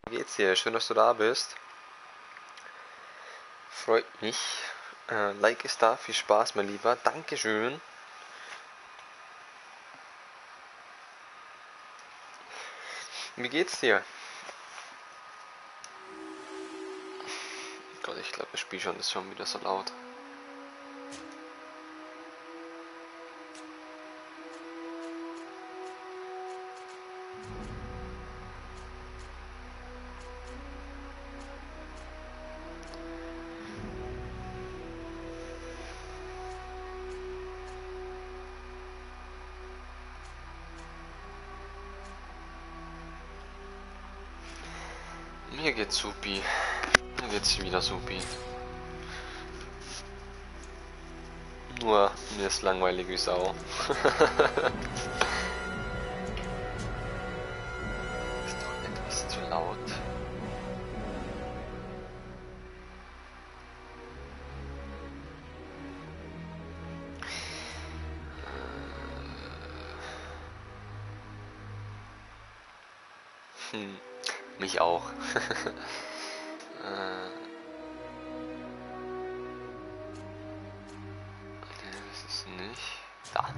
Wie geht's dir? Schön, dass du da bist. Freut mich. Like ist da. Viel Spaß, mein Lieber. Dankeschön. Wie geht's dir? Gott, ich glaube, das Spiel ist schon wieder so laut. Mir geht's supi. Mir geht's wieder supi. Nur mir ist langweilig wie Sau. Ist doch etwas zu laut. Mich auch. Das ist nicht. Da.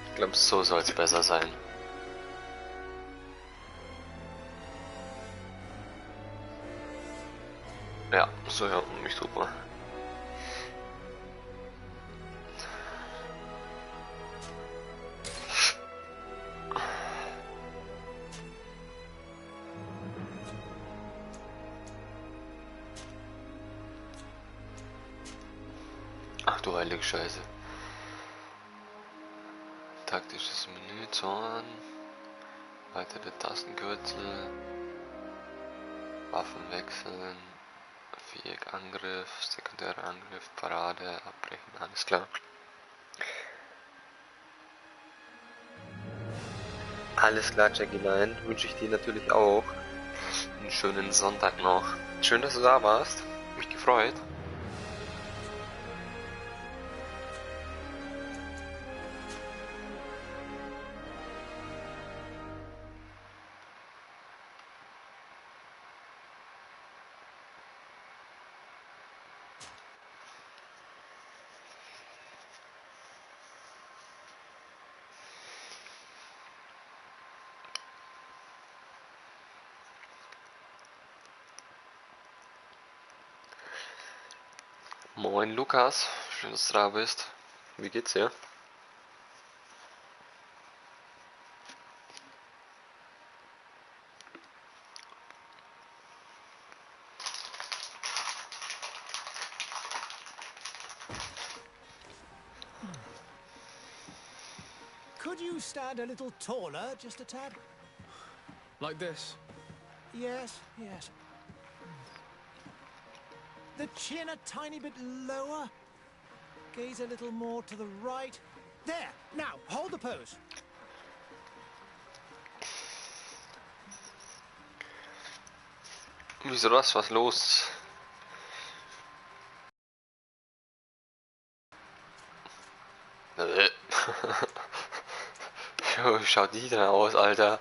Ich glaube, so soll es besser sein. Ja, so hört man mich super. Ach du heilige Scheiße. Taktisches Menü, Zorn, weitere Tastenkürzel, Waffen wechseln, Viereck Angriff, sekundärer Angriff, Parade, abbrechen, alles klar. Alles klar, Jackie, nein, wünsche ich dir natürlich auch. Einen schönen Sonntag noch. Schön, dass du da warst. Mich gefreut. Moin Lukas, schön, dass du da bist. Wie geht's dir? Could you stand a little taller, just a tad? Like this? Yes, yes. The chin a tiny bit lower. Gaze a little more to the right. There! Now, hold the pose. Wieso das? Was los? Jo, wie schaut die denn aus, Alter?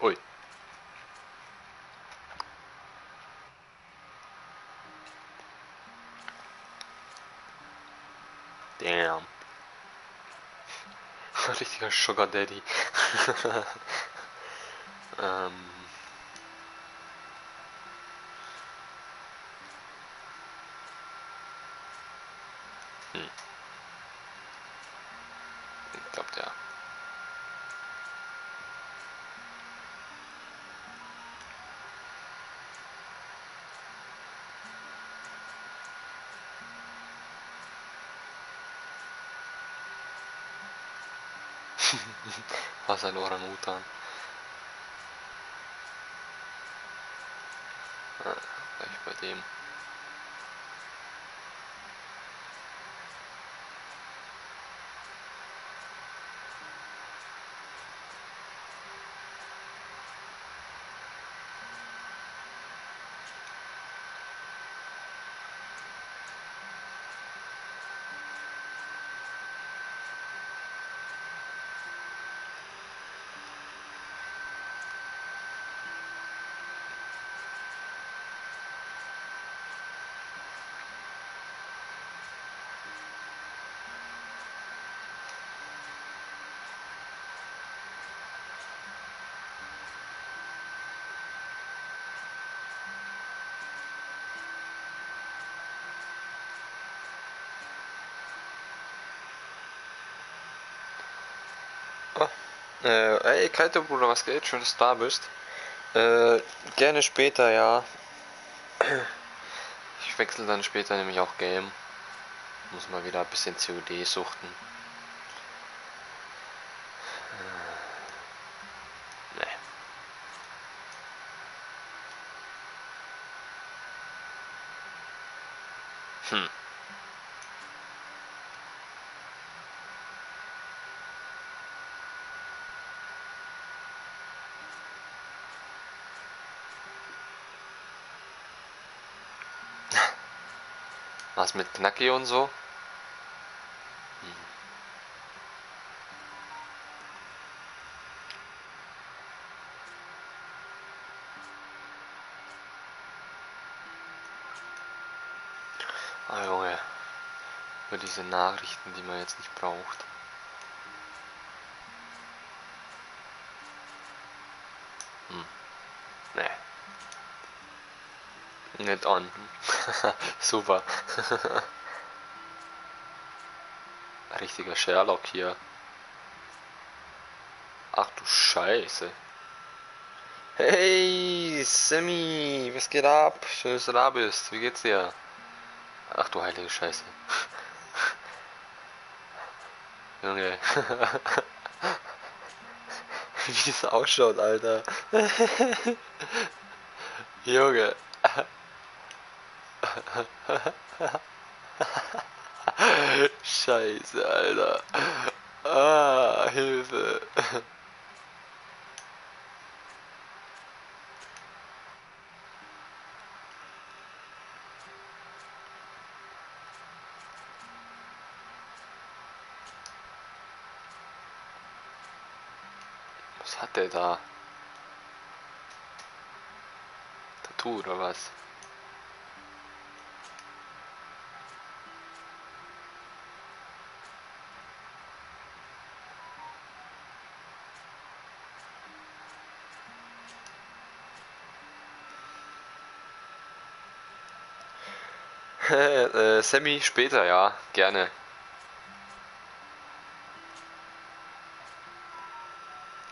Ui. Damn. Richtiger Sugar Daddy. Ich glaube, ja. Was ein Orang-Utan. Gleich bei dem. Ey, Kaito Bruder, was geht? Schön, dass du da bist. Gerne später, ja. Ich wechsle dann später nämlich auch Game. Muss mal wieder ein bisschen COD suchten. Nee. Hm. Was mit Knacki und so? Ah, Junge. Für diese Nachrichten, die man jetzt nicht braucht. Nee. Nicht an. Super. Richtiger Sherlock hier. Ach du Scheiße. Hey, Sammy, was geht ab? Schön, dass du da bist. Wie geht's dir? Ach du heilige Scheiße. Junge. Wie es ausschaut, Alter. Junge. Scheiße, Alter. Ah, Hilfe. Was hat der da? Tattoo oder was? Sammy, später, ja, gerne.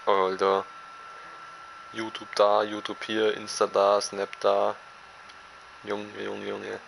Alter. YouTube da, YouTube hier, Insta da, Snap da. Junge, Junge, Junge.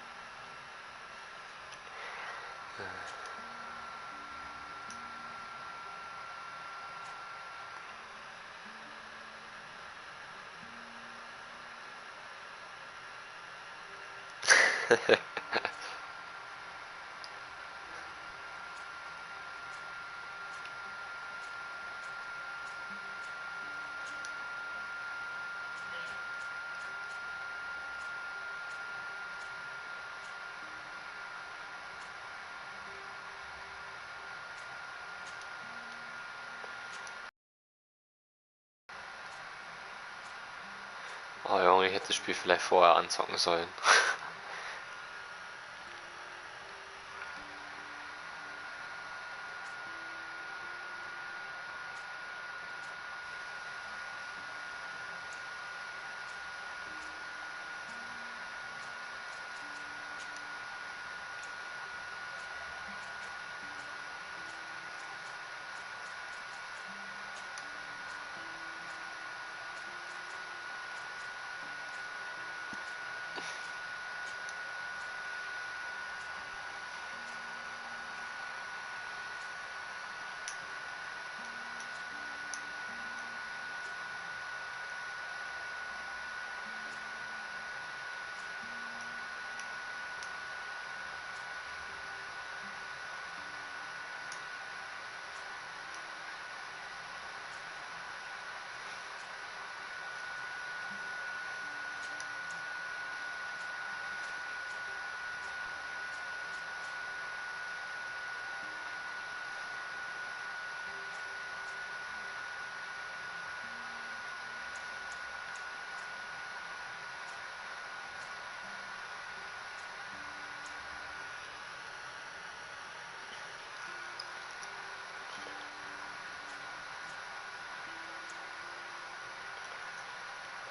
Oh Junge, ich hätte das Spiel vielleicht vorher anzocken sollen.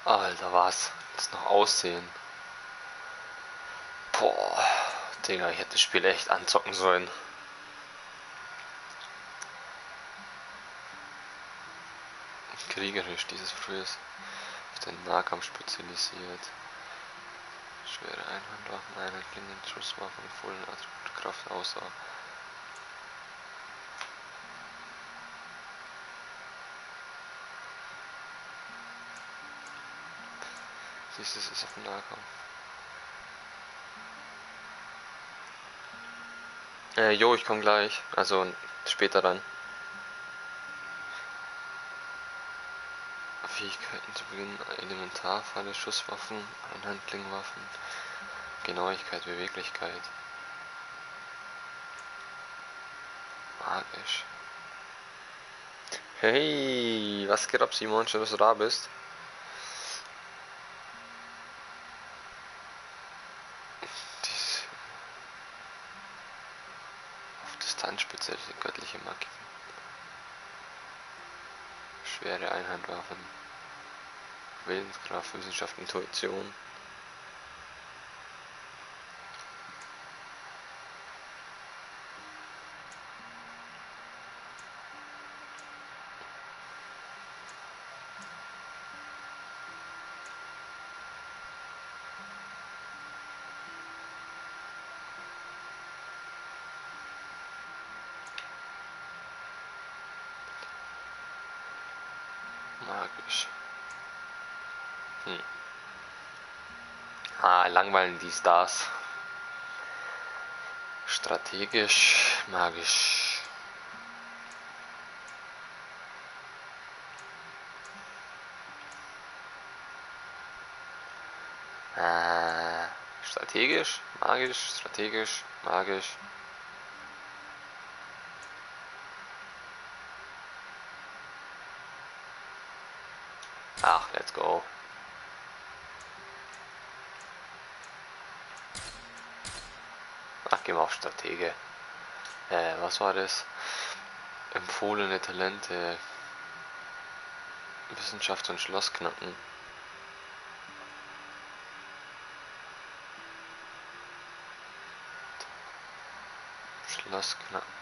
Alter, was? Das noch aussehen. Boah, Digga, ich hätte das Spiel echt anzocken sollen. kriegerisch, dieses früher ist auf den Nahkampf spezialisiert. Schwere Einhandwaffen, einhandklingen, Schusswaffen, vollen Attribut, Kraft, Ausdauer. Siehst du, es ist auf dem Nahkampf. Jo, ich komme gleich. Also später dann. Fähigkeiten zu Beginn, Elementarfalle, Schusswaffen, Einhandklingwaffen, Genauigkeit, Beweglichkeit. Magisch. Hey, was geht ab, Simon? Schön, dass du da bist. Auf Distanz spezialisierte göttliche Magie. Schwere Einhandwaffen. Willenskraft, Wissenschaft, Intuition. Magisch. Langweilen die Stars. Strategisch, magisch. Strategisch, magisch, strategisch, magisch. Ach, let's go. Ach, gehen wir auf Stratege. Was war das? Empfohlene Talente. Wissenschaft und Schlossknacken. Schlossknacken.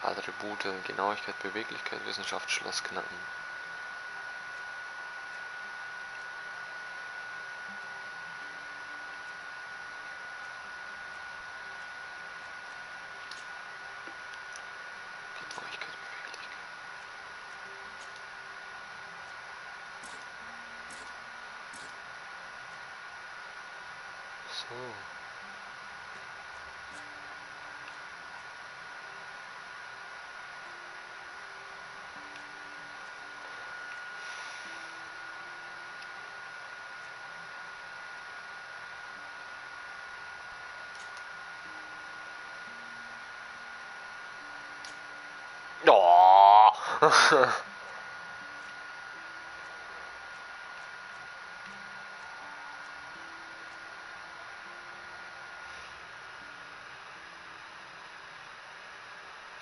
Attribute, Genauigkeit, Beweglichkeit, Wissenschaft, Schlossknacken. Genauigkeit, Beweglichkeit. So. Oh.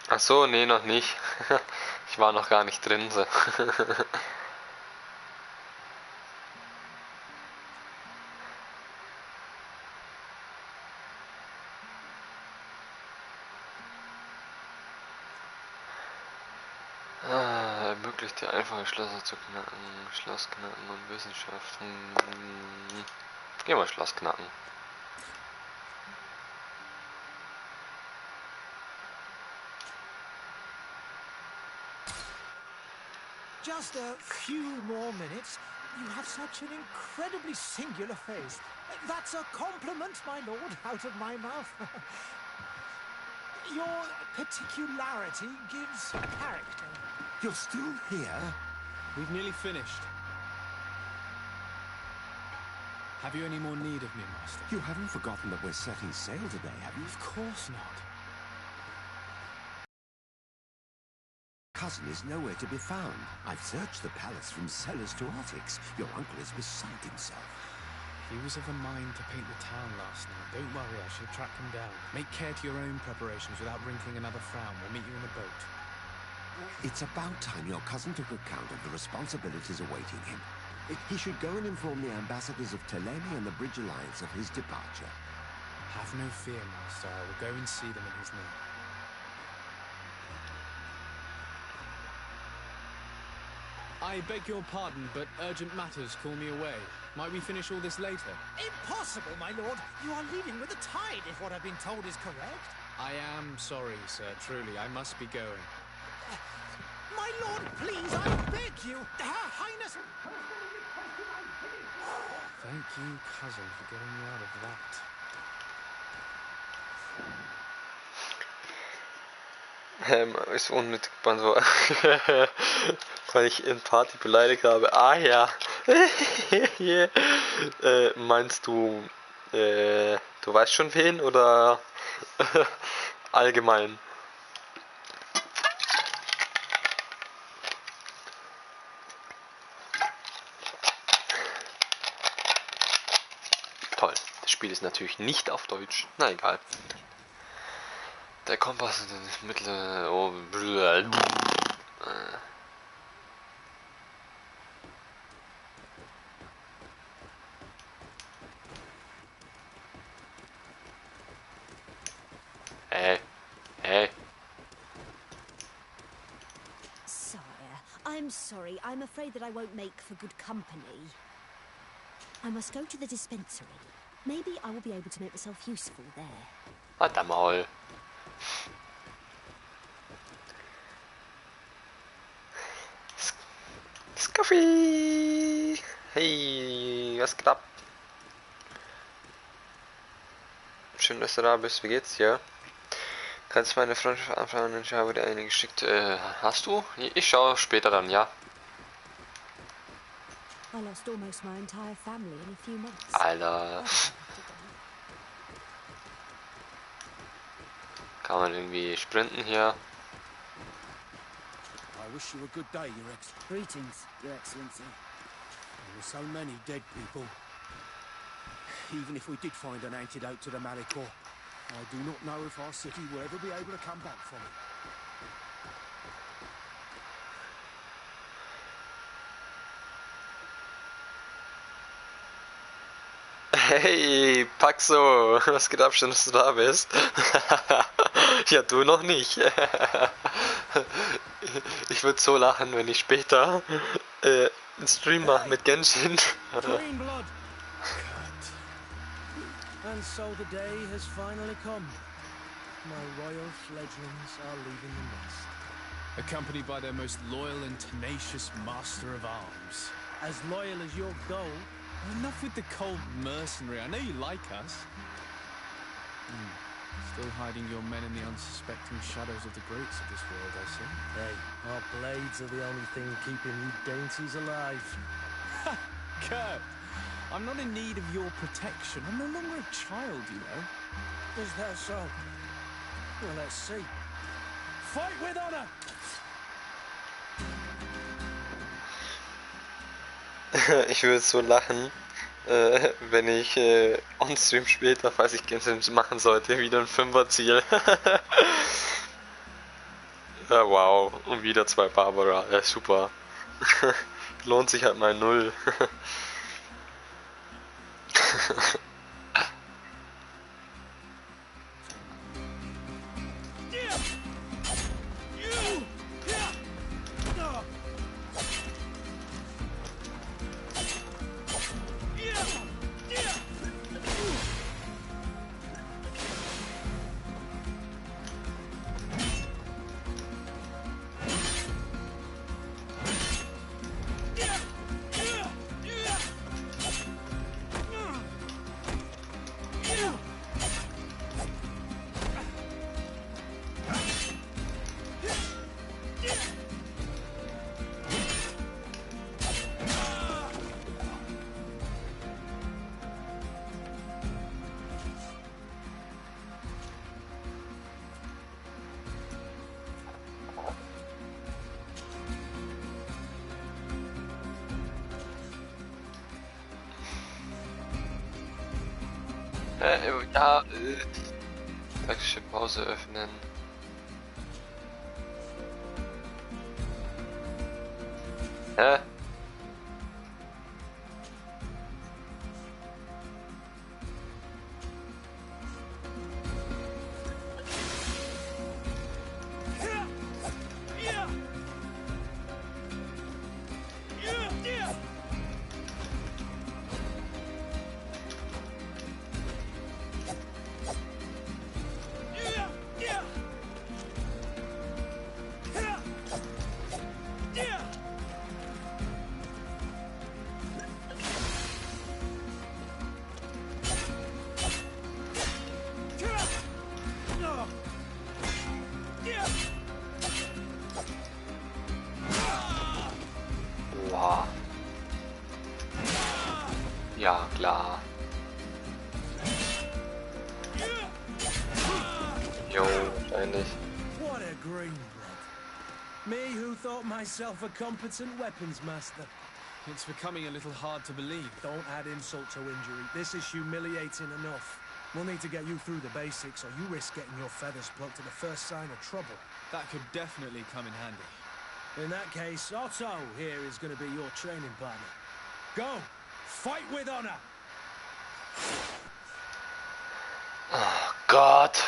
Ach so, nee, noch nicht. Ich war noch gar nicht drin. So. Ermöglicht dir einfache Schlösser zu knacken, Schlossknacken und Wissenschaften. Gehen wir Schlossknacken. Just a few more minutes. You have such an incredibly singular face. That's a compliment, my lord, out of my mouth. Your particularity gives character. You're still here? We've nearly finished. Have you any more need of me, Master? You haven't forgotten that we're setting sail today, have you? Of course not. Cousin is nowhere to be found. I've searched the palace from cellars to attics. Your uncle is beside himself. He was of a mind to paint the town last night. Don't worry, I shall track him down. Make care to your own preparations without wrinkling another frown. We'll meet you in the boat. It's about time your cousin took account of the responsibilities awaiting him. He should go and inform the ambassadors of Telemi and the Bridge Alliance of his departure. Have no fear, Master. I will go and see them in his name. I beg your pardon, but urgent matters call me away. Might we finish all this later? Impossible, my lord. You are leaving with the tide, if what I've been told is correct. I am sorry, sir. Truly, I must be going. My lord, please, I beg you. Her Highness... Thank you, cousin, for getting me out of that. Ist unnötig, so, weil ich in Party beleidigt habe. Ah ja. Meinst du, du weißt schon wen oder allgemein? Toll, das Spiel ist natürlich nicht auf Deutsch. Na egal. Der Kompass in den Mittel... Oh, Hey. Sire, I'm sorry. I'm afraid that I won't make for good company. I must go to the dispensary. Maybe I will be able to make myself useful there. Warte mal. Kaffee! Hey, was geht ab? Schön, dass du da bist. Wie geht's dir? Kannst meine Freundschaft anfragen und ich habe dir eine geschickt. Hast du? Ich schaue später dann, ja. I lost almost my entire family in a few months. Alter. Kann man irgendwie sprinten hier? I wish you a good day, Your Excellency. Greetings, Your Excellency. There were so many dead people. Even if we did find an antidote to the Malicor, I do not know if our city will ever be able to come back from it. Hey, Paxo, was geht ab, schön, dass du da bist. Ja, du noch nicht. Ich würde so lachen, wenn ich später einen Stream mache mit Genshin. Green blood! Cut. And so the day has finally come. My royal fledglings are leaving the nest. Accompanied by their most loyal and tenacious master of arms. As loyal as your gold. Enough with the cold mercenary. I know you like us. Still hiding your men in the unsuspecting shadows of the greats of this world, I see. Hey, our blades are the only thing keeping you dainties alive. Kurt, I'm not in need of your protection. I'm no longer a child, you know. Is that so? Well, let's see. Fight with honor! Ich würde so lachen, wenn ich on-stream später, falls ich Genshin machen sollte, wieder ein 5er-Ziel. Ja, wow, und wieder 2 Barbara, ja, super. Lohnt sich halt mal 0. Ja, taktische Pause öffnen. Hä? Wow. Ja, klar. Jo, wahrscheinlich. What a green blood. Me who thought myself a competent weapons master. It's becoming a little hard to believe. Don't add insult to injury. This is humiliating enough. We'll need to get you through the basics, or you risk getting your feathers plucked at the first sign of trouble. That could definitely come in handy. In that case, Otto here is going to be your training partner. Go! Fight with honor! Oh Gott.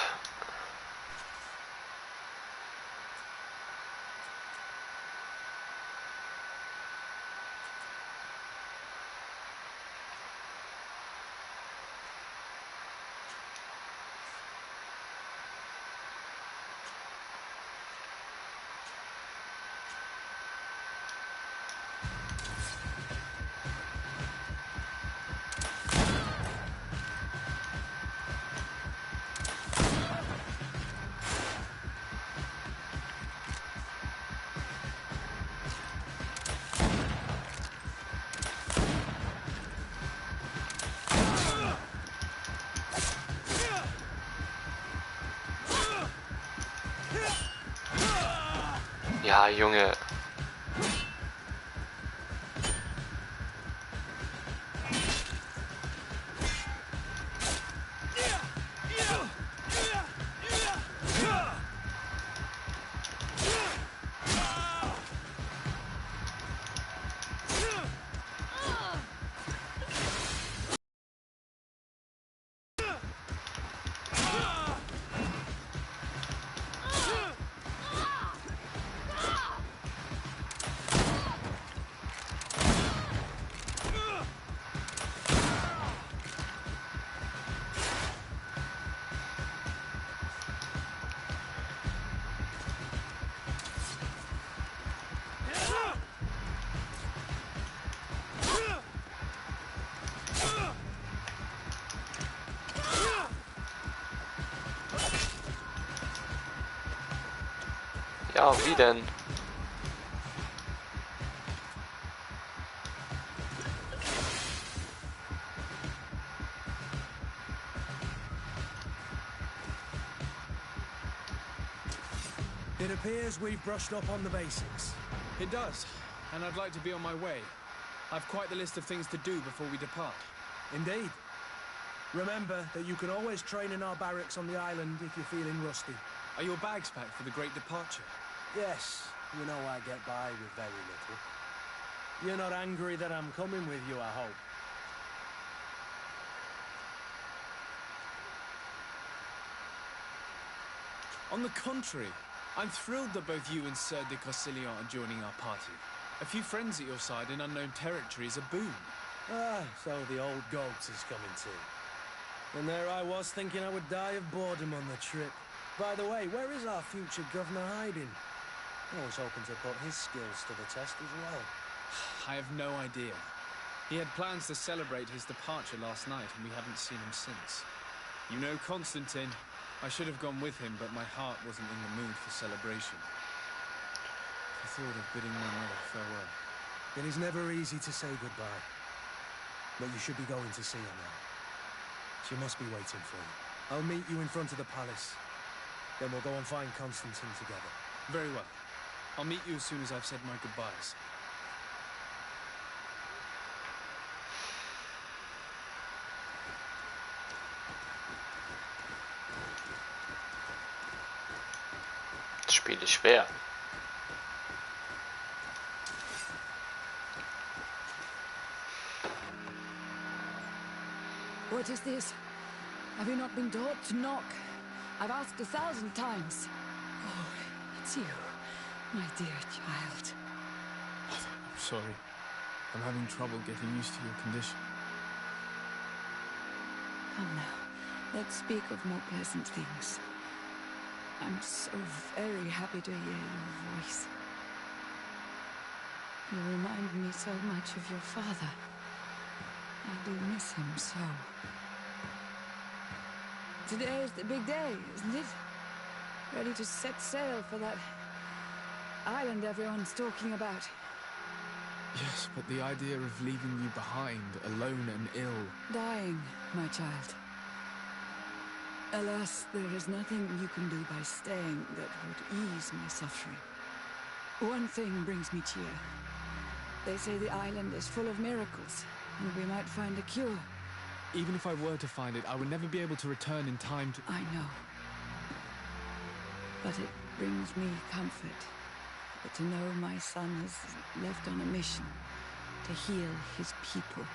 Ja, Junge. Ja, wie denn? It appears we've brushed up on the basics. It does, and I'd like to be on my way. I've quite the list of things to do before we depart. Indeed. Remember that you can always train in our barracks on the island if you're feeling rusty. Are your bags packed for the great departure? Yes, you know I get by with very little. You're not angry that I'm coming with you, I hope. On the contrary, I'm thrilled that both you and Sir de Corsilion are joining our party. A few friends at your side in unknown territory is a boon. Ah, so the old goat is coming too. And there I was thinking I would die of boredom on the trip. By the way, where is our future governor hiding? I was hoping to put his skills to the test as well. I have no idea. He had plans to celebrate his departure last night, and we haven't seen him since. You know Constantine. I should have gone with him, but my heart wasn't in the mood for celebration. I thought of bidding my mother farewell. It is never easy to say goodbye. But you should be going to see her now. She must be waiting for you. I'll meet you in front of the palace. Then we'll go and find Constantine together. Very well. I'll meet you as soon as I've said my goodbyes. Spiel ist schwer. What is this? Have you not been taught to knock? I've asked 1,000 times. Oh, it's you, my dear child. I'm sorry. I'm having trouble getting used to your condition. Come now, let's speak of more pleasant things. I'm so very happy to hear your voice. You remind me so much of your father. I do miss him so. Today is the big day, isn't it? Ready to set sail for that island everyone's talking about. Yes, but the idea of leaving you behind, alone and ill... Dying, my child. Alas, there is nothing you can do by staying that would ease my suffering. One thing brings me cheer. They say the island is full of miracles, and we might find a cure. Even if I were to find it, I would never be able to return in time to... I know. But it brings me comfort to know my son has left on a mission to heal his people.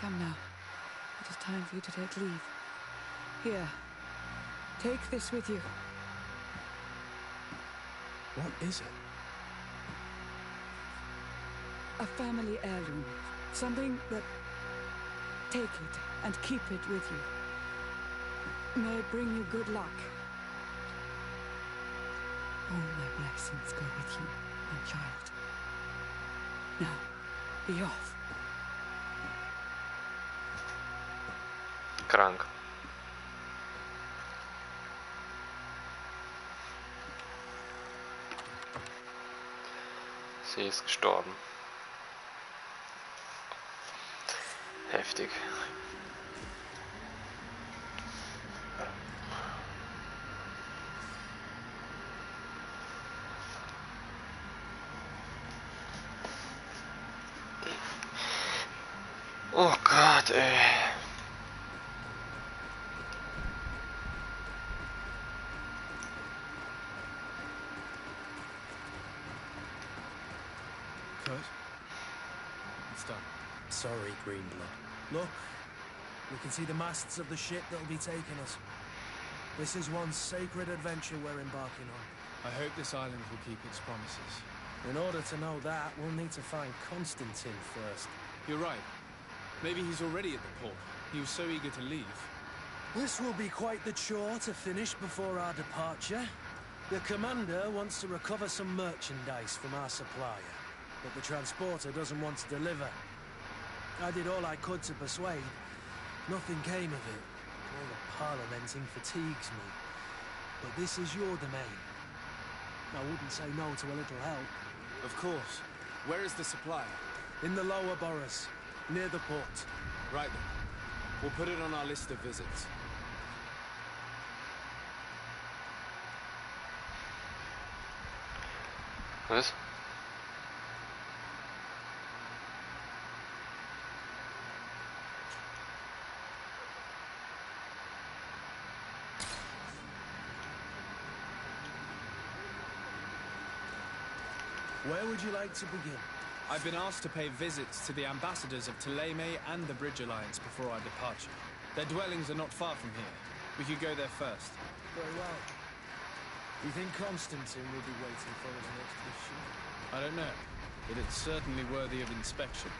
Come now. It is time for you to take leave. Here. Take this with you. What is it? A family heirloom. Something that... Take it and keep it with you. May it bring you good luck. All my blessings go with you, my child. Now, be off. Krank. Sie ist gestorben. Heftig. Oh Gott, ey. Kurt? It's done. Sorry, Greenblood. Look, we can see the masts of the ship that'll be taking us. This is one sacred adventure we're embarking on. I hope this island will keep its promises. In order to know that, we'll need to find Constantine first. You're right. Maybe he's already at the port. He was so eager to leave. This will be quite the chore to finish before our departure. The commander wants to recover some merchandise from our supplier, but the transporter doesn't want to deliver. I did all I could to persuade. Nothing came of it. All the parliamenting fatigues me. But this is your domain. I wouldn't say no to a little help. Of course. Where is the supply? In the lower boroughs, near the port. Right then. We'll put it on our list of visits. Was? Where would you like to begin? I've been asked to pay visits to the ambassadors of Ptolemy and the Bridge Alliance before our departure. Their dwellings are not far from here. We could go there first. Very well. Do you think Constantine will be waiting for us next mission? I don't know, but it's certainly worthy of inspection.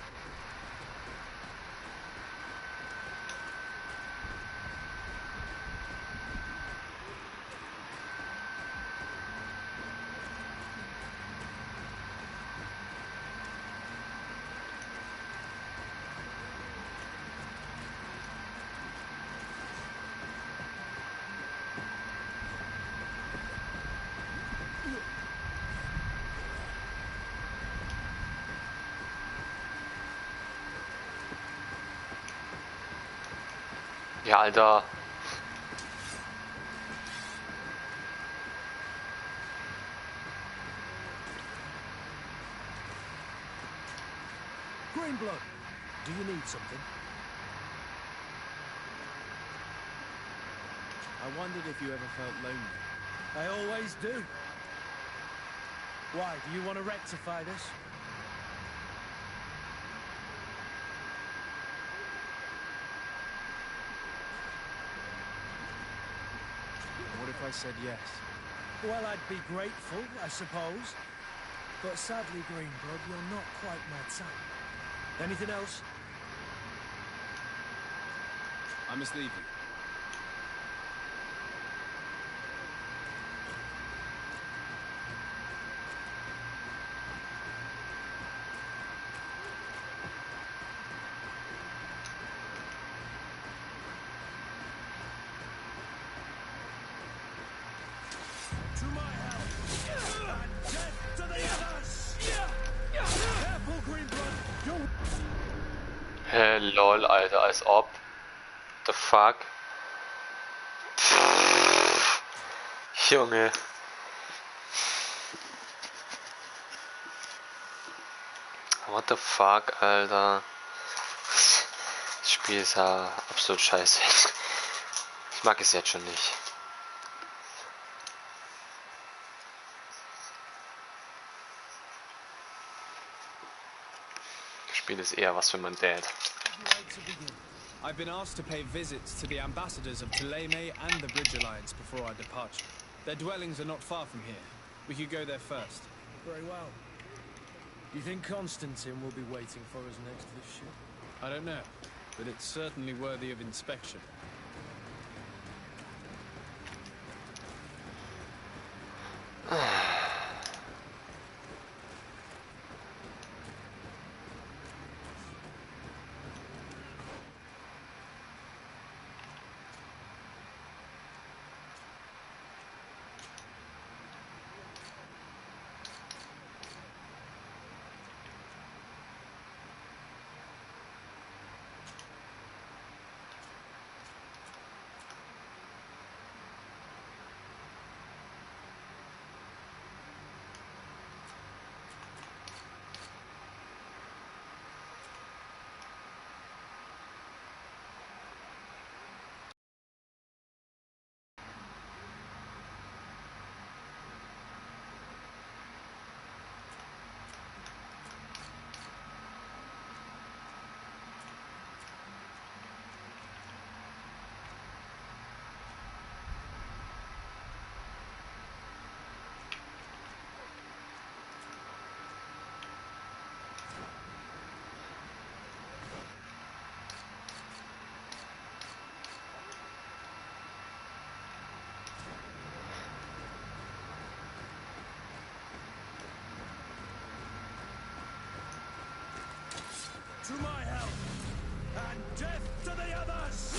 Ja, Alter. Greenblood, do you need something? I wondered if you ever felt lonely. I always do. Why, do you want to rectify this? What if I said yes? Well, I'd be grateful, I suppose. But sadly, Greenblood, you're not quite my type. Anything else? I must leave you. To my help! And death to the others! Careful, Greenblood! Don't... Hä, lol, Alter, als ob. What the fuck? Junge. What the fuck, Alter. Das Spiel ist ja absolut scheiße. Ich mag es jetzt schon nicht. Das Spiel ist eher was für mein Dad. I've been asked to pay visits to the ambassadors of Ptolemy and the Bridge Alliance before our departure. Their dwellings are not far from here. We could go there first. Very well. Do you think Constantine will be waiting for us next to this ship? I don't know, but it's certainly worthy of inspection. To my help! And death to the others!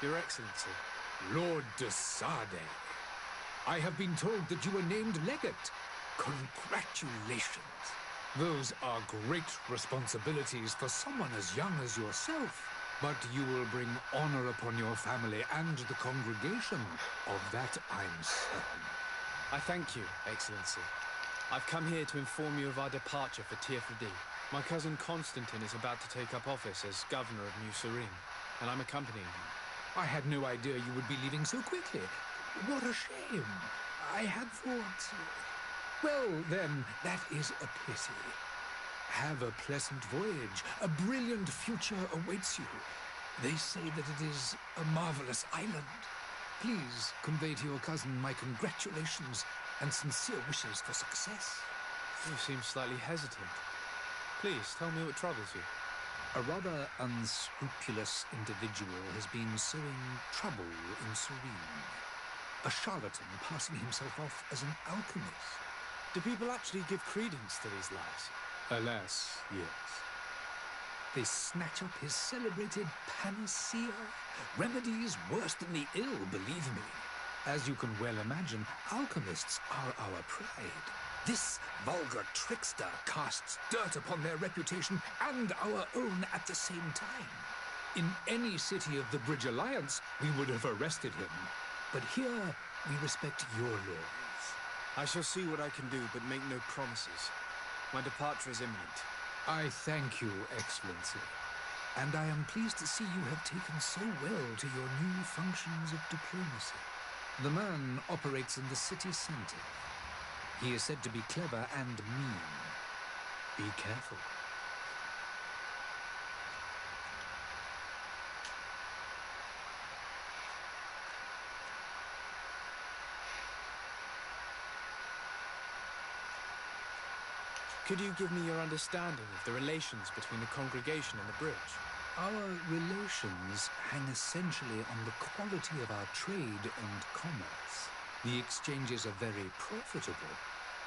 Your Excellency. Lord de Sade, I have been told that you were named legate. Congratulations. Those are great responsibilities for someone as young as yourself. But you will bring honor upon your family and the congregation. Of that I'm certain. I thank you, Excellency. I've come here to inform you of our departure for Tirfredi. My cousin Constantine is about to take up office as governor of New Serene, and I'm accompanying him. I had no idea you would be leaving so quickly. What a shame. I had thought... Well, then, that is a pity. Have a pleasant voyage. A brilliant future awaits you. They say that it is a marvelous island. Please convey to your cousin my congratulations and sincere wishes for success. You seem slightly hesitant. Please, tell me what troubles you. A rather unscrupulous individual has been sowing trouble in Serene. A charlatan passing himself off as an alchemist. Do people actually give credence to these lies? Alas, yes. They snatch up his celebrated panacea. Remedies worse than the ill, believe me. As you can well imagine, alchemists are our pride. This vulgar trickster casts dirt upon their reputation and our own at the same time. In any city of the Bridge Alliance, we would have arrested him. But here, we respect your laws. I shall see what I can do, but make no promises. My departure is imminent. I thank you, Excellency. And I am pleased to see you have taken so well to your new functions of diplomacy. The man operates in the city center. He is said to be clever and mean. Be careful. Could you give me your understanding of the relations between the congregation and the bridge? Our relations hang essentially on the quality of our trade and commerce. The exchanges are very profitable,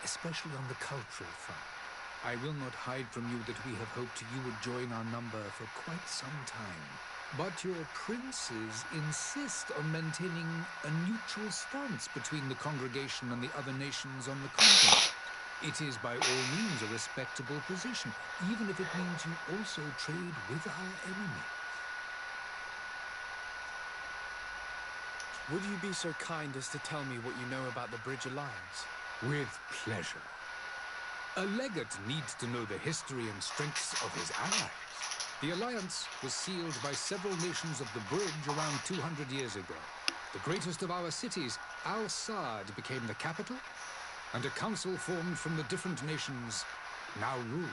especially on the cultural front. I will not hide from you that we have hoped you would join our number for quite some time. But your princes insist on maintaining a neutral stance between the congregation and the other nations on the continent. It is by all means a respectable position, even if it means you also trade with our enemies. Would you be so kind as to tell me what you know about the Bridge Alliance? With pleasure. A legate needs to know the history and strengths of his allies. The alliance was sealed by several nations of the Bridge around 200 years ago. The greatest of our cities, Al-Sad, became the capital, and a council formed from the different nations now rules.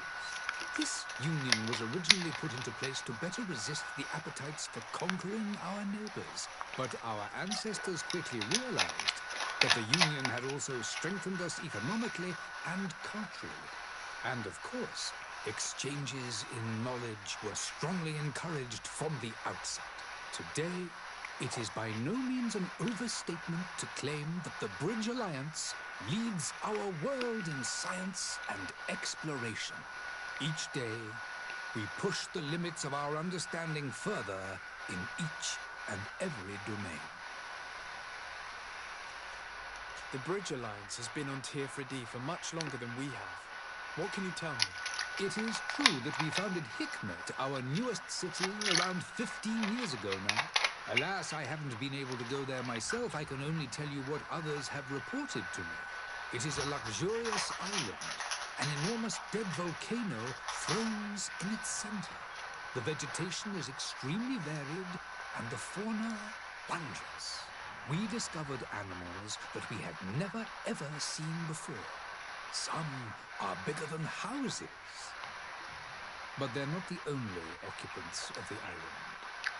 This union was originally put into place to better resist the appetites for conquering our neighbors, but our ancestors quickly realized that the union had also strengthened us economically and culturally. And of course, exchanges in knowledge were strongly encouraged from the outset. Today, it is by no means an overstatement to claim that the Bridge Alliance leads our world in science and exploration. Each day, we push the limits of our understanding further in each and every domain. The Bridge Alliance has been on Tirfredi for much longer than we have. What can you tell me? It is true that we founded Hikmet, our newest city, around 15 years ago now. Alas, I haven't been able to go there myself. I can only tell you what others have reported to me. It is a luxurious island. An enormous dead volcano thrones in its center. The vegetation is extremely varied, and the fauna wondrous. We discovered animals that we had never ever seen before. Some are bigger than houses. But they're not the only occupants of the island.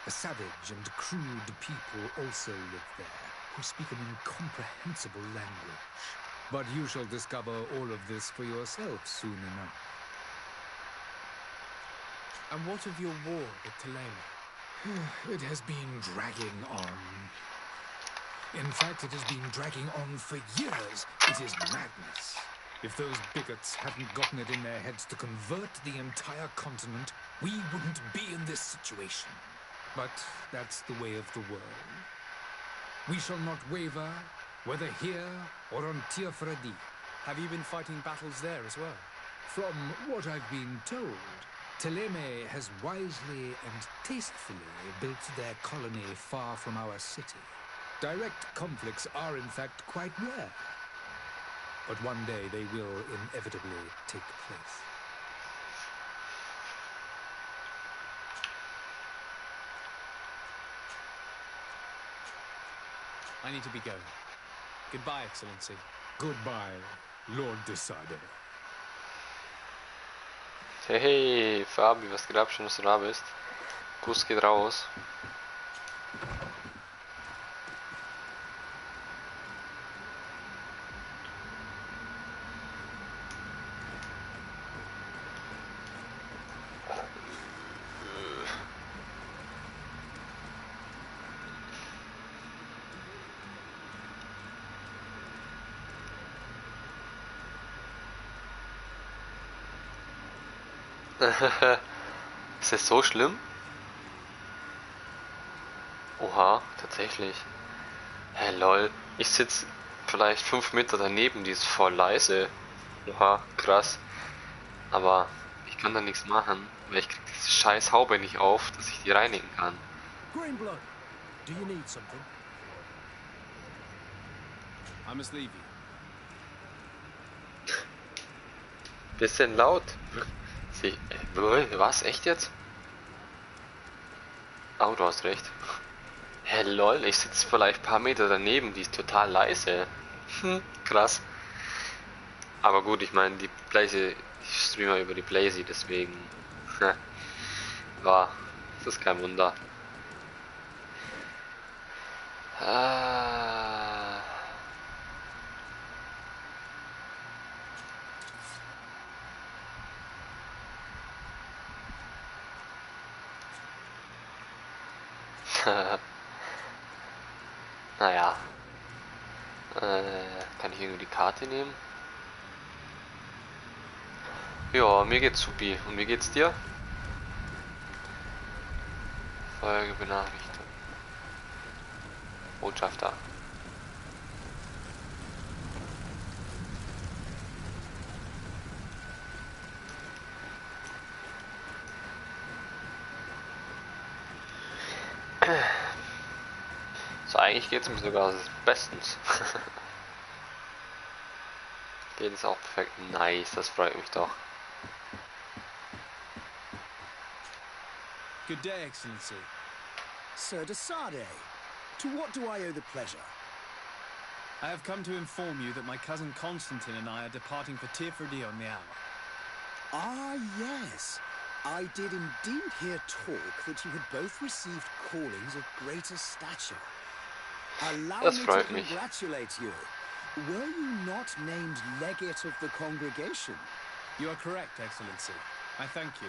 A savage and crude people also live there, who speak an incomprehensible language. But you shall discover all of this for yourself soon enough. And what of your war with Thélème? It has been dragging on. In fact, it has been dragging on for years. It is madness. If those bigots hadn't gotten it in their heads to convert the entire continent, we wouldn't be in this situation. but that's the way of the world. We shall not waver, whether here or on Tierfredi. Have you been fighting battles there as well? From what I've been told, Teleme has wisely and tastefully built their colony far from our city. Direct conflicts are in fact quite rare, but one day they will inevitably take place. I need to be going. Goodbye, Excellency. Goodbye, Lord de Sade. Hey, hey, Fabi, was geht ab? Schön, dass du da bist. Kuss geht raus. Ist das so schlimm? Oha, tatsächlich. Hä, lol. Ich sitze vielleicht 5 Meter daneben, die ist voll leise. Oha, krass. Aber ich kann da nichts machen, weil ich krieg diese scheiß Haube nicht auf, dass ich die reinigen kann. Greenblood, do you need something? I must leave you. Bisschen laut. Was? Echt jetzt? Oh, du hast recht. Hä, lol, ich sitze vielleicht ein paar Meter daneben, die ist total leise. Krass. Aber gut, ich meine, die Blaze, ich streame über die Blaze, deswegen. War. Das ist kein Wunder. Naja. Kann ich irgendwie die Karte nehmen? Ja, mir geht's supi. Und wie geht's dir? Folge Benachrichtigung. Botschafter. So, eigentlich geht es mir sogar bestens. Geht es auch perfekt. Nice, das freut mich doch. Good day, Excellency. Sir de Sade, to what do I owe the pleasure? I have come to inform you that my cousin Constantine and I are departing for Tierfredi on the hour. Ah, yes. I did indeed hear talk that you had both received callings of greater stature. Allow me to congratulate you. Were you not named legate of the congregation? You are correct, Excellency. I thank you.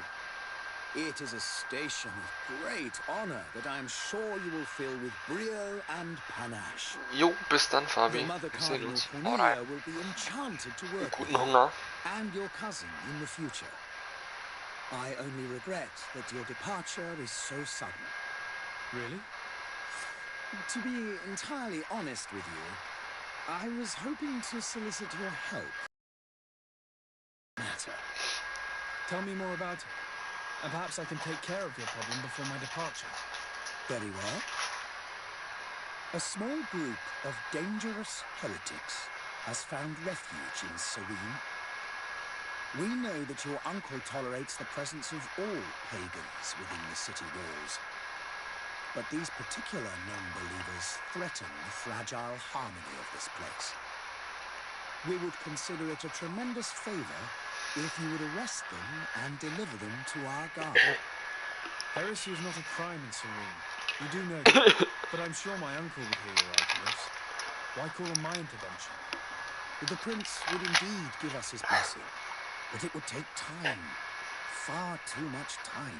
It is a station of great honor that I am sure you will fill with brio and panache. Jo, bis dann, Fabi. Your mother Wir sehen Cardinal uns. Cornelia will be enchanted to work with Guten you Hunger. and your cousin in the future. I only regret that your departure is so sudden. Really? To be entirely honest with you, I was hoping to solicit your help. Matter. Tell me more about it, and perhaps I can take care of your problem before my departure. Very well. A small group of dangerous heretics has found refuge in Serene. We know that your uncle tolerates the presence of all pagans within the city walls. But these particular non-believers threaten the fragile harmony of this place. We would consider it a tremendous favor if you would arrest them and deliver them to our guard. Heresy is not a crime in Serene. You do know that, but I'm sure my uncle would hear your arguments. Why call on my intervention? The prince would indeed give us his blessing, but it would take time. Far too much time.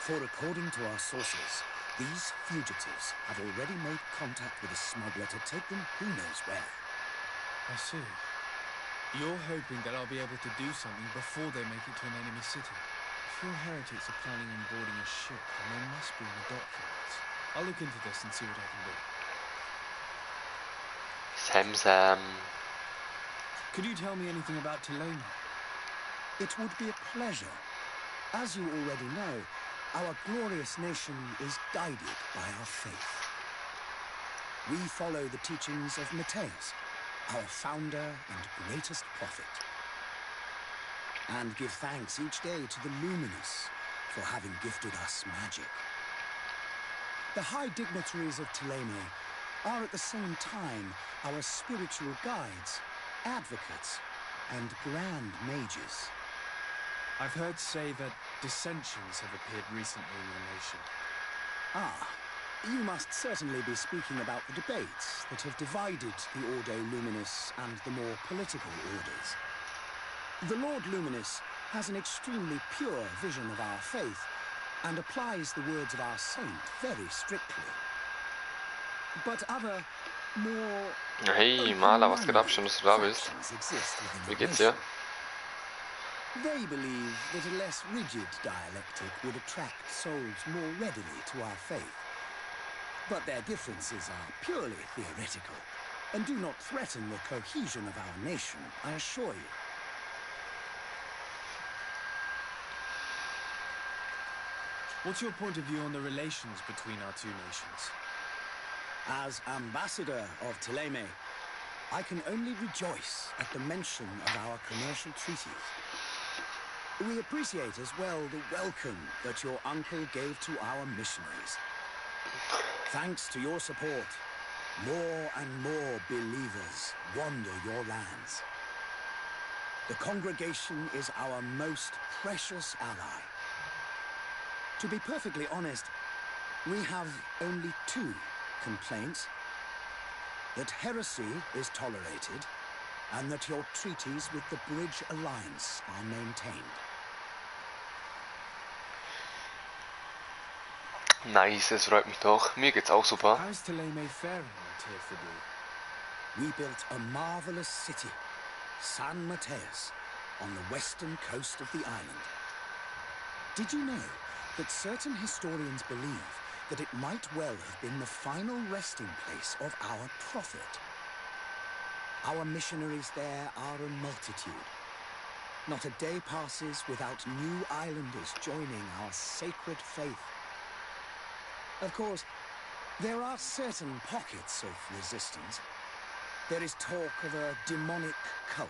For according to our sources, these fugitives have already made contact with a smuggler to take them who knows where. I see. You're hoping that I'll be able to do something before they make it to an enemy city. If your heretics are planning on boarding a ship, then they must be in the dockyards. I'll look into this and see what I can do. Sam. Could you tell me anything about Tulane? It would be a pleasure. As you already know, our glorious nation is guided by our faith. We follow the teachings of Mateus, our founder and greatest prophet, and give thanks each day to the Luminous for having gifted us magic. The high dignitaries of Tulane are at the same time our spiritual guides, advocates, and grand mages. I've heard say that dissensions have appeared recently in your nation. Ah, you must certainly be speaking about the debates that have divided the Ordo Luminis and the more political orders. The Lord Luminous has an extremely pure vision of our faith and applies the words of our saint very strictly. But other, more Hey, Maler, was geht ab? Schön, dass du da bist. factions exist within Wie the geht's dir? nation. They believe that a less rigid dialectic would attract souls more readily to our faith. But their differences are purely theoretical and do not threaten the cohesion of our nation, I assure you. What's your point of view on the relations between our two nations? As ambassador of Teleme, I can only rejoice at the mention of our commercial treaties. We appreciate as well the welcome that your uncle gave to our missionaries. Thanks to your support, more and more believers wander your lands. The congregation is our most precious ally. To be perfectly honest, we have only two complaints: that heresy is tolerated, and that your treaties with the Bridge Alliance are maintained. Nice, es freut mich doch. Mir geht's auch super. How's Tulane faring on Tier 3? We built a marvelous city, San Mateus, on the western coast of the island. Did you know that certain historians believe that it might well have been the final resting place of our prophet? Our missionaries there are a multitude. Not a day passes without new islanders joining our sacred faith. Of course, there are certain pockets of resistance. There is talk of a demonic cult,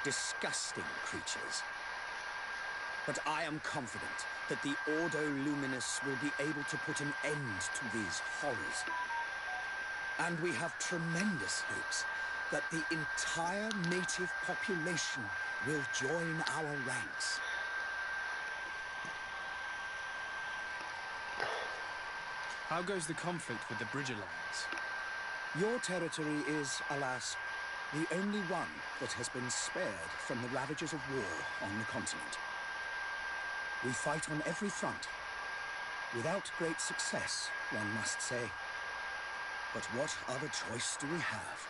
disgusting creatures. But I am confident that the Ordo Luminous will be able to put an end to these horrors. And we have tremendous hopes that the entire native population will join our ranks. How goes the conflict with the Bridge Alliance? Your territory is, alas, the only one that has been spared from the ravages of war on the continent. We fight on every front, without great success, one must say. But what other choice do we have?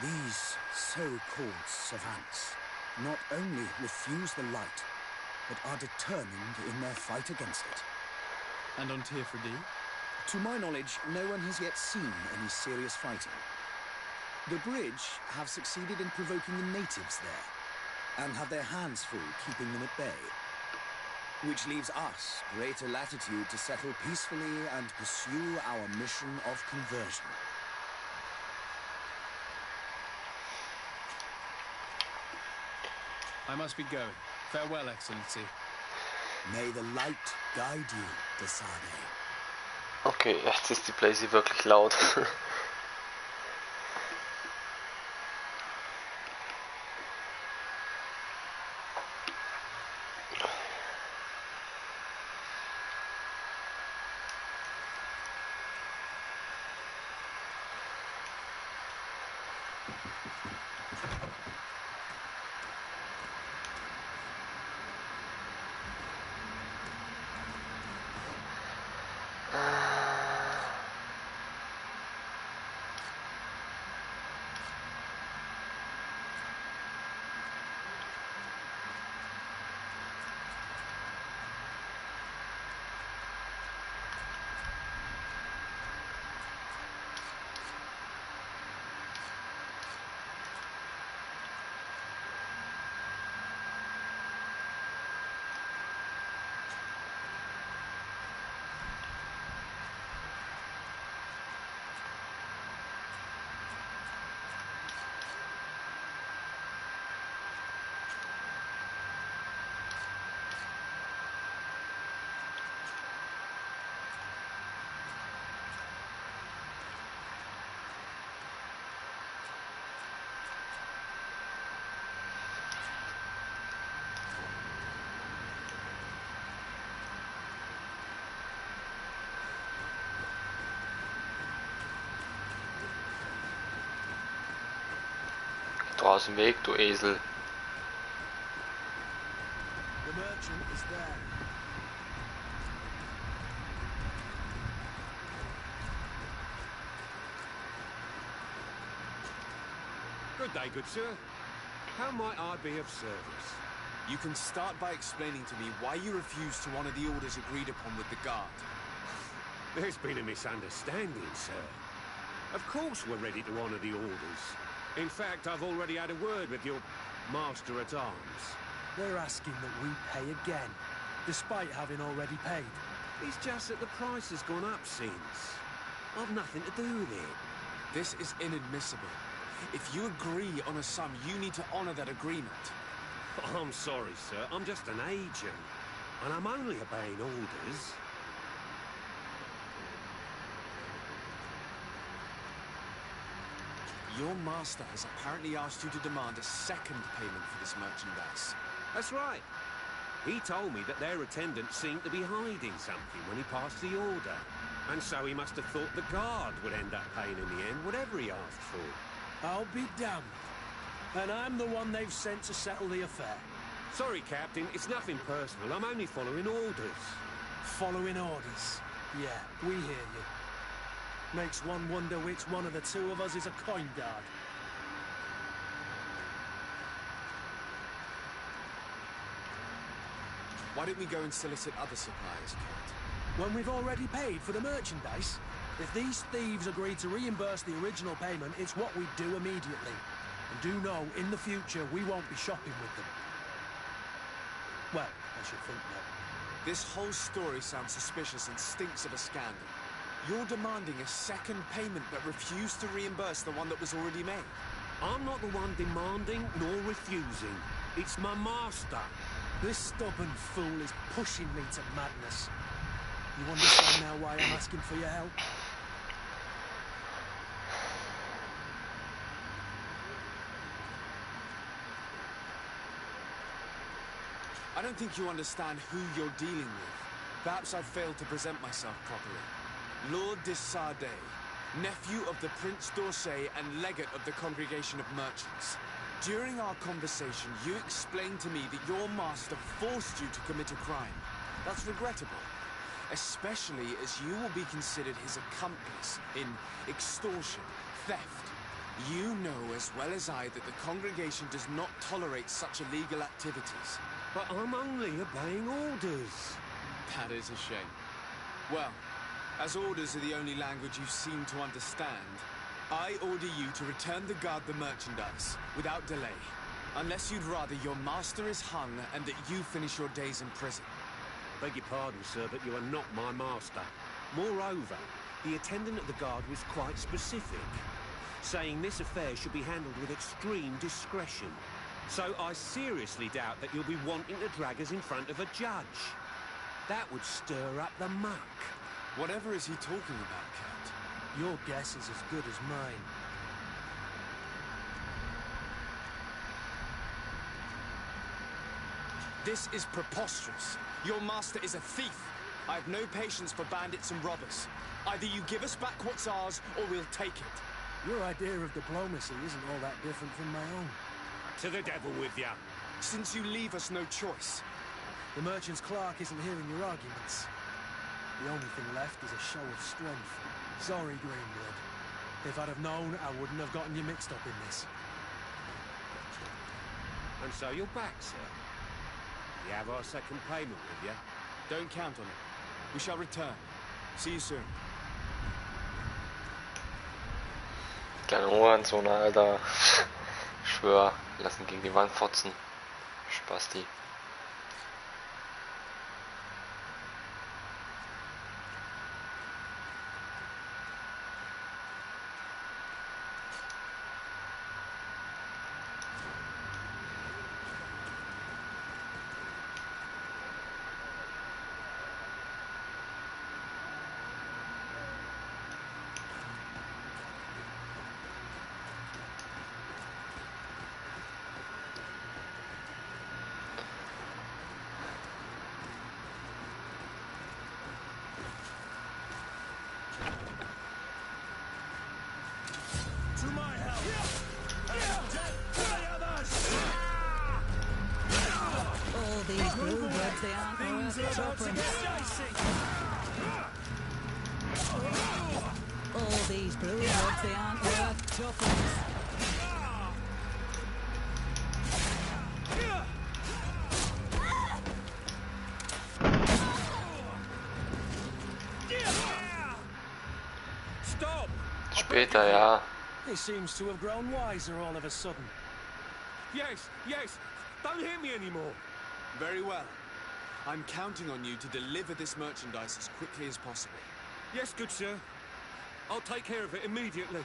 These so-called savants not only refuse the light, but are determined in their fight against it. And on Tier 3D? To my knowledge, no one has yet seen any serious fighting. The Bridge have succeeded in provoking the natives there, and have their hands full keeping them at bay. Which leaves us greater latitude to settle peacefully and pursue our mission of conversion. I must be going. Farewell, Excellency. May the light guide you, Desade. Okay, jetzt ist die Blazy wirklich laut. Doch aus dem Weg, du Esel. The merchant is there. Good day, good sir. How might I be of service? You can start by explaining to me why you refuse to honor the orders agreed upon with the guard. There's been a misunderstanding, sir. Of course we're ready to honor the orders. In fact, I've already had a word with your master-at-arms. They're asking that we pay again, despite having already paid. It's just that the price has gone up since. I've nothing to do with it. This is inadmissible. If you agree on a sum, you need to honor that agreement. I'm sorry, sir. I'm just an agent. And I'm only obeying orders. Your master has apparently asked you to demand a second payment for this merchandise. That's right. He told me that their attendant seemed to be hiding something when he passed the order. And so he must have thought the guard would end up paying in the end, whatever he asked for. I'll be damned. And I'm the one they've sent to settle the affair. Sorry, Captain, it's nothing personal. I'm only following orders. Following orders? Yeah, we hear you. Makes one wonder which one of the two of us is a coin guard. Why don't we go and solicit other suppliers, Kurt? When we've already paid for the merchandise? If these thieves agree to reimburse the original payment, it's what we do immediately. And do know, in the future, we won't be shopping with them. Well, I should think not. This whole story sounds suspicious and stinks of a scandal. You're demanding a second payment but refuse to reimburse the one that was already made. I'm not the one demanding nor refusing. It's my master. This stubborn fool is pushing me to madness. You understand now why I'm asking for your help? I don't think you understand who you're dealing with. Perhaps I failed to present myself properly. Lord de Sardet, nephew of the Prince d'Orsay and legate of the Congregation of Merchants. During our conversation, you explained to me that your master forced you to commit a crime. That's regrettable, especially as you will be considered his accomplice in extortion, theft. You know as well as I that the congregation does not tolerate such illegal activities. But I'm only obeying orders. That is a shame. Well, as orders are the only language you seem to understand, I order you to return the guard the merchandise, without delay. Unless you'd rather your master is hung and that you finish your days in prison. Beg your pardon, sir, but you are not my master. Moreover, the attendant at the guard was quite specific, saying this affair should be handled with extreme discretion. So I seriously doubt that you'll be wanting to drag us in front of a judge. That would stir up the muck. Whatever is he talking about, Kurt? Your guess is as good as mine. This is preposterous. Your master is a thief. I have no patience for bandits and robbers. Either you give us back what's ours, or we'll take it. Your idea of diplomacy isn't all that different from my own. To the devil with you. Since you leave us no choice. The merchant's clerk isn't hearing your arguments. The only thing left is a show of strength. Sorry, Greenwood. If I'd have known, I wouldn't have gotten you mixed up in this. And so you're back, sir. You have our second payment with you. Don't count on it. We shall return. See you soon. Kleine Ohrenzone, Alter. Ich schwör, lassen gegen die Wand fotzen. Spasti. jobs, they aren't Things are worth about to tuppence. get dicey. All these brew jobs, they aren't worth tuppence. Stop! Später, ja. He seems to have grown wiser all of a sudden. Yes, yes. Don't hit me anymore. Very well. I'm counting on you to deliver this merchandise as quickly as possible. Yes, good sir. I'll take care of it immediately.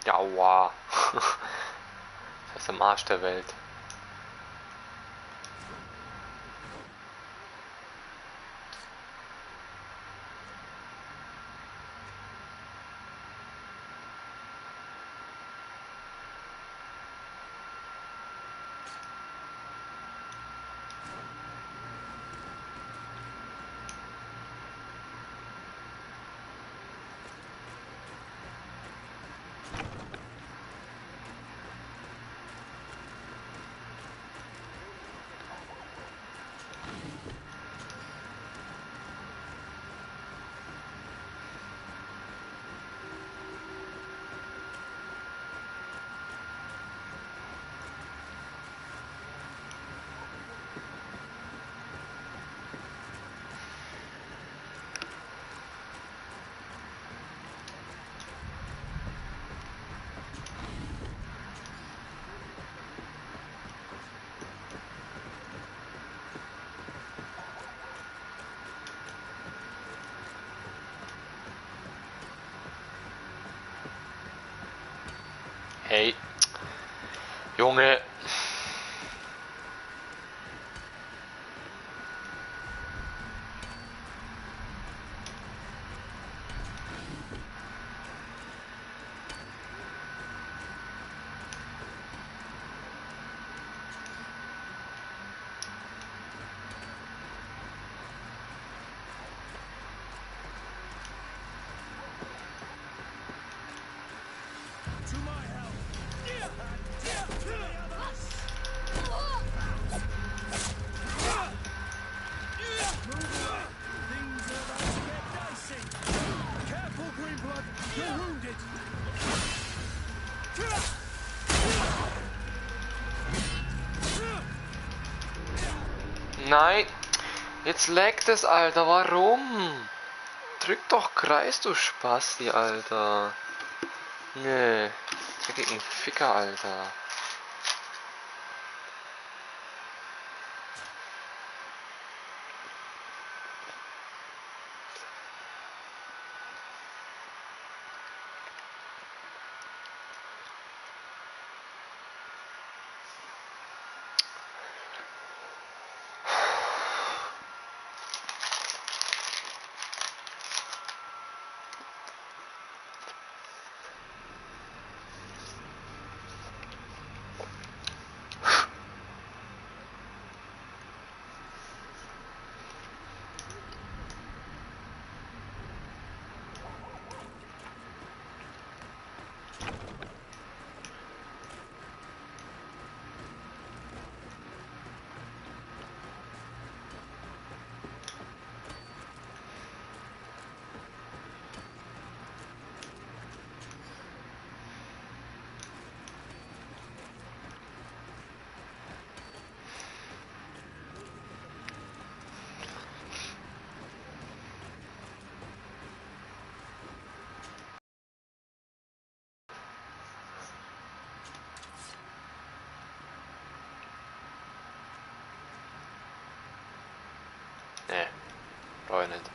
Ja, wow. Das ist am Arsch der Welt. Hey, Junge. To my help. Things are about to get dicey. Careful, Greenblood. You're wounded. Nein. Jetzt laggt es, Alter. Warum? Drück doch Kreis, du Spasti, Alter. Nee. Dreckigen Ficker, Alter. Ne, brauche ich nicht.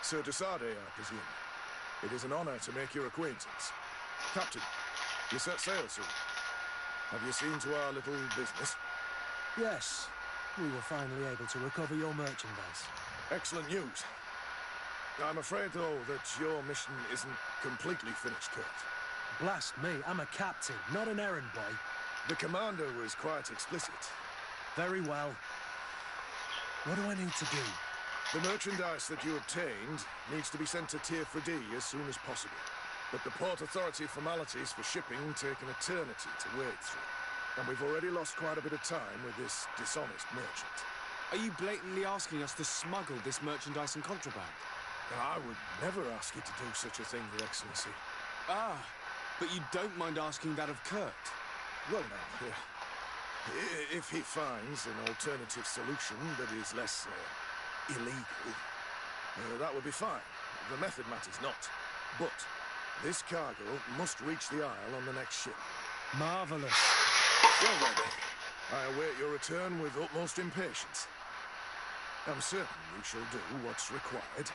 Sir Desade, I presume. It is an honor to make your acquaintance. Captain, you set sail soon. Have you seen to our little business? Yes, we were finally able to recover your merchandise. Excellent news. I'm afraid, though, that your mission isn't completely finished, Kurt. Blast me, I'm a captain, not an errand boy. The commander was quite explicit. Very well. What do I need to do? The merchandise that you obtained needs to be sent to Tier 4D as soon as possible. But the Port Authority formalities for shipping take an eternity to wade through. And we've already lost quite a bit of time with this dishonest merchant. Are you blatantly asking us to smuggle this merchandise and contraband? I would never ask you to do such a thing, Your Excellency. Ah, but you don't mind asking that of Kurt? Well, no. If he finds an alternative solution that is less illegal, that would be fine. The method matters not. But this cargo must reach the Isle on the next ship. Marvelous. Well then, I await your return with utmost impatience. I'm certain you shall do what's required.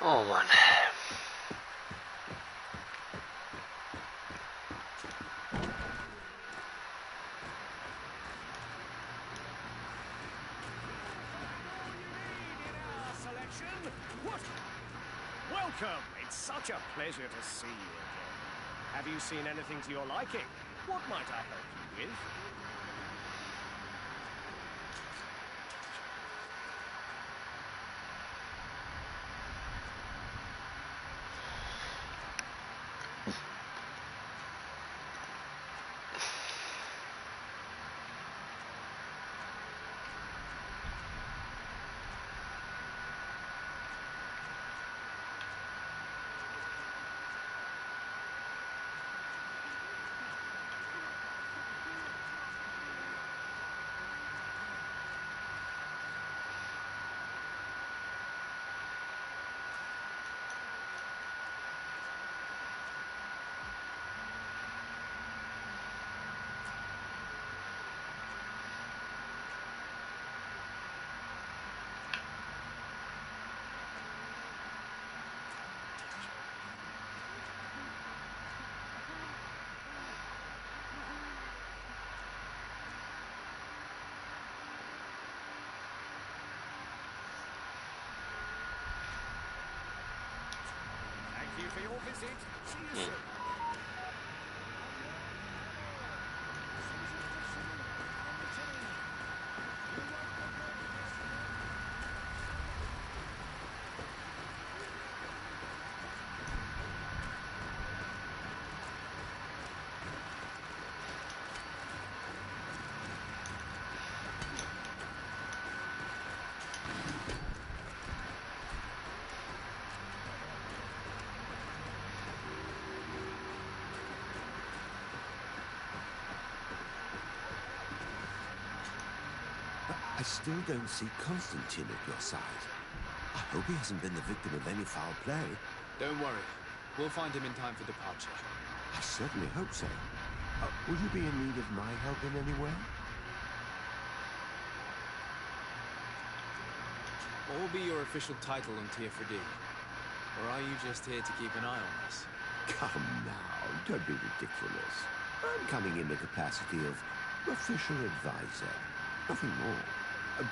Oh Mann. Welcome! It's such a pleasure to see you again. Have you seen anything to your liking? What might I help you with? Thank you for your visit. See you soon. I still don't see Constantine at your side. I hope he hasn't been the victim of any foul play. Don't worry. We'll find him in time for departure. I certainly hope so. Will you be in need of my help in any way? What will be your official title on Tier 4D? Or are you just here to keep an eye on us? Come now, don't be ridiculous. I'm coming in the capacity of official advisor. Nothing more.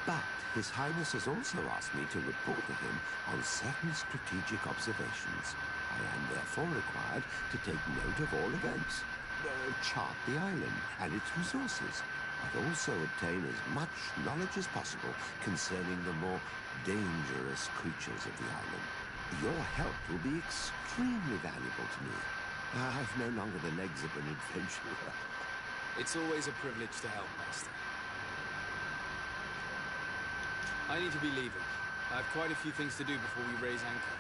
But His Highness has also asked me to report to him on certain strategic observations. I am therefore required to take note of all events. chart the island and its resources, but also obtain as much knowledge as possible concerning the more dangerous creatures of the island. Your help will be extremely valuable to me. I've no longer the legs of an adventurer. It's always a privilege to help, Master. I need to be leaving. I have quite a few things to do before we raise anchor.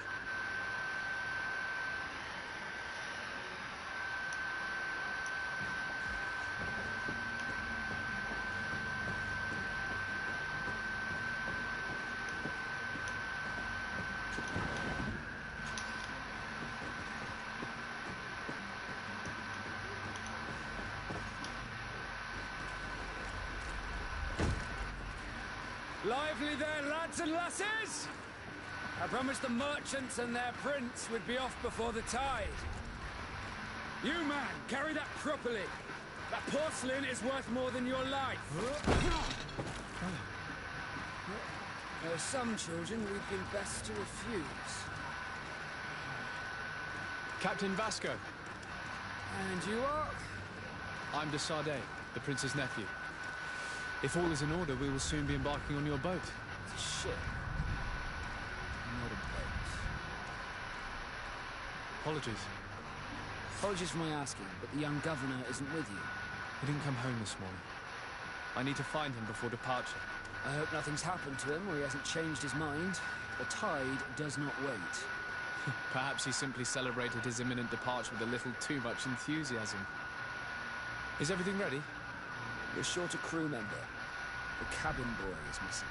Lively there, lads and lasses! I promised the merchants and their prince would be off before the tide. You, man, carry that properly. That porcelain is worth more than your life. There are some children we'd been best to refuse. Captain Vasco. And you are? I'm de Sade, the prince's nephew. If all is in order, we will soon be embarking on your boat. It's a ship. Not a boat. Apologies. Apologies for my asking, but the young governor isn't with you. He didn't come home this morning. I need to find him before departure. I hope nothing's happened to him or he hasn't changed his mind. The tide does not wait. Perhaps he simply celebrated his imminent departure with a little too much enthusiasm. Is everything ready? We're short a crew member. The cabin boy is missing.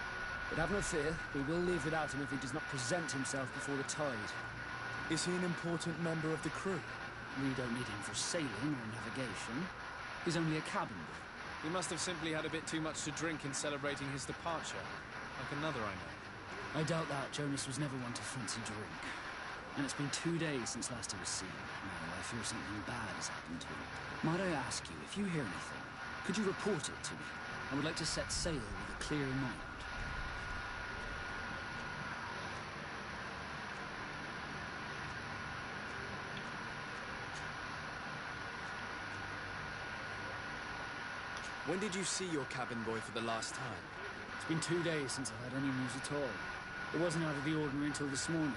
But have no fear, we will leave without him if he does not present himself before the tide. Is he an important member of the crew? We don't need him for sailing or navigation. He's only a cabin boy. He must have simply had a bit too much to drink in celebrating his departure. Like another I know. I doubt that. Jonas was never one to fancy drink. And it's been 2 days since last he was seen. Now I fear something bad has happened to him. Might I ask you, if you hear anything, could you report it to me? I would like to set sail with a clear mind. When did you see your cabin boy for the last time? It's been 2 days since I've had any news at all. It wasn't out of the ordinary until this morning.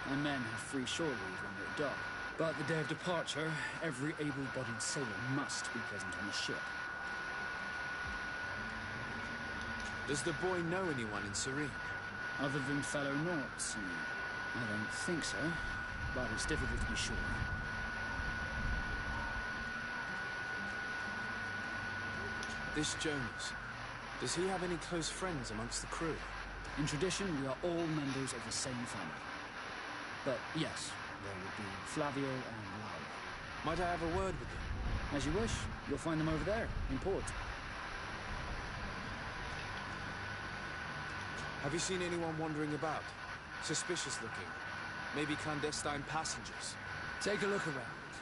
My men had free shore leave when we were dock. But the day of departure, every able-bodied sailor must be present on the ship. Does the boy know anyone in Serene? Other than fellow Nauts? I don't think so, but it's difficult to be sure. This Jonas, does he have any close friends amongst the crew? In tradition, we are all members of the same family. But yes, there would be Flavio and Laura. Might I have a word with them? As you wish. You'll find them over there, in port. Have you seen anyone wandering about? Suspicious looking. Maybe clandestine passengers? Take a look around.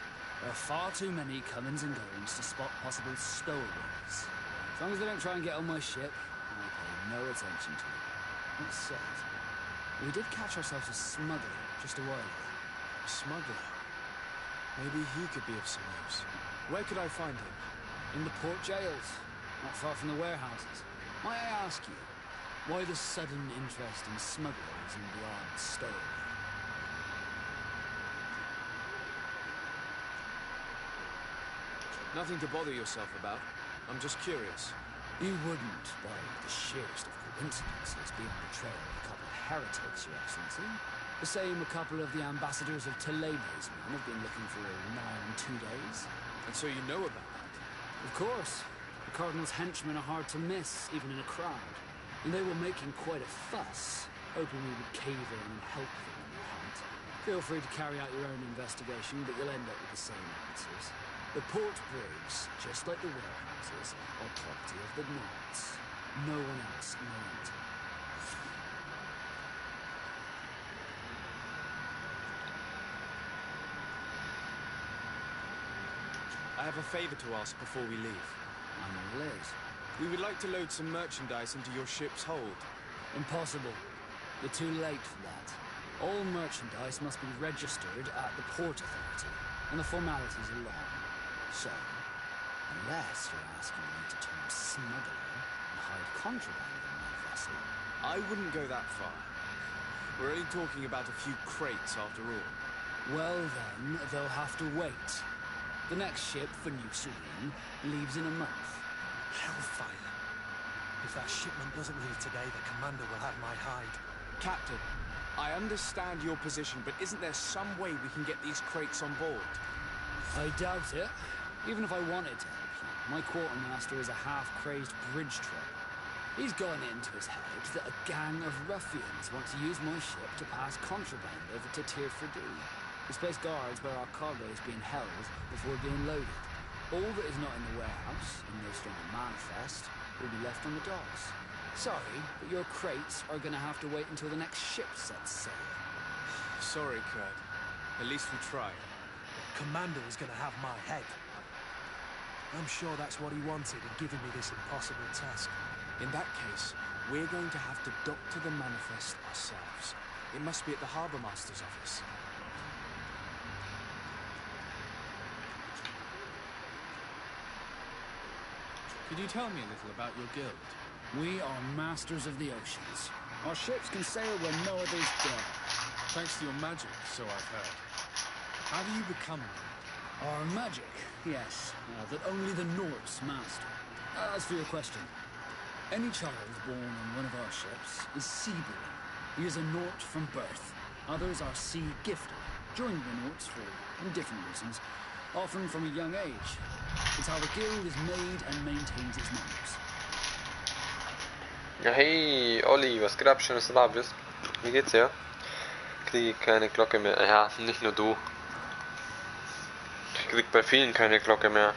There are far too many comings and goings to spot possible stowaways. As long as they don't try and get on my ship, I pay no attention to it. That said, we did catch ourselves a smuggler just a while ago. A smuggler? Maybe he could be of some use. Where could I find him? In the port jails, not far from the warehouses. Might I ask you, why the sudden interest in smugglers and the odd stowaway? Nothing to bother yourself about. I'm just curious. You wouldn't, by the sheerest of coincidences, be on the trail of a couple of heretics, Your Excellency. The same a couple of the ambassadors of Toledo's men have been looking for now in 2 days. And so you know about that? Of course. The Cardinal's henchmen are hard to miss, even in a crowd. And they were making quite a fuss, hoping we would cave in and help them in their hunt. Feel free to carry out your own investigation, but you'll end up with the same answers. The port brigs, just like the warehouses, are property of the Nauts. No one else may enter. I have a favor to ask before we leave. I'm all ears. We would like to load some merchandise into your ship's hold. Impossible. You're too late for that. All merchandise must be registered at the Port Authority, and the formalities are long. So, unless you're asking me to turn smuggler and hide contraband in my vessel... I wouldn't go that far. We're only talking about a few crates after all. Well then, they'll have to wait. The next ship for New Serene leaves in a month. Hellfire. If that shipment doesn't leave today, the commander will have my hide. Captain, I understand your position, but isn't there some way we can get these crates on board? I doubt it. Even if I wanted to help you, my quartermaster is a half-crazed bridge troll. He's gone into his head that a gang of ruffians want to use my ship to pass contraband over to Tier 4D. The space guards where our cargo is being held before being loaded. All that is not in the warehouse, and no stronger manifest, will be left on the docks. Sorry, but your crates are going to have to wait until the next ship sets sail. Sorry, Kurt. At least we tried. Commander is going to have my head. I'm sure that's what he wanted in giving me this impossible task. In that case, we're going to have to doctor the manifest ourselves. It must be at the Harbour Master's office. Could you tell me a little about your guild? We are masters of the oceans. Our ships can sail where no others dare. Thanks to your magic, so I've heard. How do you become one? Our magic, yes, that only the Norse master. As for your question, any child born on one of our ships is sea-born. He is a Nort from birth. Others are sea-gifted, joining the Norts for different reasons, often from a young age. It's how the guild is made and maintains its members. Ja, hey, Olli, was geht ab? Schön, dass du da bist. Wie geht's dir? Kriege keine Glocke mehr. Ja, nicht nur du. Ich krieg bei vielen keine Glocke mehr.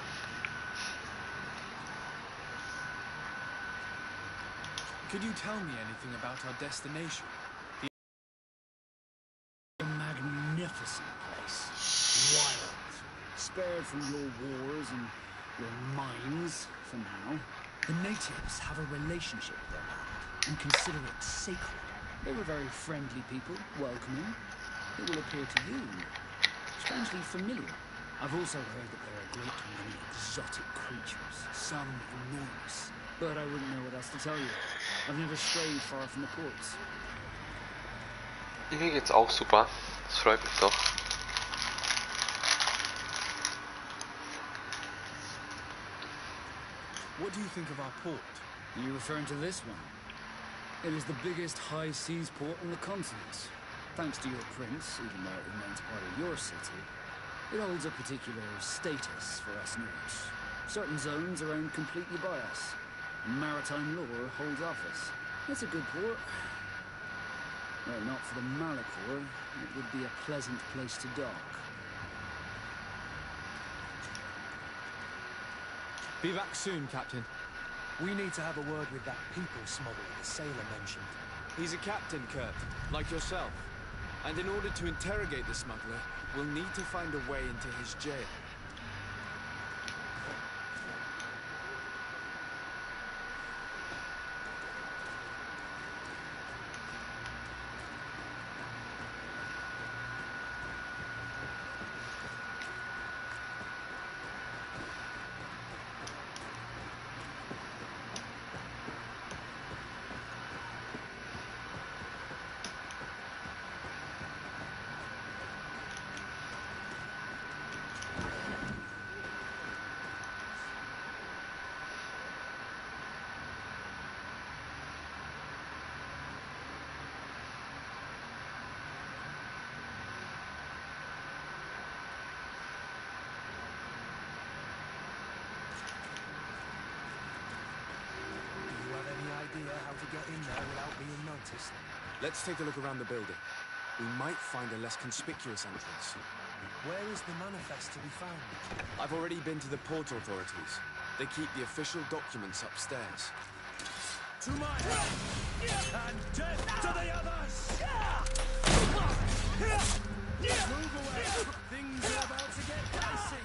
Could you tell me anything about our destination? A magnificent place. Wild. Spared from your wars and your mines for now. The natives have a relationship with their land and consider it sacred. They were very friendly people, welcoming. It will appear to you strangely familiar. I've also heard that there are a great many exotic creatures, some enormous. But I wouldn't know what else to tell you. I've never strayed far from the ports. Mir geht's auch super. Das freut mich doch. What do you think of our port? Are you referring to this one? It is the biggest high seas port on the continent. Thanks to your prince, even though it remains part of your city, it holds a particular status for us Nords. Certain zones are owned completely by us. Maritime law holds office. It's a good port. Well, not for the Malachor, it would be a pleasant place to dock. Be back soon, Captain. We need to have a word with that people smuggler the sailor mentioned. He's a captain, Kurt, like yourself. And in order to interrogate the smuggler, we'll need to find a way into his jail. How to get in there without being noticed. Let's take a look around the building. We might find a less conspicuous entrance. Where is the manifest to be found? I've already been to the port authorities. They keep the official documents upstairs. To my help! And death to the others! Move away! Things are about to get dicey!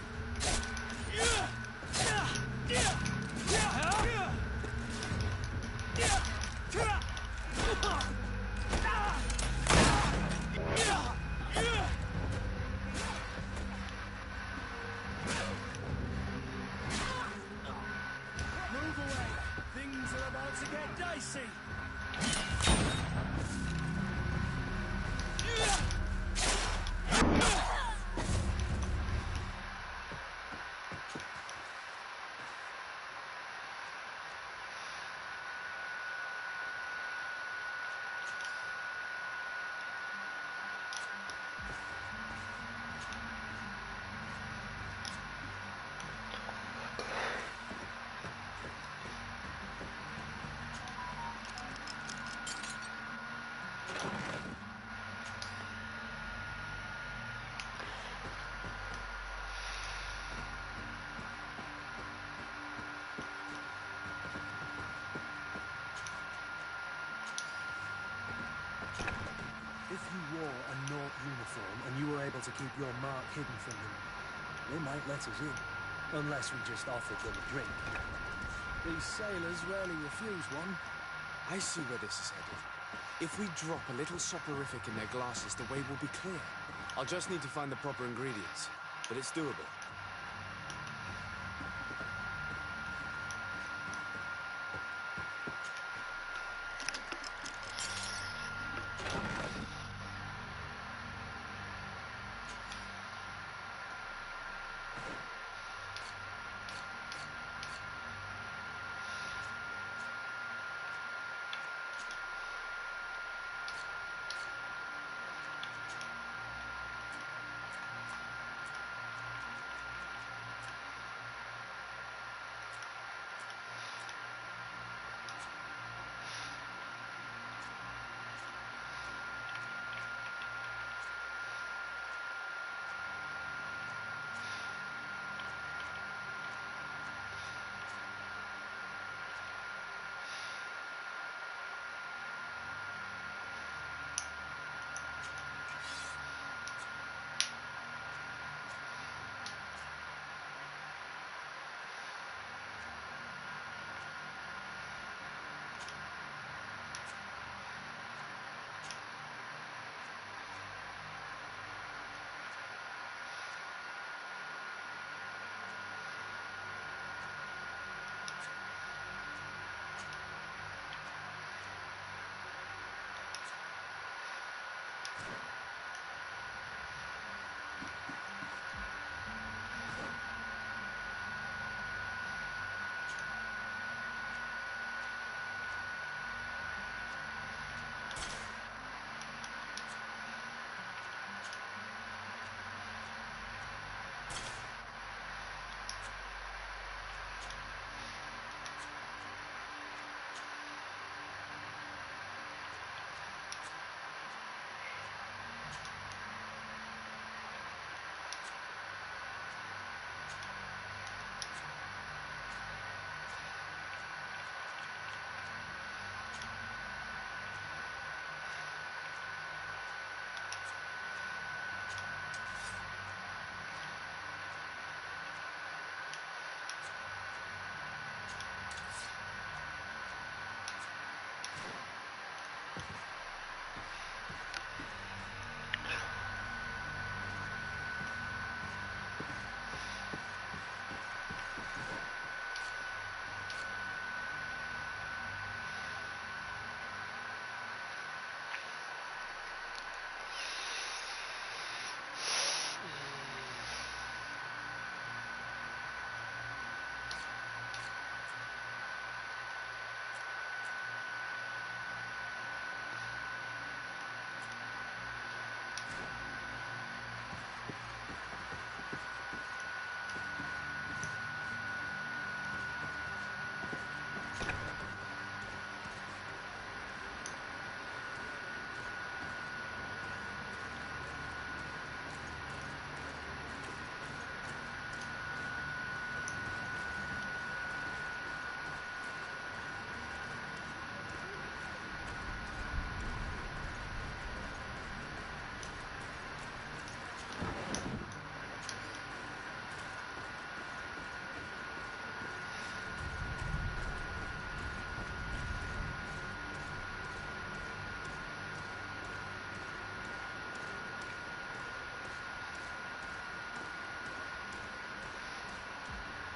if you wore a Naught uniform and you were able to keep your mark hidden from them, they might let us in. Unless we just offered them a drink. These sailors rarely refuse one. I see where this is headed. If we drop a little soporific in their glasses, the way will be clear. I'll just need to find the proper ingredients, but it's doable.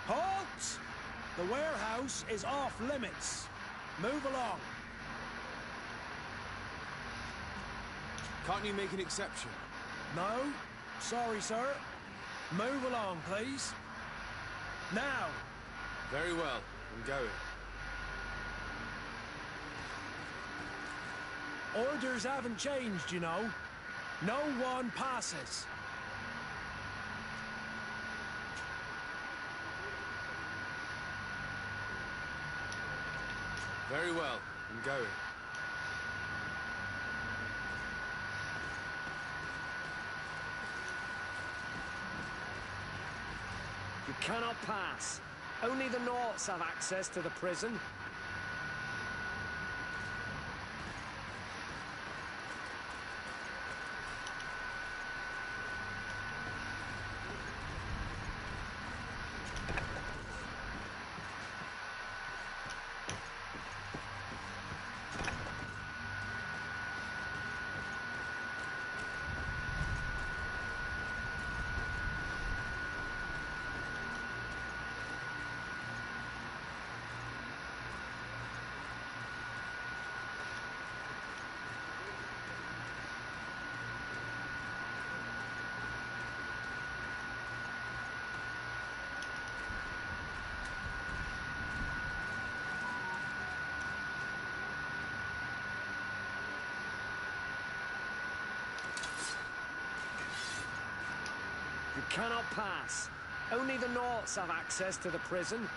Halt! The warehouse is off limits. Move along. Can't you make an exception? No? Sorry, sir. Move along, please. Now! Very well. I'm going. Orders haven't changed, you know. No one passes. Very well. I'm going. You cannot pass. Only the Naughts have access to the prison. cannot pass. Only the Norths have access to the prison.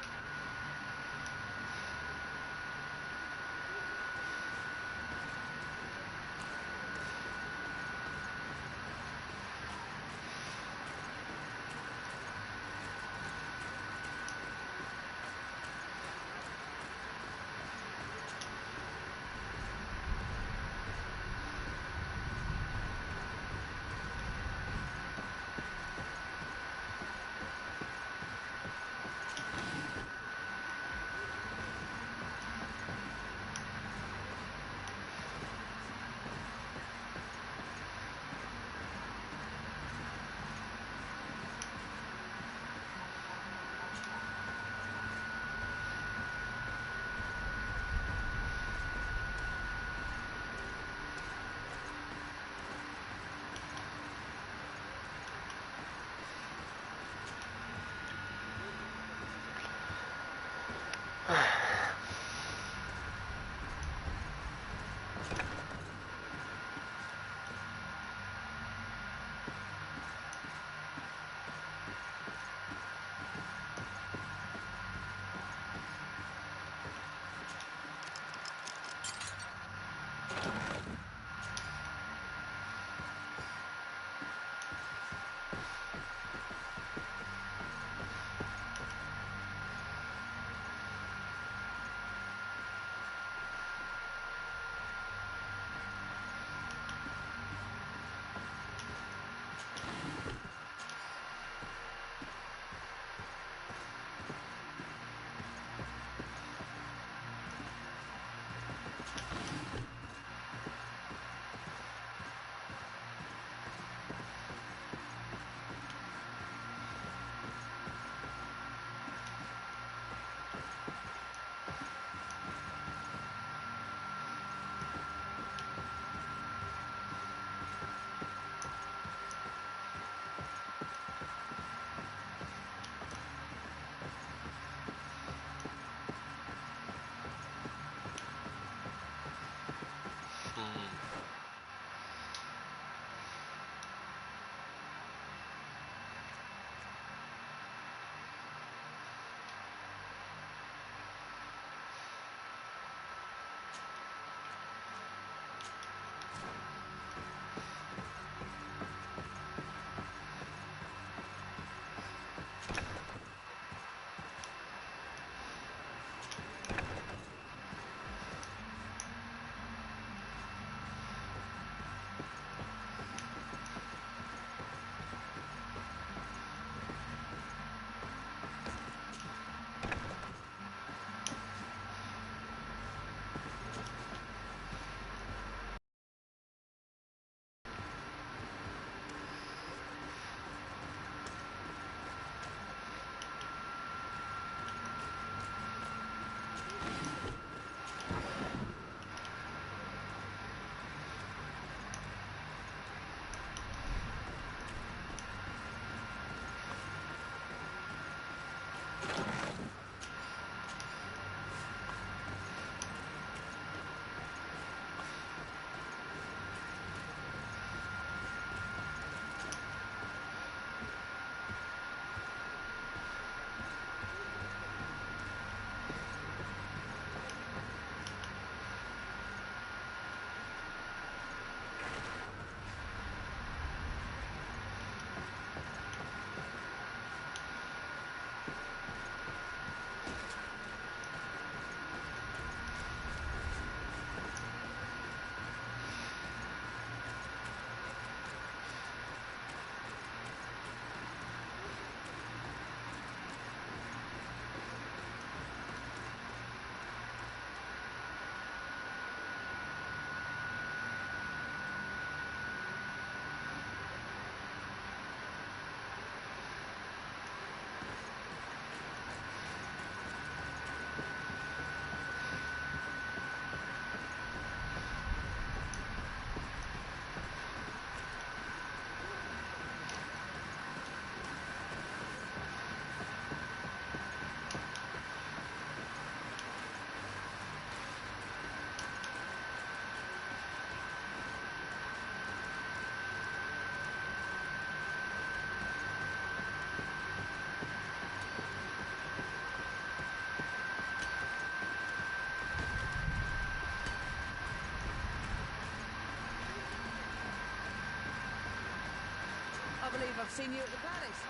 I've seen you at the palace.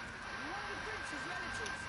You're one of the prince's relatives.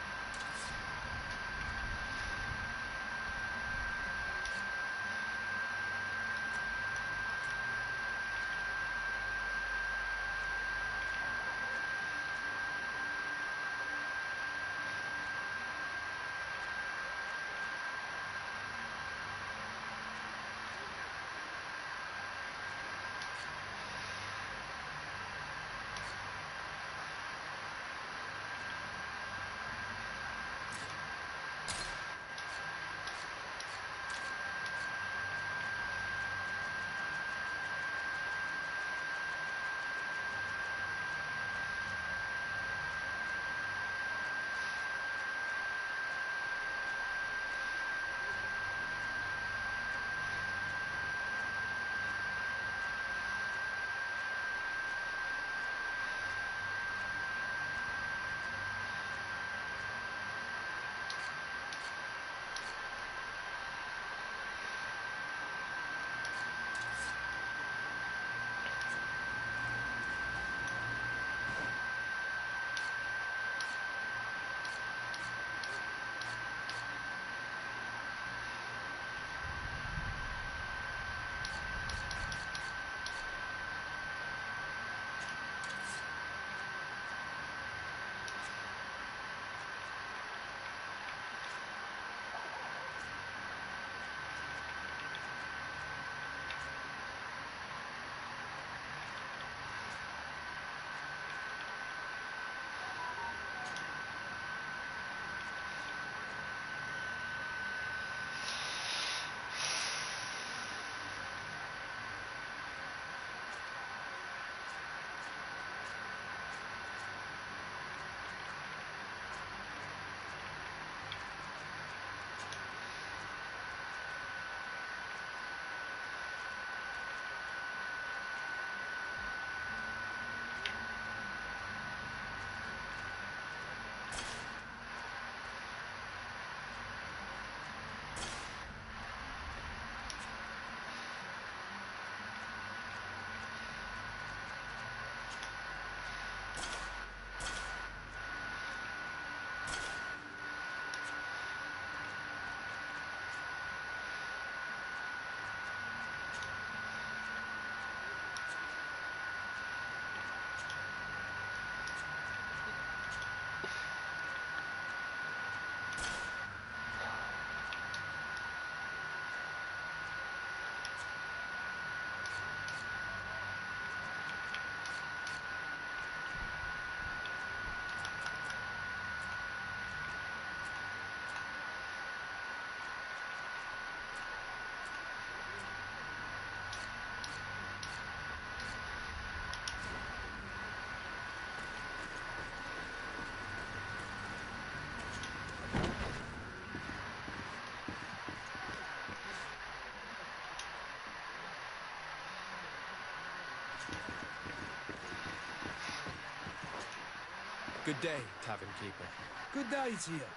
Good day, tavern keeper. Good day to you.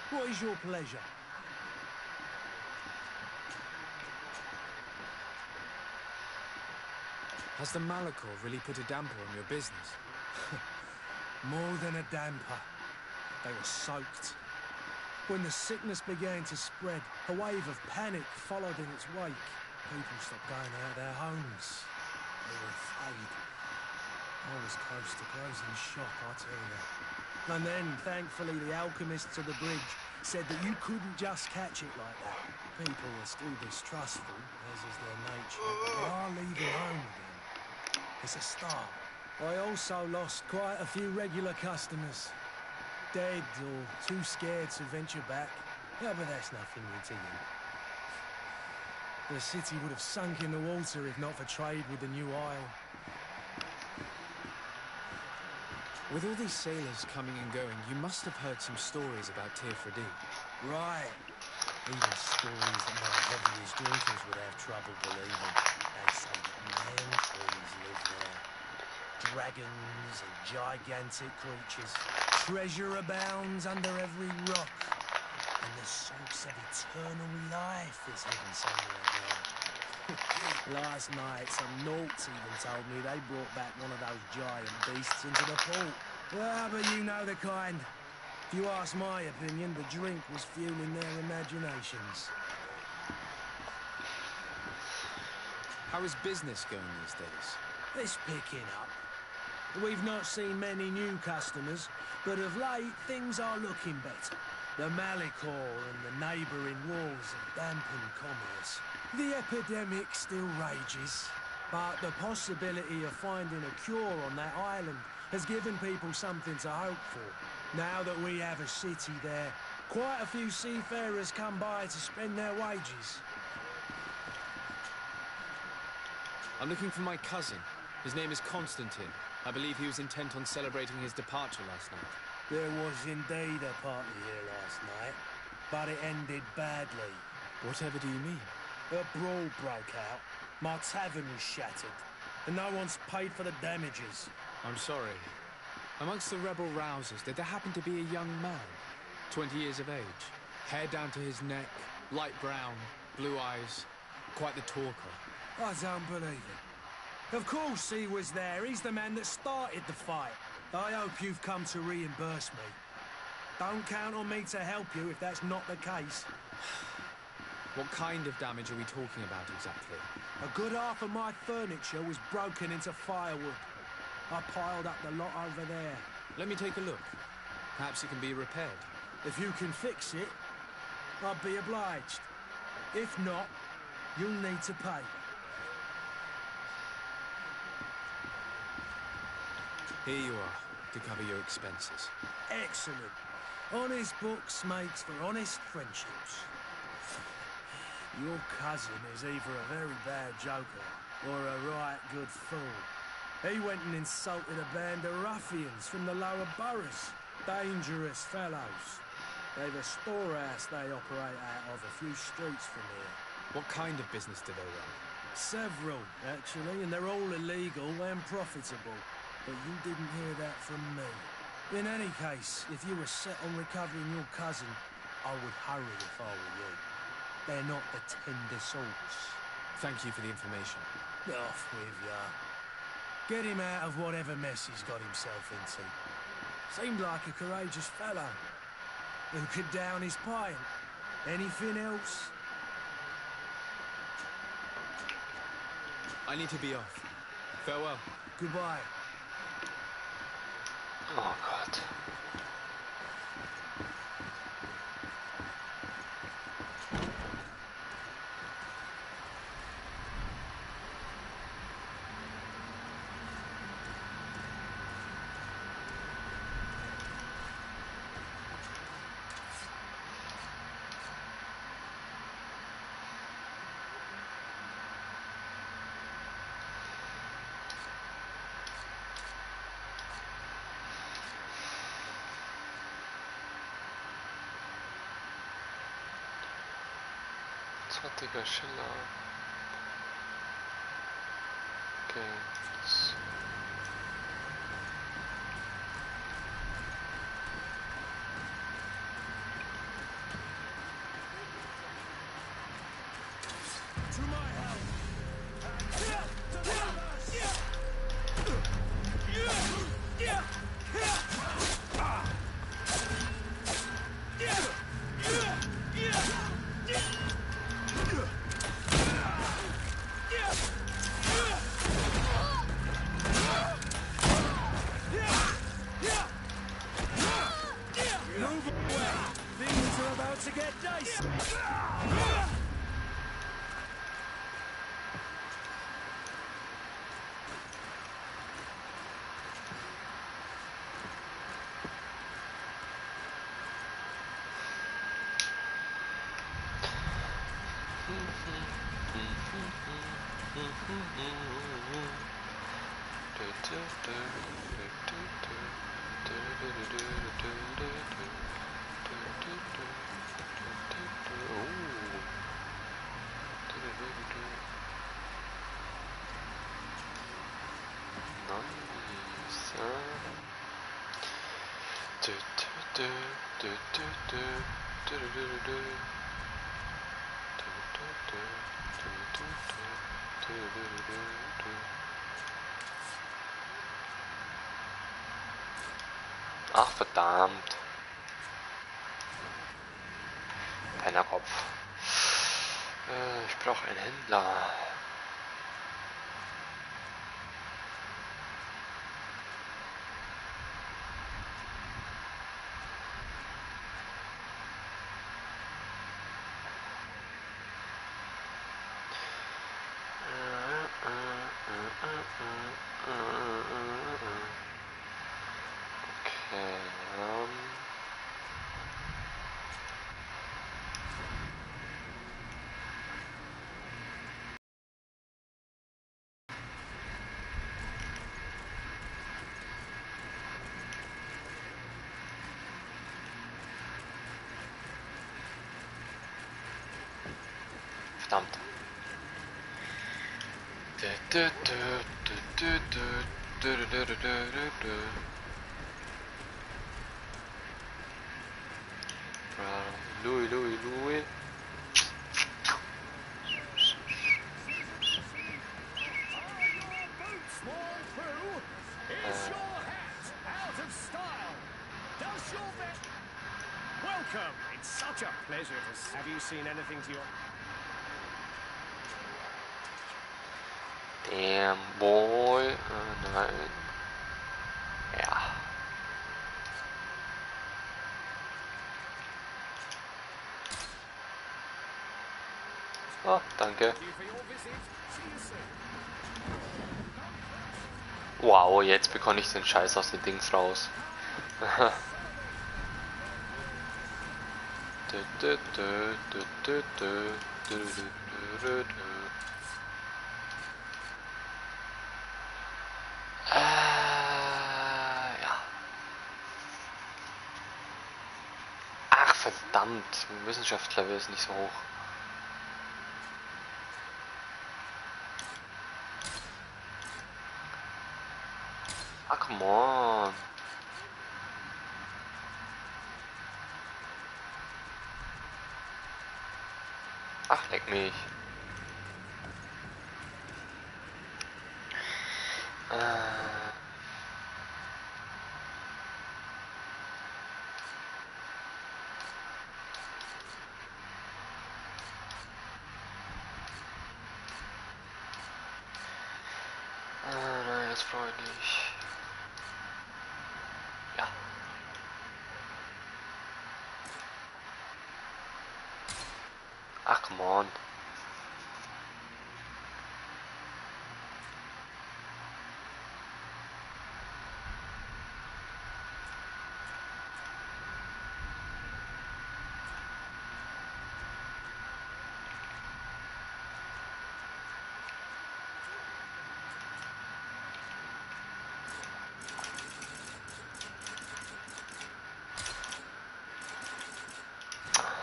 What is your pleasure? Has the Malachor really put a damper on your business? More than a damper. They were soaked. When the sickness began to spread, a wave of panic followed in its wake. People stopped going out of their homes. They were afraid. I was close to closing shop, I tell you. And then, thankfully, the alchemists of the bridge said that you couldn't just catch it like that. People are still distrustful, as is their nature, but they are leaving home again. It's a start. I also lost quite a few regular customers. Dead or too scared to venture back. Yeah, but that's nothing new to you. The city would have sunk in the water if not for trade with the new isle. With all these sailors coming and going, you must have heard some stories about Tirfredi. Right. Even stories that my heaviest drinkers would have trouble believing. They say that man trees live there. Dragons and gigantic creatures. Treasure abounds under every rock. And the source of eternal life is hidden somewhere there. Last night, some naughts even told me they brought back one of those giant beasts into the port. Ah, but you know the kind. If you ask my opinion, the drink was fueling their imaginations. How is business going these days? It's picking up. We've not seen many new customers, but of late, things are looking better. The Malicor and the neighbouring wars have dampened commerce. The epidemic still rages, but the possibility of finding a cure on that island has given people something to hope for. Now that we have a city there, quite a few seafarers come by to spend their wages. I'm looking for my cousin. His name is Constantine. I believe he was intent on celebrating his departure last night. There was indeed a party here last night, but it ended badly. Whatever do you mean? A brawl broke out. My tavern was shattered, and no one's paid for the damages. I'm sorry. Amongst the rebel rousers, did there happen to be a young man? 20 years of age, hair down to his neck, light brown, blue eyes, quite the talker. I don't believe it. Of course he was there. He's the man that started the fight. I hope you've come to reimburse me. Don't count on me to help you if that's not the case. What kind of damage are we talking about exactly? A good half of my furniture was broken into firewood. I piled up the lot over there. Let me take a look. Perhaps it can be repaired. If you can fix it, I'd be obliged. If not, you'll need to pay. Here you are, to cover your expenses. Excellent. Honest books makes for honest friendships. Your cousin is either a very bad joker or a right good fool. He went and insulted a band of ruffians from the lower boroughs. Dangerous fellows. They've a storehouse they operate out of a few streets from here. What kind of business do they run? Several, actually, and they're all illegal and profitable. But you didn't hear that from me. In any case, if you were set on recovering your cousin, I would hurry if I were you. They're not the tender sorts. Thank you for the information. Off with ya. Get him out of whatever mess he's got himself into. Seemed like a courageous fellow. Who could down his pint. Anything else? I need to be off. Farewell. Goodbye. Oh Gott. Zwanziger Schiller. Games. To my help! Move away! Things are about to get dicey! Ach verdammt. Keiner Kopf. Ich brauche einen Händler. Verdammt. Louis. Welcome. It's such a pleasure to see. Have you seen anything to your... Damn boy. Nein. Ja. Oh, danke. Wow, jetzt bekomme ich den Scheiß aus den Dings raus. Ja. Ach verdammt, mein Wissenschaftslevel ist nicht so hoch. Ah, come on. Ach, leck mich. Nein, das freut mich. Ja. Ach, come on.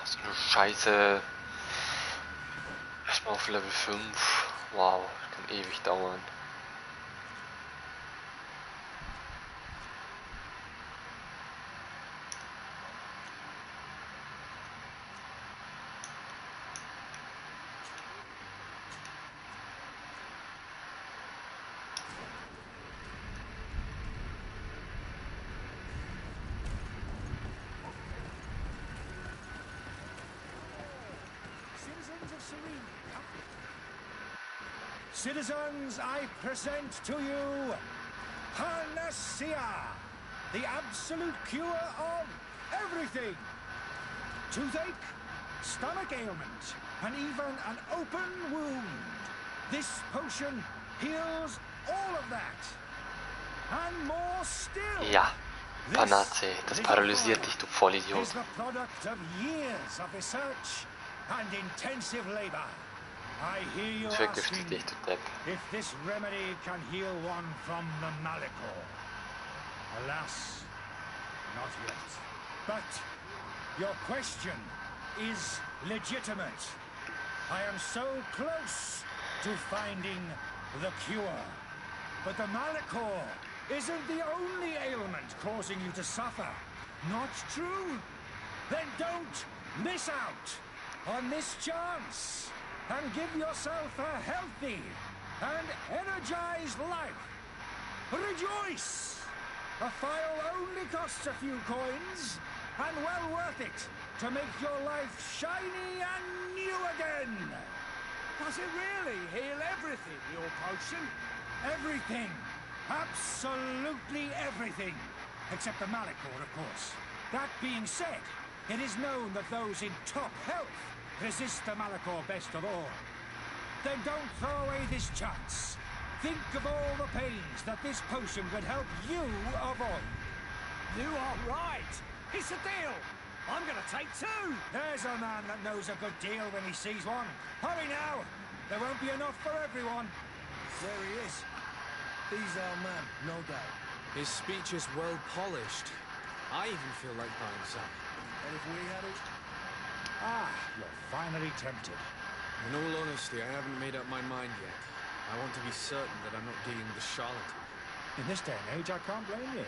So eine Scheiße. Erstmal auf Level 5. Wow, kann ewig dauern. Citizens, I present to you Panacea, the absolute cure of everything. Toothache, stomach ailment, and even an open wound. This potion heals all of that. And more still. Ja, Panacea, das paralysiert dich, du Vollidiot. Is the product of years of research and intensive labor. I hear you asking if this remedy can heal one from the Malachor. Alas, not yet. But your question is legitimate. I am so close to finding the cure. But the Malachor isn't the only ailment causing you to suffer. Not true? Then don't miss out on this chance. And give yourself a healthy and energize life. Rejoice! A file only costs a few coins, and well worth it to make your life shiny and new again. Does it really heal everything, your potion? Everything. Absolutely everything. Except the Malachor, of course. That being said, it is known that those in top health resist the Malachor best of all. Then don't throw away this chance. Think of all the pains that this potion could help you avoid. You are right. It's a deal. I'm going to take two. There's a man that knows a good deal when he sees one. Hurry now. There won't be enough for everyone. There he is. He's our man, no doubt. His speech is well polished. I even feel like buying some. And if we had it? Ah, you're finally tempted. In all honesty, I haven't made up my mind yet. I want to be certain that I'm not dealing with a charlatan. In this day and age, I can't blame you.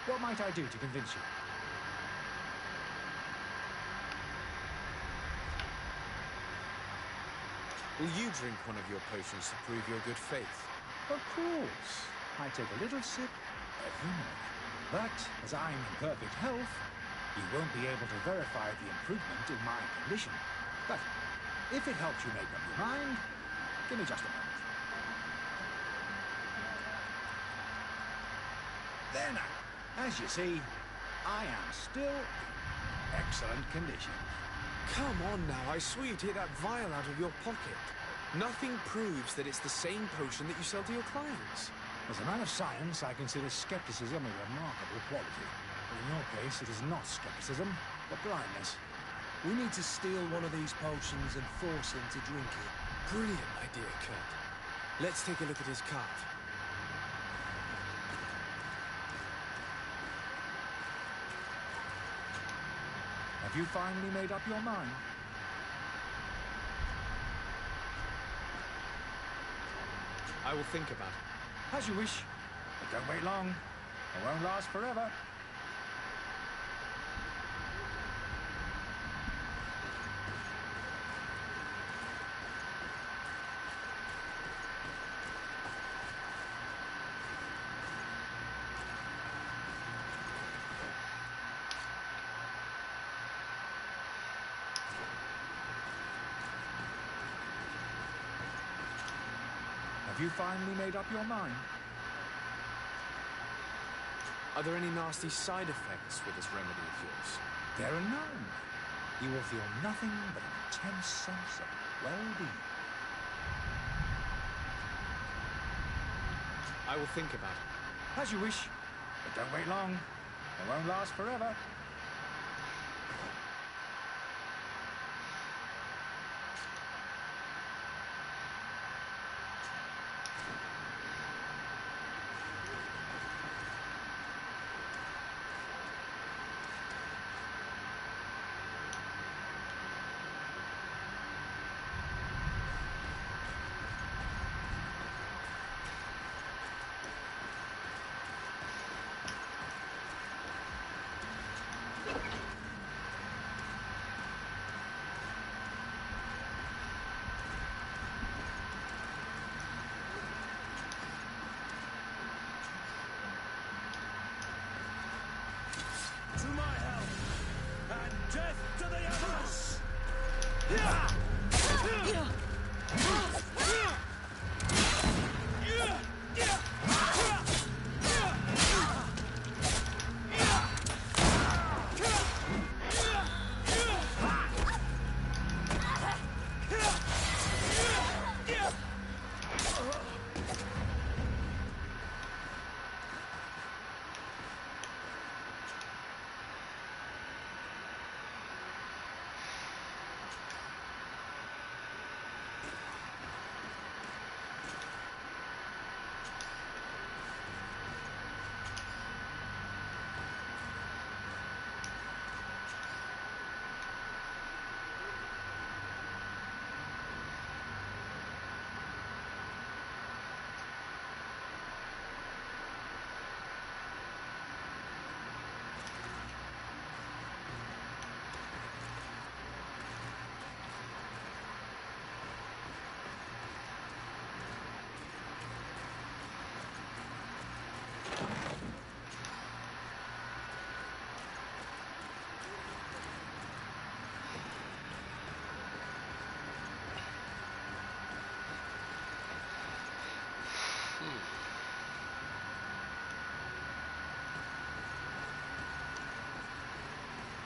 What might I do to convince you? Will you drink one of your potions to prove your good faith? Of course. I take a little sip every morning. But, as I'm in perfect health, you won't be able to verify the improvement in my condition. But, if it helps you make up your mind, give me just a moment. There now. As you see, I am still in excellent condition. Come on now, I swear you take that vial out of your pocket. Nothing proves that it's the same potion that you sell to your clients. As a man of science, I consider skepticism a remarkable quality. In your case, it is not skepticism, but blindness. We need to steal one of these potions and force him to drink it. Brilliant idea, Kurt. Let's take a look at his card. Have you finally made up your mind? I will think about it. As you wish. But don't wait long. It won't last forever. Have you finally made up your mind? Are there any nasty side effects with this remedy of yours? There are none. You will feel nothing but an intense sense of well-being. I will think about it. As you wish. But don't wait long. It won't last forever.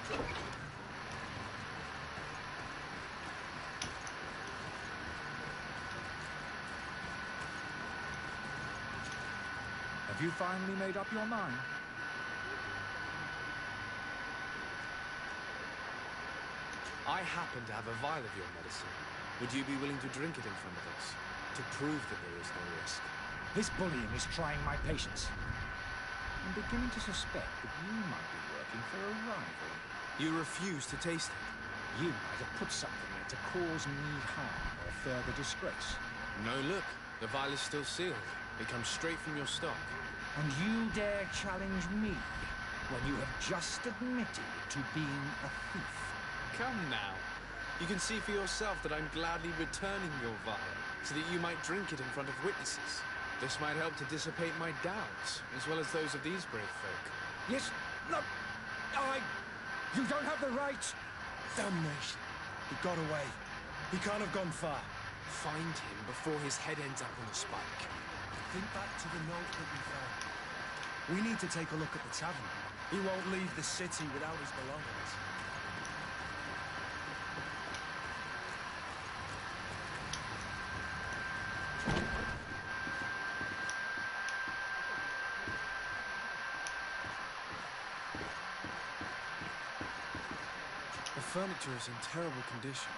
Have you finally made up your mind? I happen to have a vial of your medicine. Would you be willing to drink it in front of us? To prove that there is no risk? This bullying is trying my patience. I'm beginning to suspect that you might be working for a rival. You refuse to taste it? You might have put something in to cause me harm or further disgrace. No, look. The vial is still sealed. It comes straight from your stock. And you dare challenge me when you have just admitted to being a thief? Come now. You can see for yourself that I'm gladly returning your vial, so that you might drink it in front of witnesses. This might help to dissipate my doubts, as well as those of these brave folk. Yes, no, you don't have the right. Damnation. He got away. He can't have gone far. Find him before his head ends up on a spike. Think back to the note that we found. We need to take a look at the tavern. He won't leave the city without his belongings. The furniture is in terrible condition.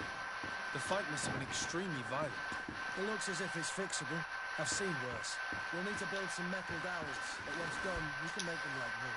The fight must have been extremely violent. It looks as if it's fixable. I've seen worse. We'll need to build some metal dowels, but once done, we can make them like new.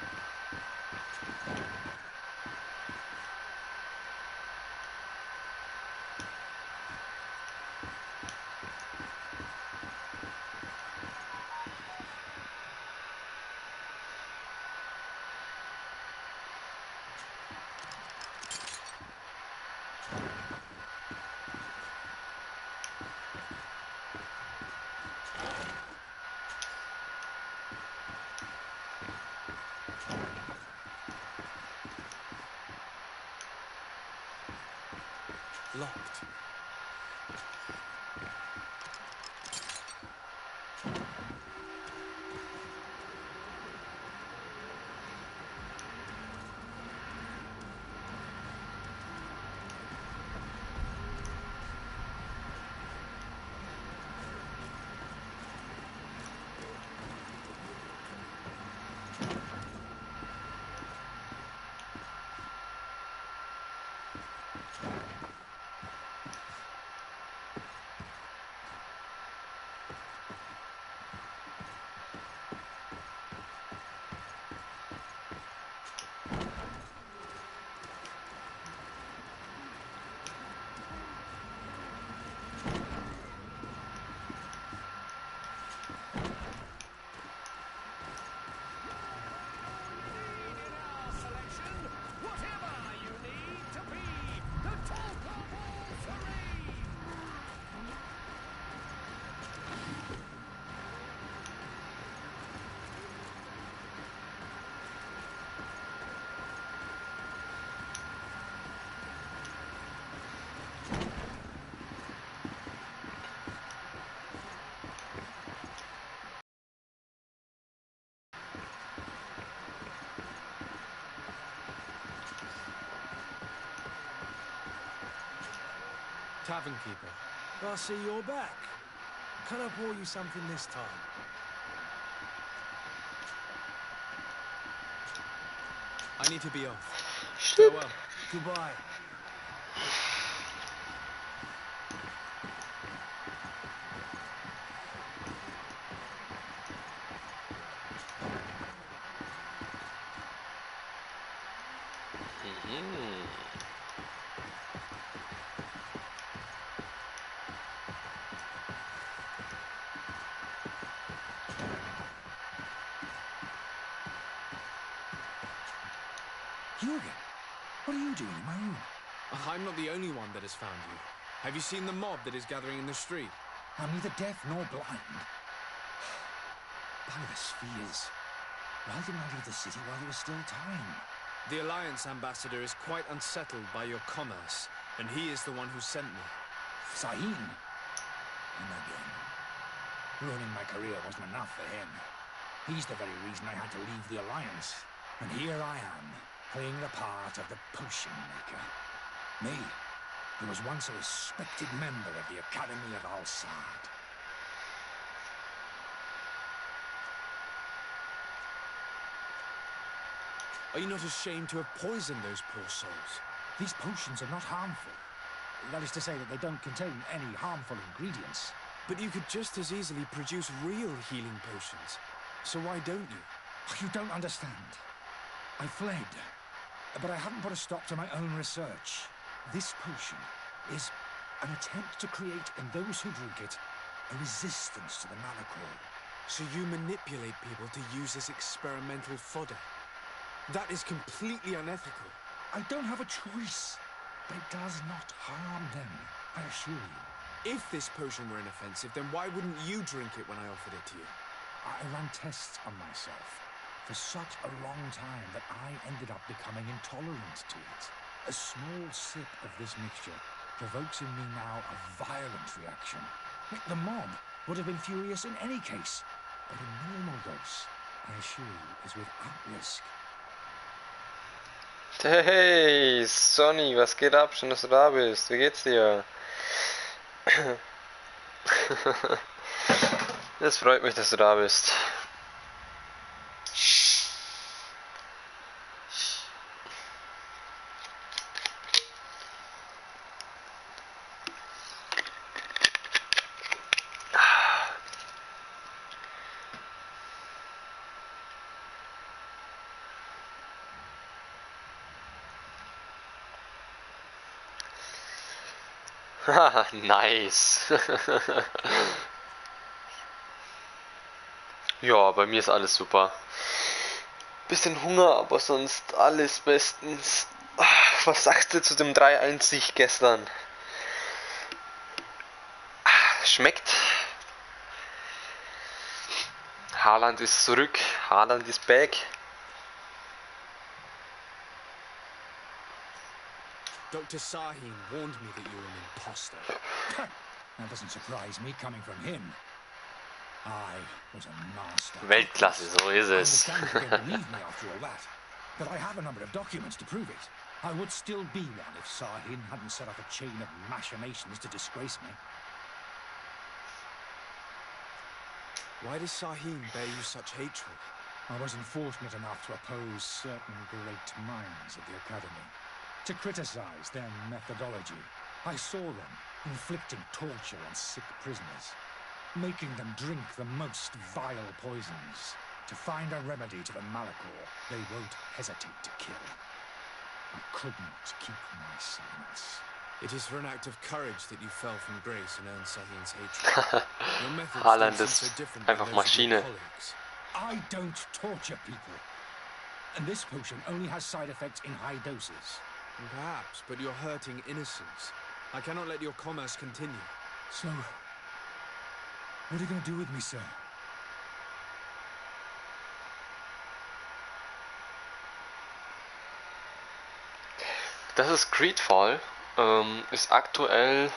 Locked. Tavern keeper. I see you're back. Can I pour you something this time? I need to be off. Shit. Farewell. Goodbye. You again? What are you doing in my room? I'm not the only one that has found you. Have you seen the mob that is gathering in the street? I'm neither deaf nor blind. By the spheres. Why didn't I leave the city while there was still time? The Alliance ambassador is quite unsettled by your commerce, and he is the one who sent me. Sahin? And again. Ruining my career wasn't enough for him. He's the very reason I had to leave the Alliance. And here I am, playing the part of the potion maker. Me, who was once a respected member of the Academy of Al-Sad. Are you not ashamed to have poisoned those poor souls? These potions are not harmful. That is to say that they don't contain any harmful ingredients. But you could just as easily produce real healing potions. So why don't you? You don't understand. I fled, but I haven't put a stop to my own research. This potion is an attempt to create in those who drink it a resistance to the Malachor. So you manipulate people to use as experimental fodder? That is completely unethical. I don't have a choice, but it does not harm them, I assure you. If this potion were inoffensive, then why wouldn't you drink it when I offered it to you? I ran tests on myself for such a long time that I ended up becoming intolerant to it. A small sip of this mixture provokes in me now a violent reaction. The mob would have been furious in any case, but a normal dose, I assure you, is without risk. Hey, Sonny, was geht ab? Schön, dass du da bist. Wie geht's dir? Es freut mich, dass du da bist. Haha, nice. Ja, bei mir ist alles super. Bisschen Hunger, aber sonst alles bestens. Was sagst du zu dem 3-1-Sieg gestern? Schmeckt. Haaland ist zurück. Haaland ist back. Dr. Sahin warned me that you were an imposter. That doesn't surprise me coming from him. I was a master. Weltklasse, so ist es. I understand you don't believe me after all that, but I have a number of documents to prove it. I would still be one if Sahin hadn't set up a chain of machinations to disgrace me. Why does Sahin bear you such hatred? I wasn't fortunate enough to oppose certain great minds of the Academy, to criticize their methodology. I saw them inflicting torture on sick prisoners, making them drink the most vile poisons. To find a remedy to the Malachor, they won't hesitate to kill. I could not keep my silence. It is for an act of courage that you fell from grace and earned Sahin's hatred. Your methods Haaland don't ist seem so different than einfach those of your Maschine. colleagues. I don't torture people. And this potion only has side effects in high doses. Perhaps, but you're hurting innocents. I cannot let your commerce continue. So, what are you going to do with me, sir? Das ist Greedfall. Ist aktuell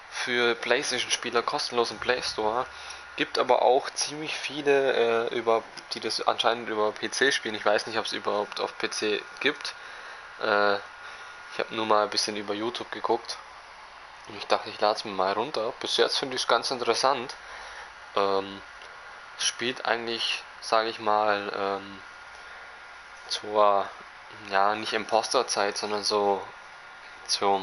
für PlayStation-Spieler kostenlos im Play Store. Gibt aber auch ziemlich viele, die das anscheinend über PC spielen. Ich weiß nicht, ob es überhaupt auf PC gibt. Ich habe nur mal ein bisschen über YouTube geguckt. Und ich dachte, ich lade es mir mal runter. Bis jetzt finde ich es ganz interessant. Spielt eigentlich, sage ich mal, zur, ja, nicht Imposterzeit, sondern so zur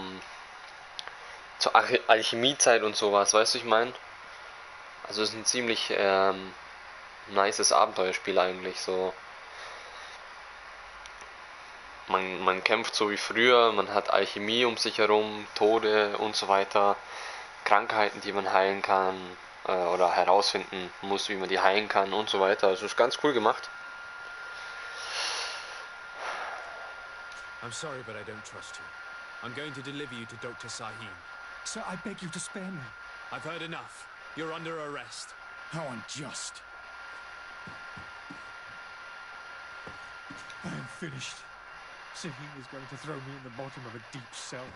Alchemiezeit und sowas, weißt du, ich meine? Also es ist ein ziemlich nices Abenteuerspiel eigentlich, so. Man kämpft so wie früher, man hat Alchemie um sich herum, Tode und so weiter, Krankheiten, die man heilen kann oder herausfinden muss, wie man die heilen kann und so weiter. Also ist ganz cool gemacht. I'm sorry, but I don't trust you. I'm going to deliver you to Dr. Sahin. Sir, I beg you to spare me. I've heard enough. You're under arrest. How unjust. I am finished. Sahin is going to throw me in the bottom of a deep cell,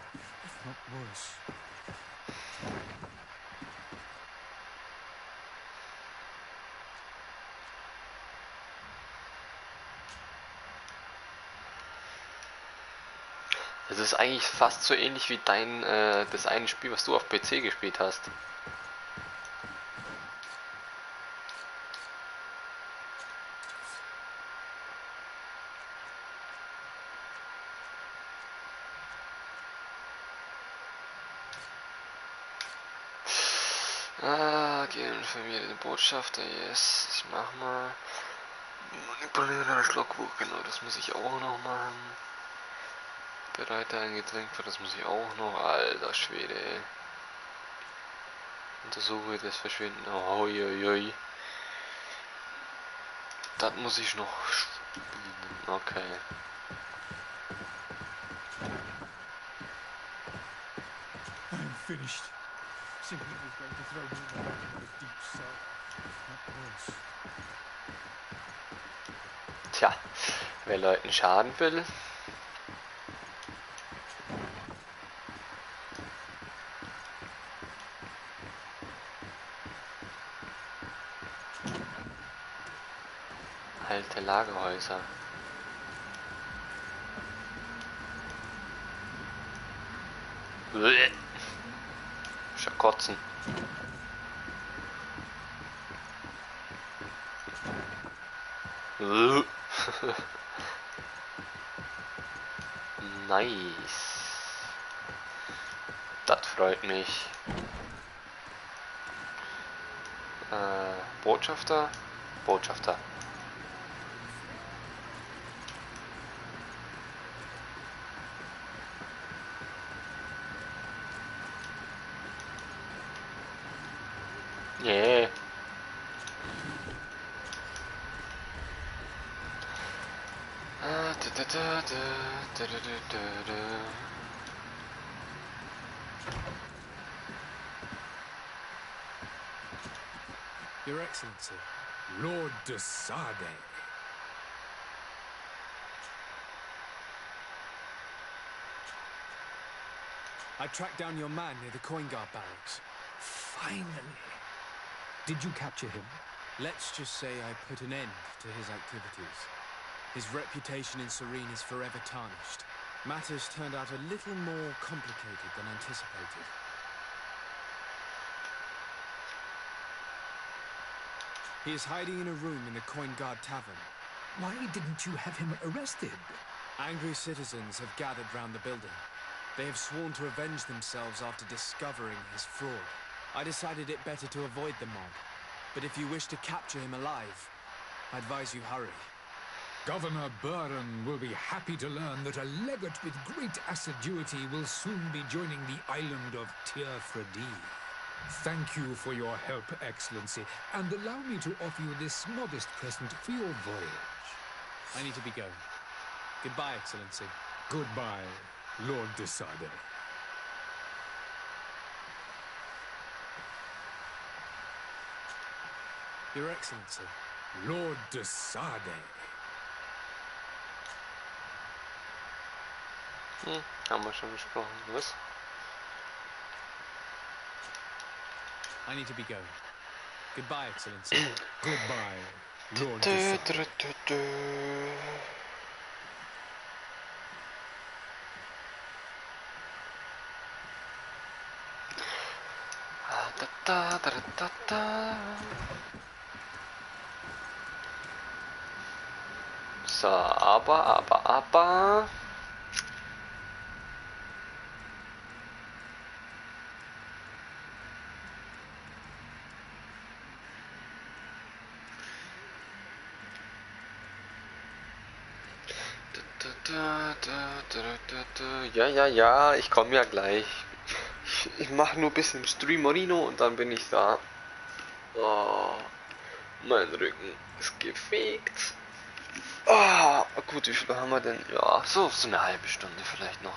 if not worse. Das ist eigentlich fast so ähnlich wie dein, das eine Spiel, was du auf PC gespielt hast. Gehen Familie den Botschafter, yes, ich mach mal. Manipulieren das Logbuch, genau, das muss ich auch noch machen. Bereite ein Getränk für, das muss ich auch noch, alter Schwede, ey. Untersuche das Verschwinden, oi. Das muss ich noch spielen, okay. I'm finished. Simply was going to throw me in the bottom of a deep cell. Not worse. Tja, wer Leuten schaden will. Alte Lagerhäuser. Kotzen. Nice. Das freut mich. Botschafter? Botschafter. Yeah. Your Excellency. Lord de Sade. I tracked down your man near the coin guard barracks. Finally. Did you capture him? Let's just say I put an end to his activities. His reputation in Serene is forever tarnished. Matters turned out a little more complicated than anticipated. He is hiding in a room in the Coin Guard Tavern. Why didn't you have him arrested? Angry citizens have gathered round the building. They have sworn to avenge themselves after discovering his fraud. I decided it better to avoid the mob. But if you wish to capture him alive, I advise you hurry. Governor Buren will be happy to learn that a legate with great assiduity will soon be joining the island of Tierfredi. Thank you for your help, Excellency, and allow me to offer you this modest present for your voyage. I need to be going. Goodbye, Excellency. Goodbye, Lord de Sade. Your Excellency. Lord de Sade. Haben wir schon gesprochen, was? I need to be going. Goodbye, Excellency. Goodbye, Lord de Sade. So, aber. Ja, ich komme ja gleich. Ich mache nur ein bisschen Streamerino und dann bin ich da. Oh, mein Rücken ist gefegt. Oh, gut, wie viel haben wir denn? Ja, so eine halbe Stunde vielleicht noch.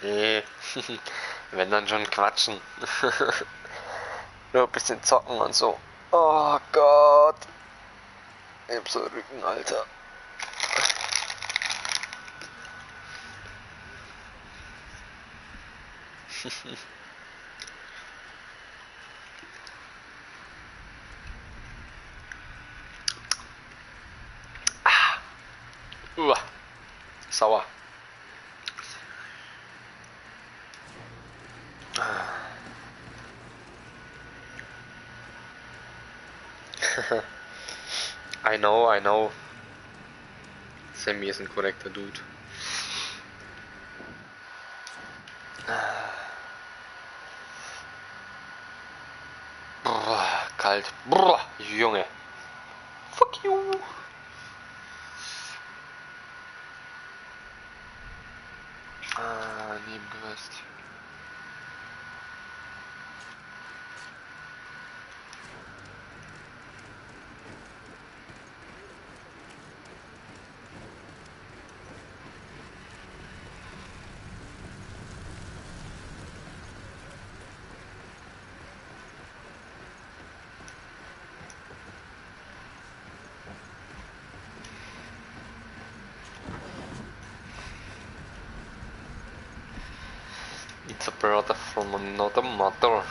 Nee, wenn dann schon quatschen. Nur ein bisschen zocken und so. Oh Gott. Ich hab so Rücken, Alter. Sauer. I know. Sammy ist ein korrekter Dude. Boah, kalt. Boah, Junge. Fuck you. Nebengerüst. It's a brother from another mother.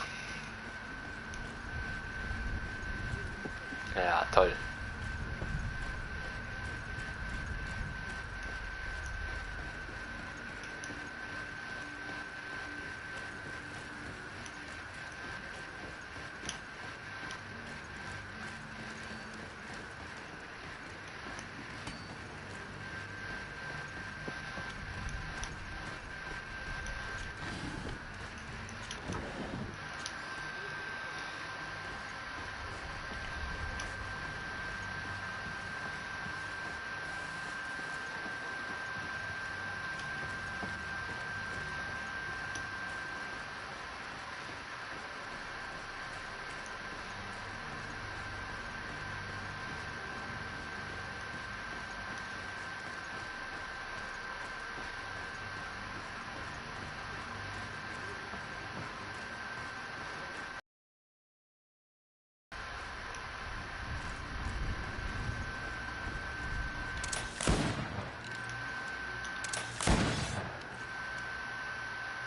Ja, toll.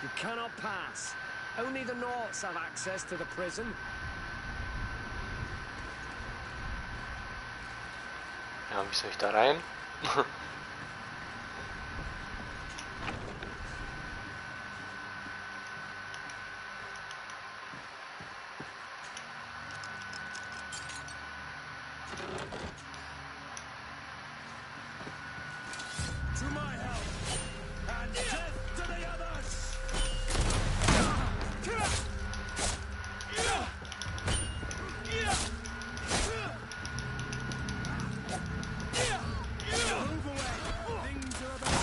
You cannot pass. Only the Norts have access to the prison. Ja, wie soll ich da rein? To my help, and death to the others! Move away! Things are about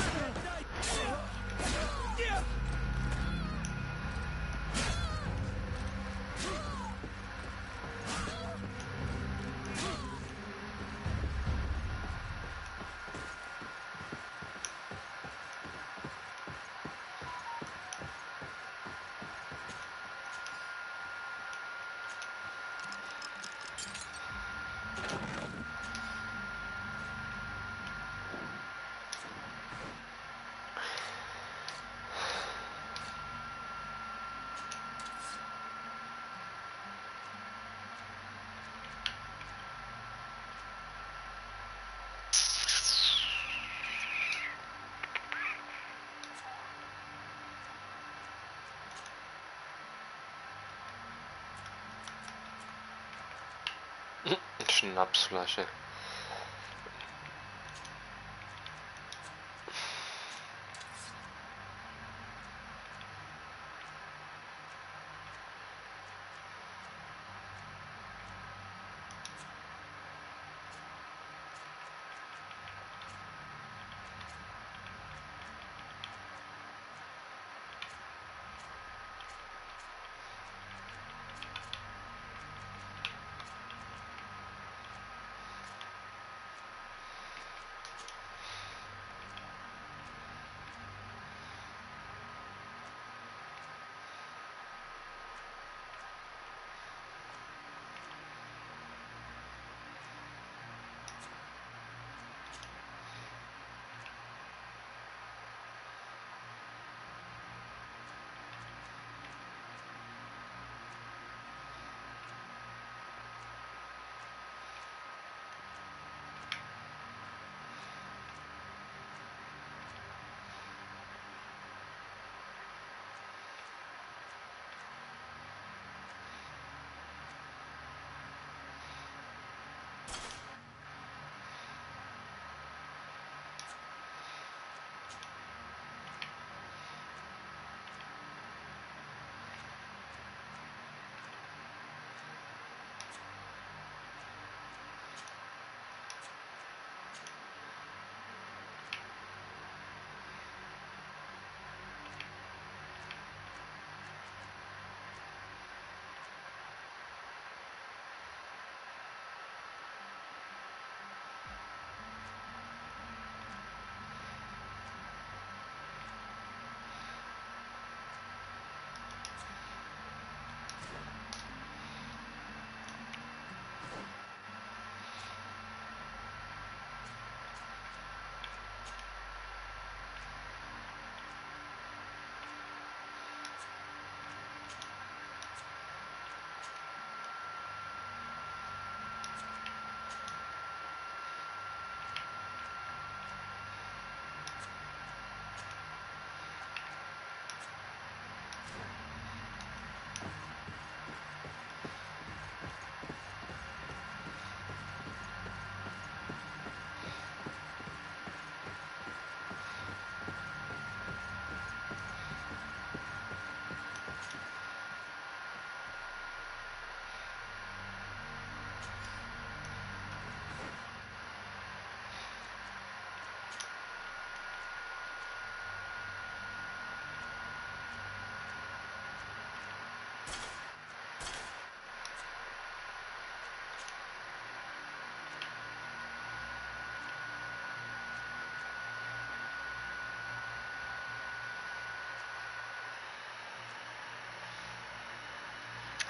Schnapsflasche.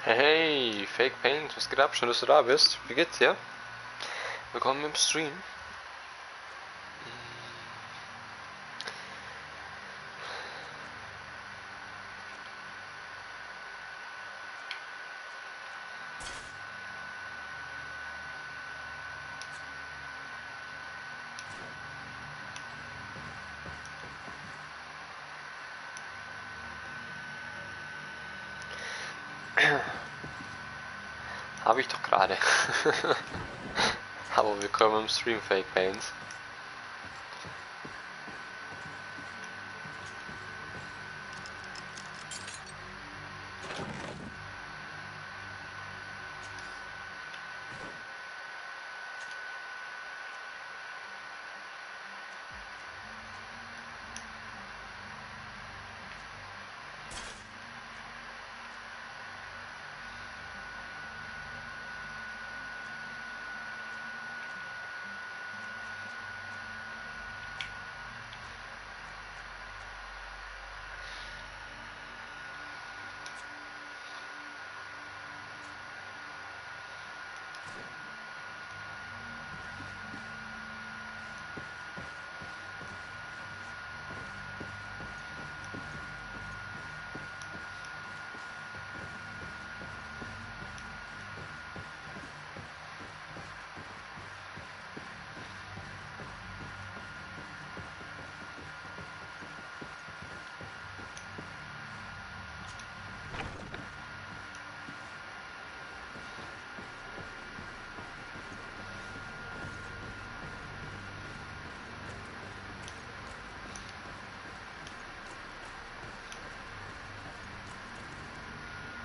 Hey, Fake Paint, was geht ab? Schön, dass du da bist. Wie geht's dir? Willkommen im Stream. Habe ich doch gerade. Aber willkommen im Stream, Fake Paints.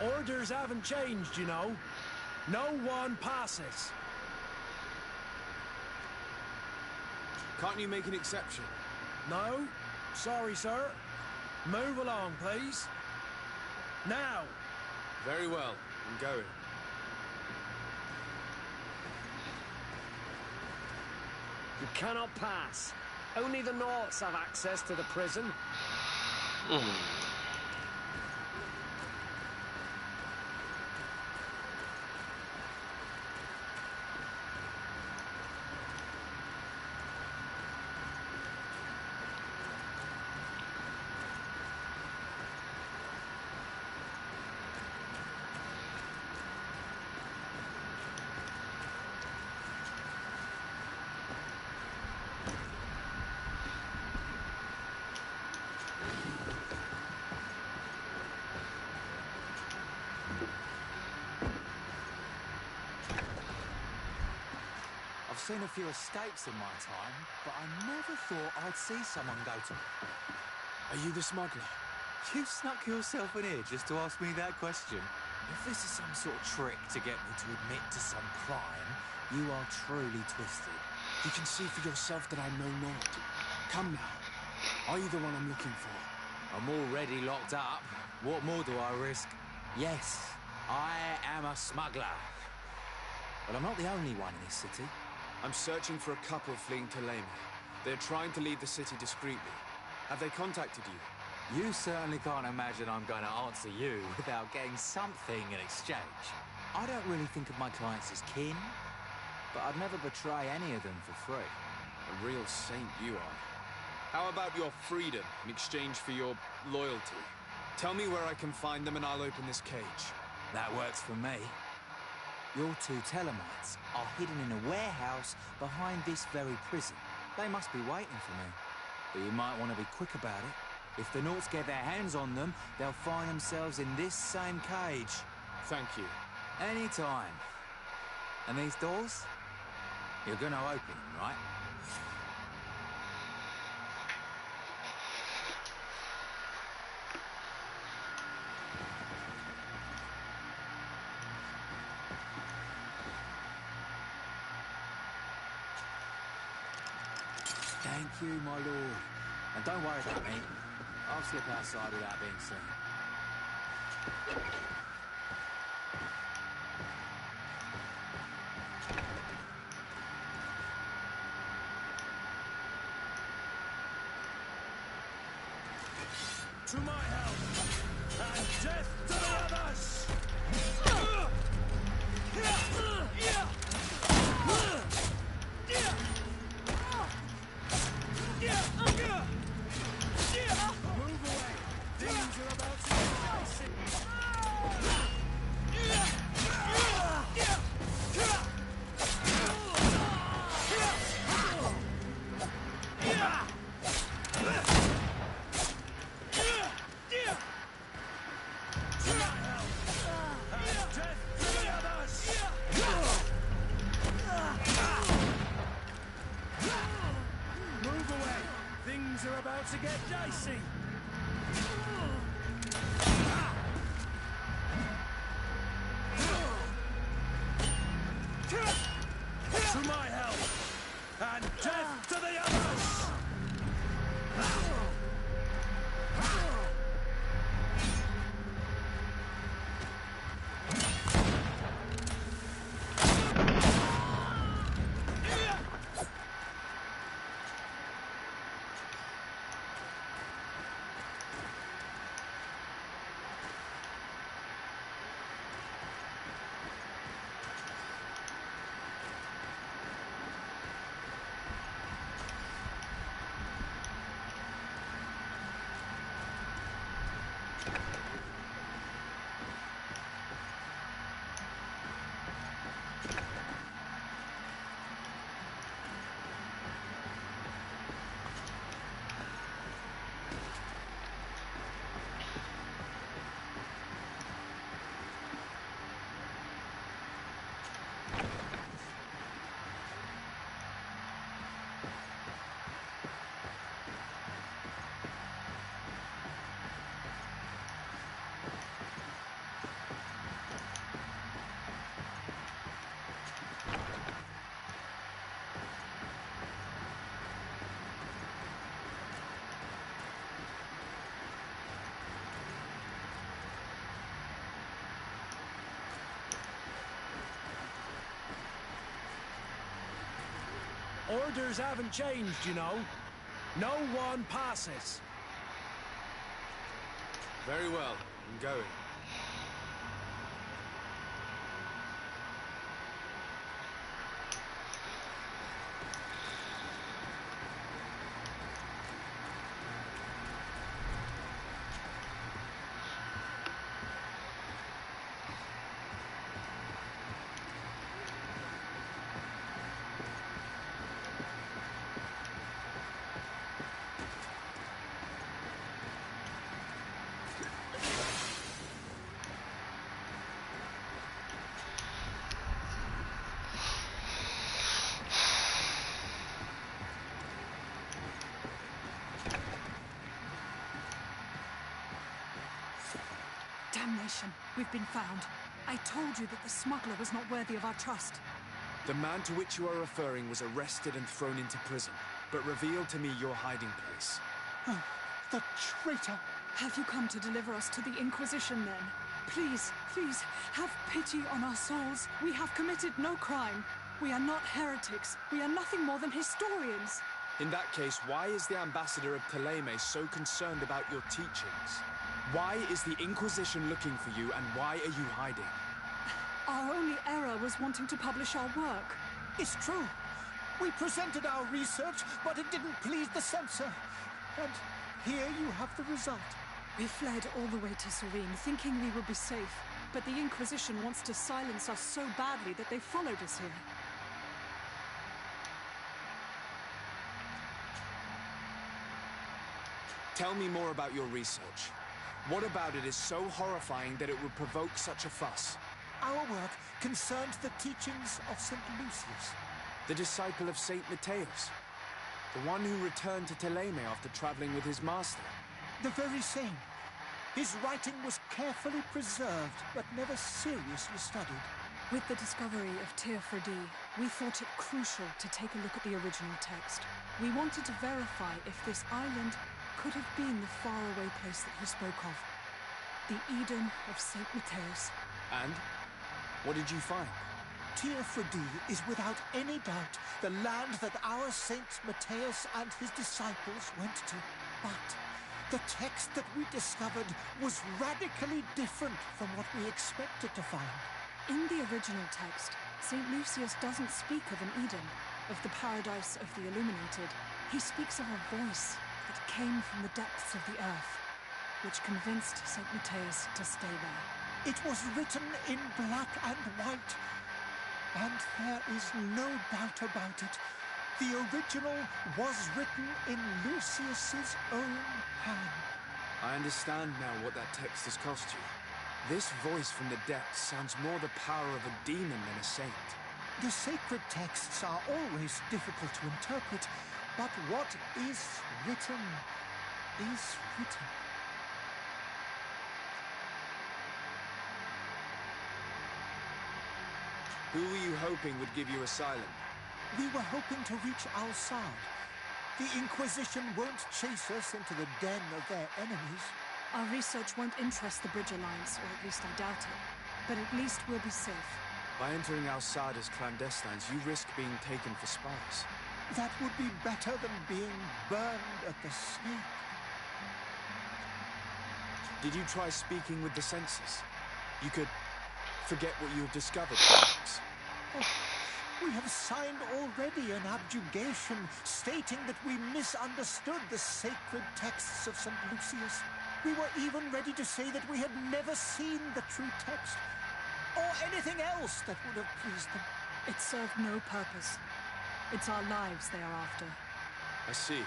Orders haven't changed, you know. No one passes. Can't you make an exception? No? Sorry, sir. Move along, please. Now! Very well, I'm going. You cannot pass. Only the Norths have access to the prison. I've seen a few escapes in my time, but I never thought I'd see someone go to... Are you the smuggler? You snuck yourself in here just to ask me that question? If this is some sort of trick to get me to admit to some crime, you are truly twisted. You can see for yourself that I know not. Come now. Are you the one I'm looking for? I'm already locked up. What more do I risk? Yes, I am a smuggler. But I'm not the only one in this city. I'm searching for a couple fleeing to Lame. They're trying to leave the city discreetly. Have they contacted you? You certainly can't imagine I'm going to answer you without getting something in exchange. I don't really think of my clients as kin, but I'd never betray any of them for free. A real saint you are. How about your freedom in exchange for your loyalty? Tell me where I can find them and I'll open this cage. That works for me. Your two Telemites are hidden in a warehouse behind this very prison. They must be waiting for me. But you might want to be quick about it. If the Norts get their hands on them, they'll find themselves in this same cage. Thank you. Anytime. And these doors? You're gonna open them, right? Thank you, my lord. And don't worry about me. I'll slip outside without being seen. To my help, and death to the others! Things are about to get dicey. To my help, and death to the others! Orders haven't changed, you know. No one passes. Very well, I'm going. Damnation, we've been found. I told you that the smuggler was not worthy of our trust. The man to which you are referring was arrested and thrown into prison, but revealed to me your hiding place. Oh, the traitor! Have you come to deliver us to the Inquisition, then? Please, please, have pity on our souls. We have committed no crime. We are not heretics. We are nothing more than historians. In that case, why is the ambassador of Ptolemy so concerned about your teachings? Why is the Inquisition looking for you, and why are you hiding? Our only error was wanting to publish our work. It's true. We presented our research, but it didn't please the censor. And here you have the result. We fled all the way to Serene, thinking we would be safe. But the Inquisition wants to silence us so badly that they followed us here. Tell me more about your research. What about it is so horrifying that it would provoke such a fuss? Our work concerned the teachings of St. Lucius. The disciple of St. Matthias. The one who returned to Ptolemy after traveling with his master. The very same. His writing was carefully preserved, but never seriously studied. With the discovery of Teofredi, we thought it crucial to take a look at the original text. We wanted to verify if this island could have been the faraway place that he spoke of. The Eden of St. Matthias. And? What did you find? Teofredi is without any doubt the land that our Saint Matthias and his disciples went to. But the text that we discovered was radically different from what we expected to find. In the original text, St. Lucius doesn't speak of an Eden, of the paradise of the illuminated. He speaks of a voice that came from the depths of the earth, which convinced St. Matthias to stay there. It was written in black and white, and there is no doubt about it. The original was written in Lucius's own hand. I understand now what that text has cost you. This voice from the depths sounds more the power of a demon than a saint. The sacred texts are always difficult to interpret, But what is written is written. Who were you hoping would give you asylum? We were hoping to reach Al-Sad. The Inquisition won't chase us into the den of their enemies. Our research won't interest the Bridge Alliance, or at least I doubt it. But at least we'll be safe. By entering Al-Sad as clandestines, you risk being taken for spies. That would be better than being burned at the stake. Did you try speaking with the censors? You could forget what you have discovered, perhaps. Oh, we have signed already an abjugation stating that we misunderstood the sacred texts of St. Lucius. We were even ready to say that we had never seen the true text, or anything else that would have pleased them. It served no purpose. It's our lives they are after. I see.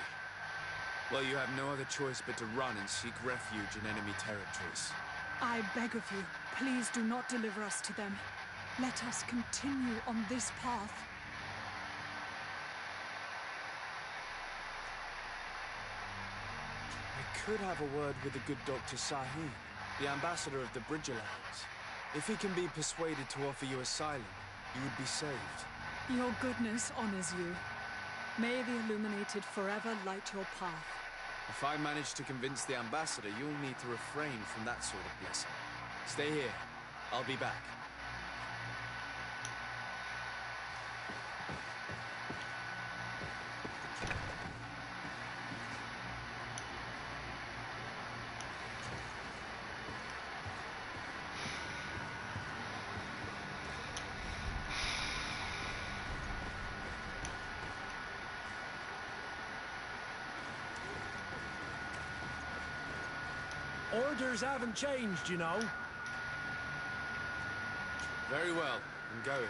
Well, you have no other choice but to run and seek refuge in enemy territories. I beg of you, please do not deliver us to them. Let us continue on this path. I could have a word with the good Dr. Saheen, the ambassador of the Bridge Alliance. If he can be persuaded to offer you asylum, you would be saved. Your goodness honors you. May the Illuminated forever light your path. If I manage to convince the ambassador, you'll need to refrain from that sort of blessing. Stay here. I'll be back. Orders haven't changed, you know. Very well. I'm going.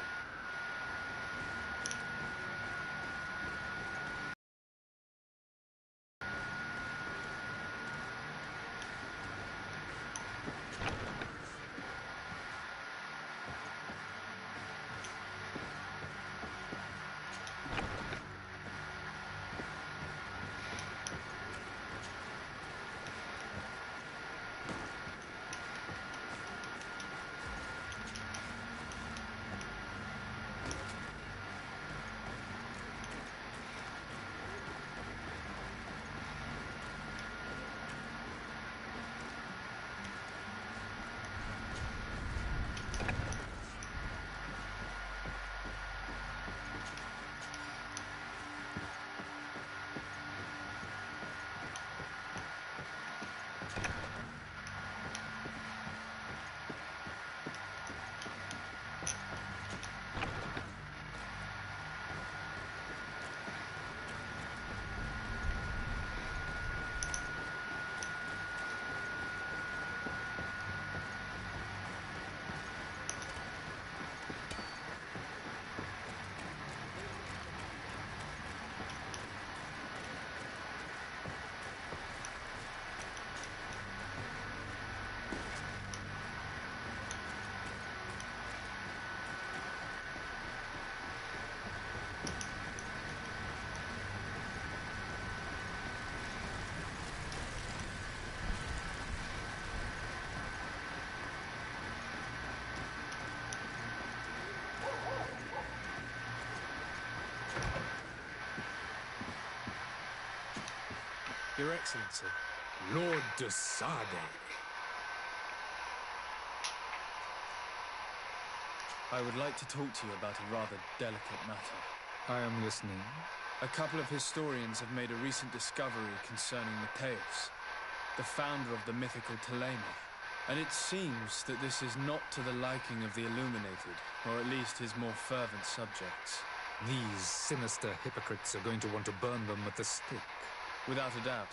Your Excellency. Lord de Sade. I would like to talk to you about a rather delicate matter. I am listening. A couple of historians have made a recent discovery concerning Mateus, the founder of the mythical Ptolemy. And it seems that this is not to the liking of the Illuminated, or at least his more fervent subjects. These sinister hypocrites are going to want to burn them at the stake. Without a doubt.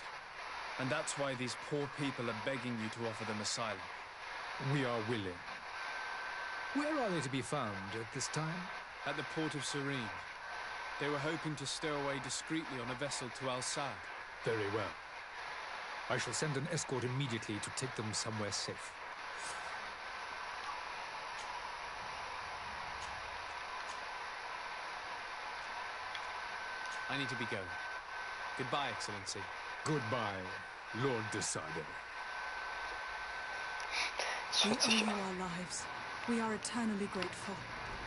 And that's why these poor people are begging you to offer them asylum. We are willing. Where are they to be found at this time? At the port of Serene. They were hoping to stow away discreetly on a vessel to Al-Sad. Very well. I shall send an escort immediately to take them somewhere safe. I need to be going. Goodbye, Excellency. Goodbye, Lord Desader. We owe you our lives. We are eternally grateful.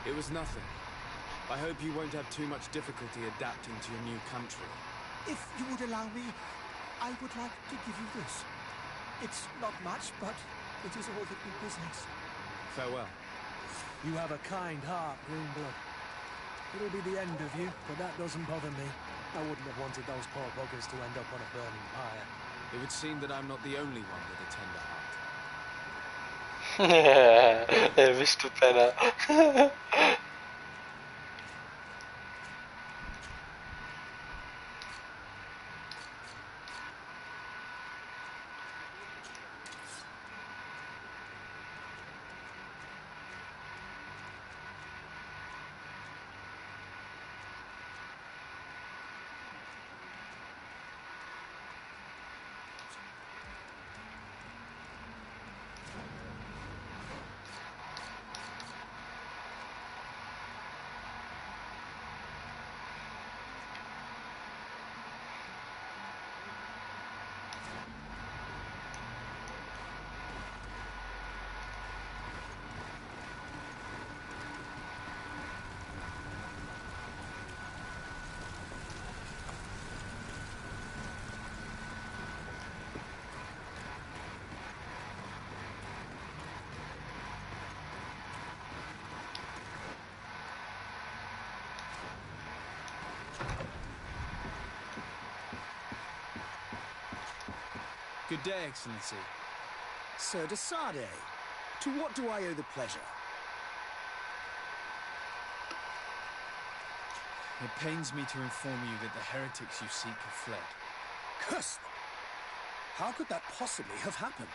It was nothing. I hope you won't have too much difficulty adapting to your new country. If you would allow me, I would like to give you this. It's not much, but it is all that we possess. Farewell. You have a kind heart, Greenblood. It'll be the end of you, but that doesn't bother me. I wouldn't have wanted those poor buggers to end up on a burning pyre. It would seem that I'm not the only one with a tender heart. Erwischt du Penner. Good day, Excellency. Sir Desader, to what do I owe the pleasure? It pains me to inform you that the heretics you seek have fled. Curse them! How could that possibly have happened?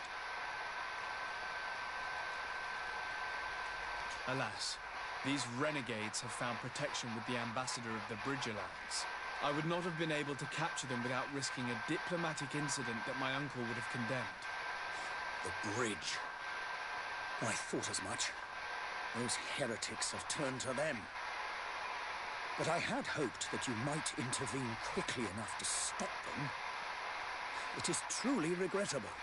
Alas, these renegades have found protection with the ambassador of the Bridge Alliance. I would not have been able to capture them without risking a diplomatic incident that my uncle would have condemned. The bridge. I thought as much. Those heretics have turned to them. But I had hoped that you might intervene quickly enough to stop them. It is truly regrettable.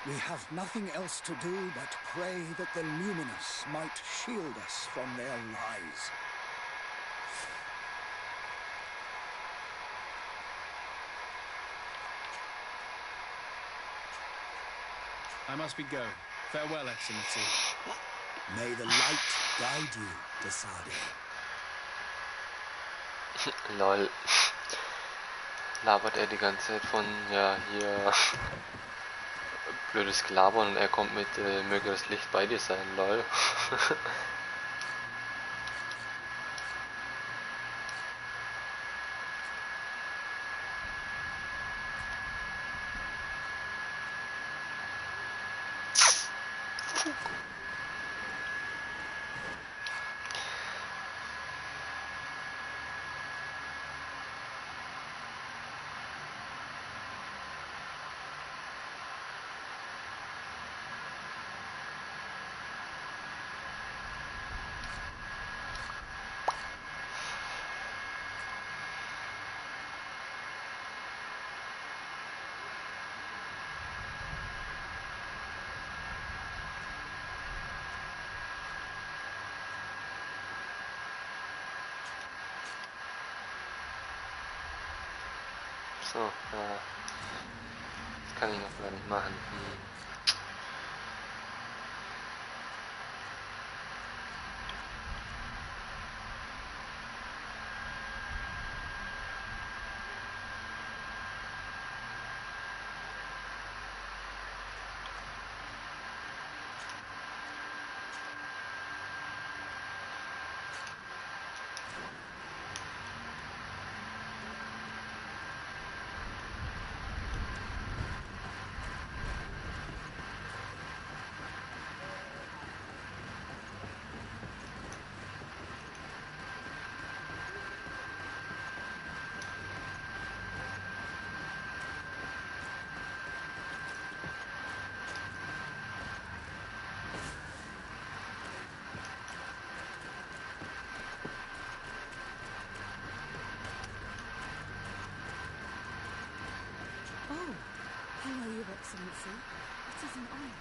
We have nothing else to do but pray that the Luminous might shield us from their lies. I must be going. Farewell, Excellency. May the light guide you, Desader. Lol. Labert er die ganze Zeit von, ja, hier blödes Gelabern und er kommt mit, möge das Licht bei dir sein, lol. So, das kann ich noch gar nicht machen. Your Excellency. It is an honor.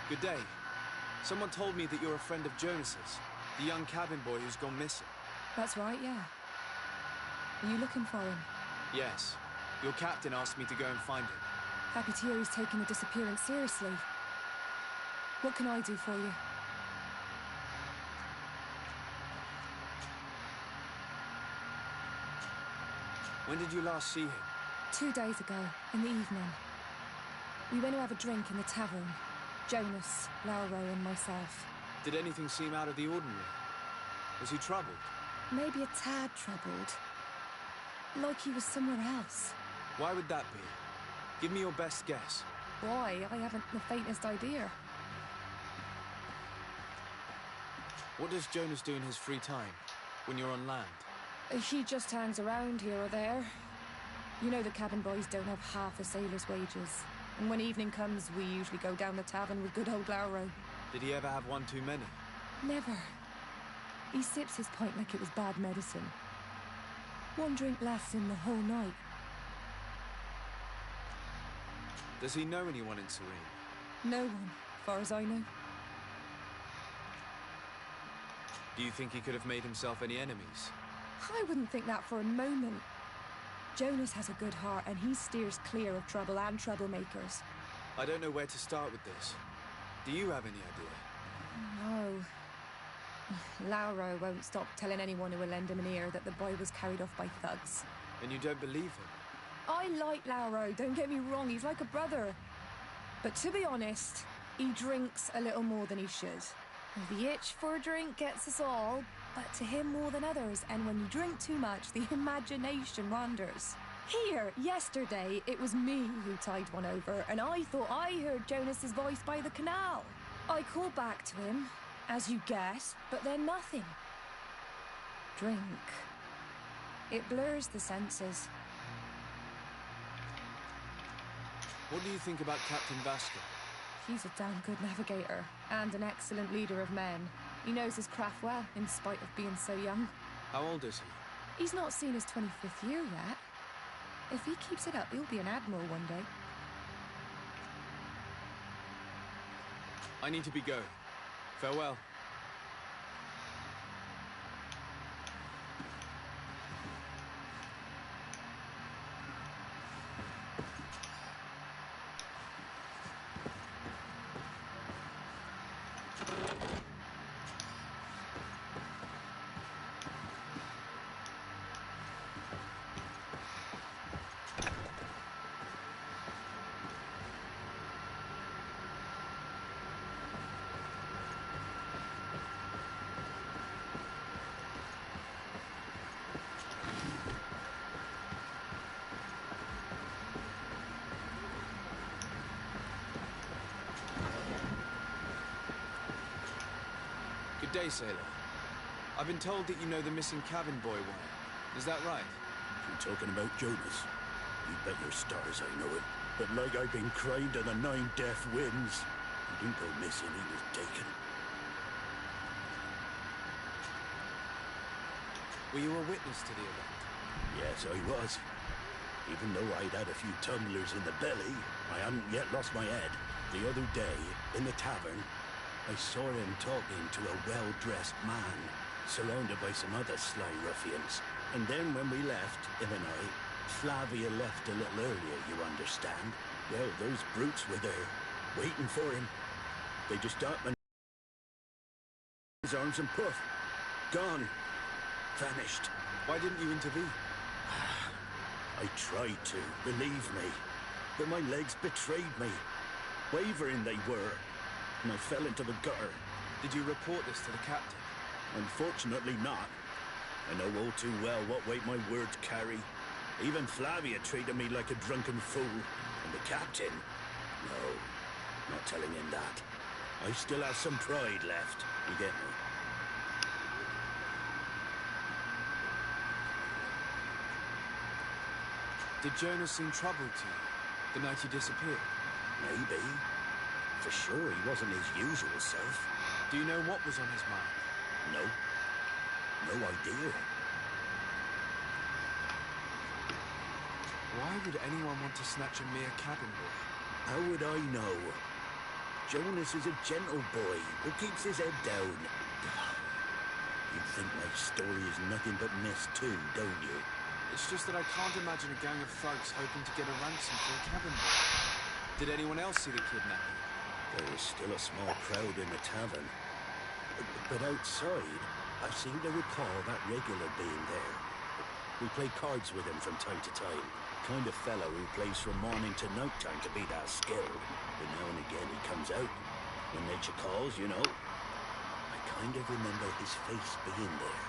Good day. Someone told me that you're a friend of Jonas's, the young cabin boy who's gone missing. That's right, yeah. Are you looking for him? Yes. Your captain asked me to go and find him. Happy to hear he's taking the disappearance seriously. What can I do for you? When did you last see him? 2 days ago, in the evening. We went to have a drink in the tavern. Jonas, Lauro and myself. Did anything seem out of the ordinary? Was he troubled? Maybe a tad troubled. Like he was somewhere else. Why would that be? Give me your best guess. Why? I haven't the faintest idea. What does Jonas do in his free time, when you're on land? He just hangs around here or there. You know the cabin boys don't have half a sailor's wages. And when evening comes, we usually go down the tavern with good old Lauro. Did he ever have one too many? Never. He sips his pint like it was bad medicine. 1 drink less in the whole night. Does he know anyone in Serene? No one, far as I know. Do you think he could have made himself any enemies? I wouldn't think that for a moment. Jonas has a good heart and he steers clear of trouble and troublemakers. I don't know where to start with this. Do you have any idea? No. Lauro won't stop telling anyone who will lend him an ear that the boy was carried off by thugs. And you don't believe him? I like Lauro, don't get me wrong, he's like a brother. But to be honest, he drinks a little more than he should. The itch for a drink gets us all, but to him more than others, and when you drink too much, the imagination wanders. Here, yesterday, it was me who tied one over, and I thought I heard Jonas's voice by the canal. I called back to him, as you guess, but then nothing. Drink. It blurs the senses. What do you think about Captain Vasco? He's a damn good navigator, and an excellent leader of men. He knows his craft well, in spite of being so young. How old is he? He's not seen his 25th year yet. If he keeps it up, he'll be an admiral one day. I need to be going. Farewell. Good day, sailor. I've been told that you know the missing cabin boy well. Is that right? You're talking about Jonas. You bet your stars I know it. But like I've been crying to the 9 death winds, he didn't go missing, he was taken. Were you a witness to the event? Yes, I was. Even though I'd had a few tumblers in the belly, I hadn't yet lost my head. The other day, in the tavern, I saw him talking to a well-dressed man, surrounded by some other sly ruffians. And then when we left, in the night, Flavia left a little earlier, you understand. Well, those brutes were there, waiting for him. They just stopped and his arms and poof, gone, vanished. Why didn't you intervene? I tried to, believe me, but my legs betrayed me. Wavering they were, and I fell into the gutter. Did you report this to the captain? Unfortunately not. I know all too well what weight my words carry. Even Flavia treated me like a drunken fool. And the captain? No, not telling him that. I still have some pride left, you get me? Did Jonas seem troubled to you the night he disappeared? Maybe. For sure, he wasn't his usual self. Do you know what was on his mind? No. No idea. Why would anyone want to snatch a mere cabin boy? How would I know? Jonas is a gentle boy who keeps his head down. You think my story is nothing but mess too, don't you? It's just that I can't imagine a gang of thugs hoping to get a ransom for a cabin boy. Did anyone else see the kidnapping? There was still a small crowd in the tavern. But outside, I seem to recall that regular being there. We play cards with him from time to time. Kind of fellow who plays from morning to night time to beat our skilled. But now and again he comes out. When nature calls, you know. I kind of remember his face being there.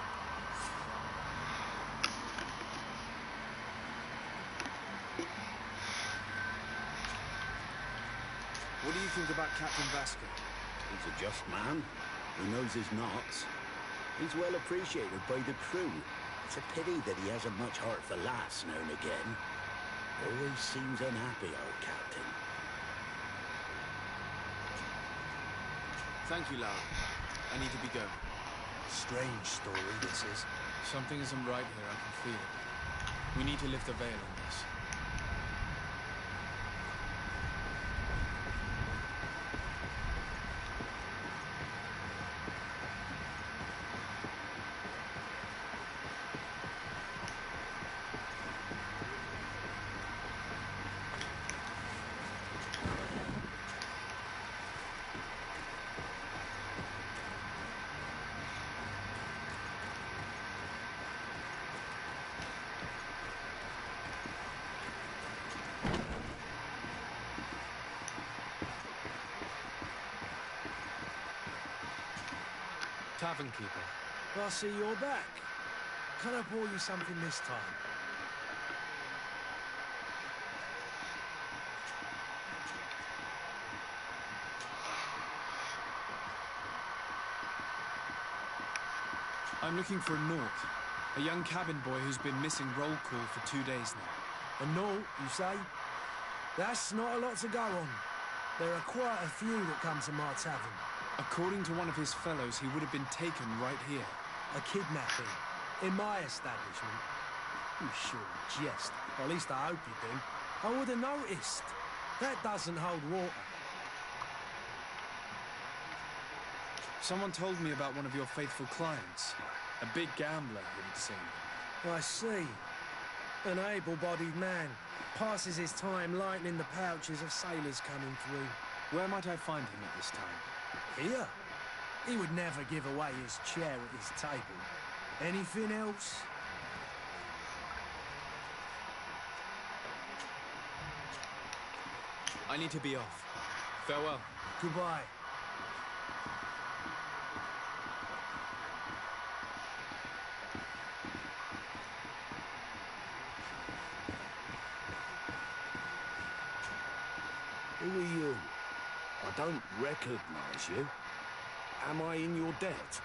What do you think about Captain Vasco? He's a just man. He knows his knots. He's well appreciated by the crew. It's a pity that he hasn't much heart for laughs now and again. Always seems unhappy, our captain. Thank you, Lara. I need to be going. Strange story, this is. Something isn't right here, I can feel it. We need to lift the veil on this. Tavern keeper. I see you're back. Can I pour you something this time? I'm looking for a Naut, a young cabin boy who's been missing roll call for 2 days now. A Naut, you say? That's not a lot to go on. There are quite a few that come to my tavern. According to one of his fellows, he would have been taken right here. A kidnapping? In my establishment? You sure jest. Or at least I hope you do. I would have noticed. That doesn't hold water. Someone told me about one of your faithful clients. A big gambler, it would seem. I see. An able-bodied man. Passes his time lightening the pouches of sailors coming through. Where might I find him at this time? Here? He would never give away his chair at his table. Anything else? I need to be off. Farewell. Goodbye. Who are you? I don't recognize you. Am I in your debt?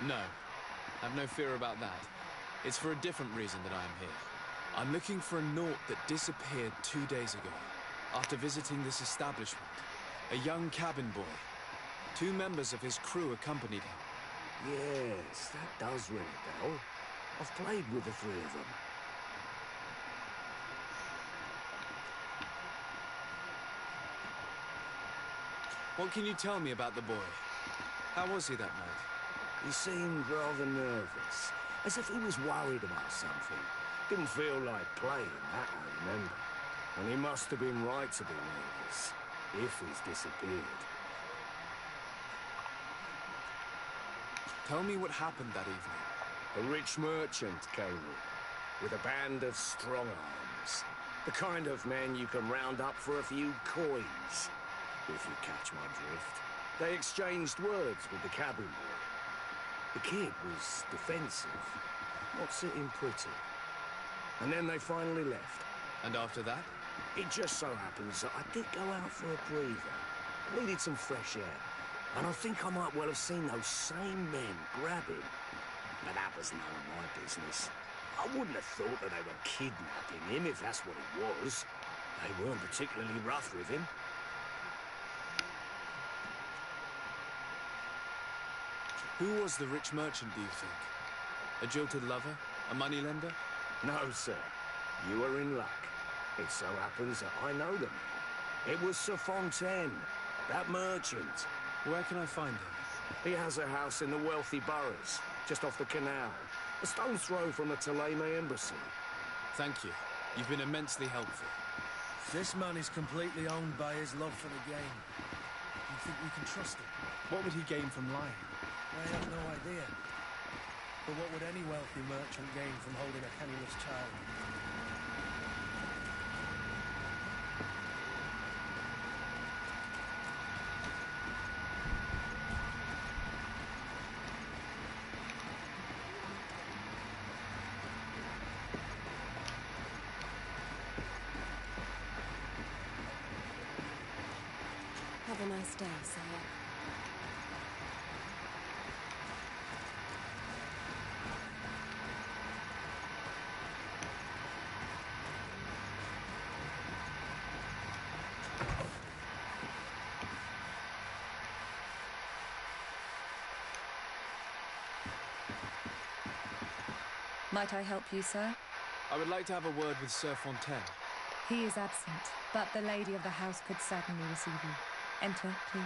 No. Have no fear about that. It's for a different reason that I am here. I'm looking for a Naut that disappeared 2 days ago, after visiting this establishment. A young cabin boy. 2 members of his crew accompanied him. Yes, that does ring a bell. I've played with the 3 of them. What can you tell me about the boy? How was he that night? He seemed rather nervous, as if he was worried about something. Didn't feel like playing, that I remember. And he must have been right to be nervous, if he's disappeared. Tell me what happened that evening. A rich merchant came in, with a band of strong arms. The kind of men you can round up for a few coins, if you catch my drift. They exchanged words with the cabin boy. The kid was defensive, not sitting pretty. And then they finally left. And after that? It just so happens that I did go out for a breather. I needed some fresh air. And I think I might well have seen those same men grab him. But that was none of my business. I wouldn't have thought that they were kidnapping him if that's what it was. They weren't particularly rough with him. Who was the rich merchant, do you think? A jilted lover? A moneylender? No, sir. You are in luck. It so happens that I know the man. It was Sir Fontaine, that merchant. Where can I find him? He has a house in the wealthy boroughs, just off the canal. A stone's throw from the Toleme embassy. Thank you. You've been immensely helpful. This man is completely owned by his love for the game. You think we can trust him? What would he gain from lying? I have no idea. But what would any wealthy merchant gain from holding a penniless child? Have a nice day, sire. Might I help you, sir? I would like to have a word with Sir Fontaine. He is absent, but the lady of the house could certainly receive you. Enter, please.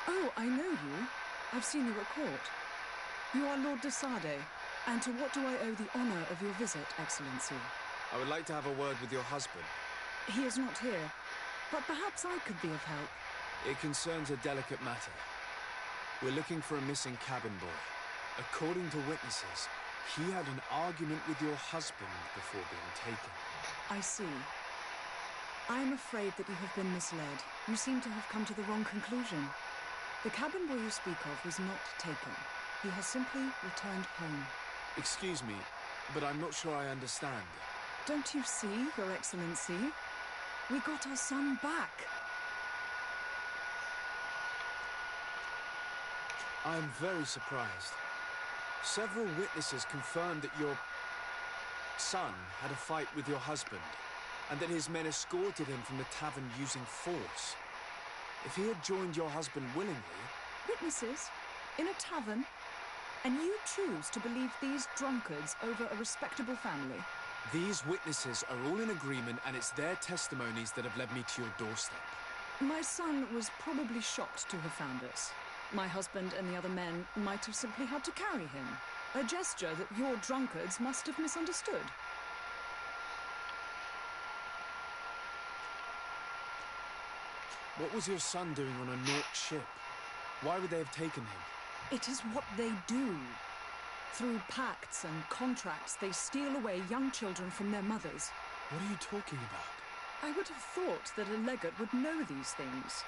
Oh, I know you. I've seen you at court. You are Lord de Sade. And to what do I owe the honor of your visit, Excellency? I would like to have a word with your husband. He is not here, but perhaps I could be of help. It concerns a delicate matter. We're looking for a missing cabin boy. According to witnesses, he had an argument with your husband before being taken. I see. I am afraid that you have been misled. You seem to have come to the wrong conclusion. The cabin boy you speak of was not taken. He has simply returned home. Excuse me, but I'm not sure I understand. Don't you see, Your Excellency? We got our son back. I am very surprised. Several witnesses confirmed that your son had a fight with your husband, and that his men escorted him from the tavern using force. If he had joined your husband willingly... Witnesses? In a tavern? And you choose to believe these drunkards over a respectable family? These witnesses are all in agreement, and it's their testimonies that have led me to your doorstep. My son was probably shocked to have found us. My husband and the other men might have simply had to carry him. A gesture that your drunkards must have misunderstood. What was your son doing on a Naut ship? Why would they have taken him? It is what they do. Through pacts and contracts, they steal away young children from their mothers. What are you talking about? I would have thought that a legate would know these things.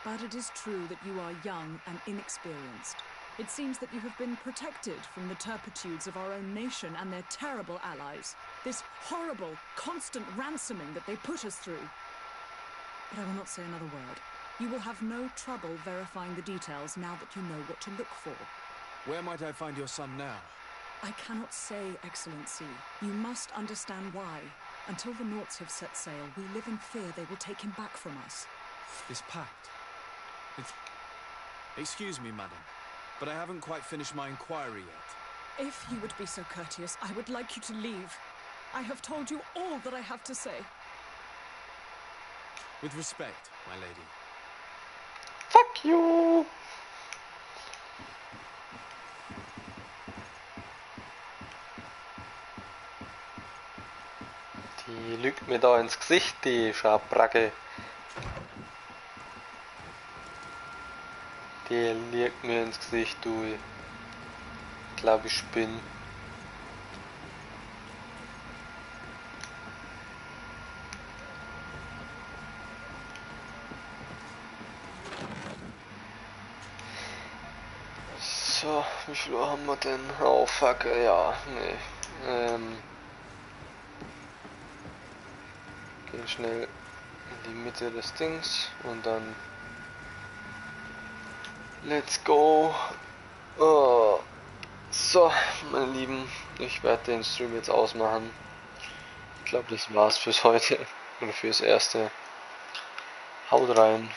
But it is true that you are young and inexperienced. It seems that you have been protected from the turpitudes of our own nation and their terrible allies. This horrible, constant ransoming that they put us through. But I will not say another word. You will have no trouble verifying the details now that you know what to look for. Where might I find your son now? I cannot say, Excellency. You must understand why. Until the Nauts have set sail, we live in fear they will take him back from us. This pact. It's... Excuse me, madam, but I haven't quite finished my inquiry yet. If you would be so courteous, I would like you to leave. I have told you all that I have to say. With respect, my lady. Fuck you! Die lügt mir da ins Gesicht, die Schabracke. Die lügt mir ins Gesicht, du. Ich glaube, ich spinne. So, wie viel Uhr haben wir denn? Oh fuck, ja, nee. den schnell in die Mitte des Dings und dann let's go. Oh. So, meine Lieben, ich werde den Stream jetzt ausmachen. Ich glaube, das war's fürs heute oder fürs Erste. Haut rein.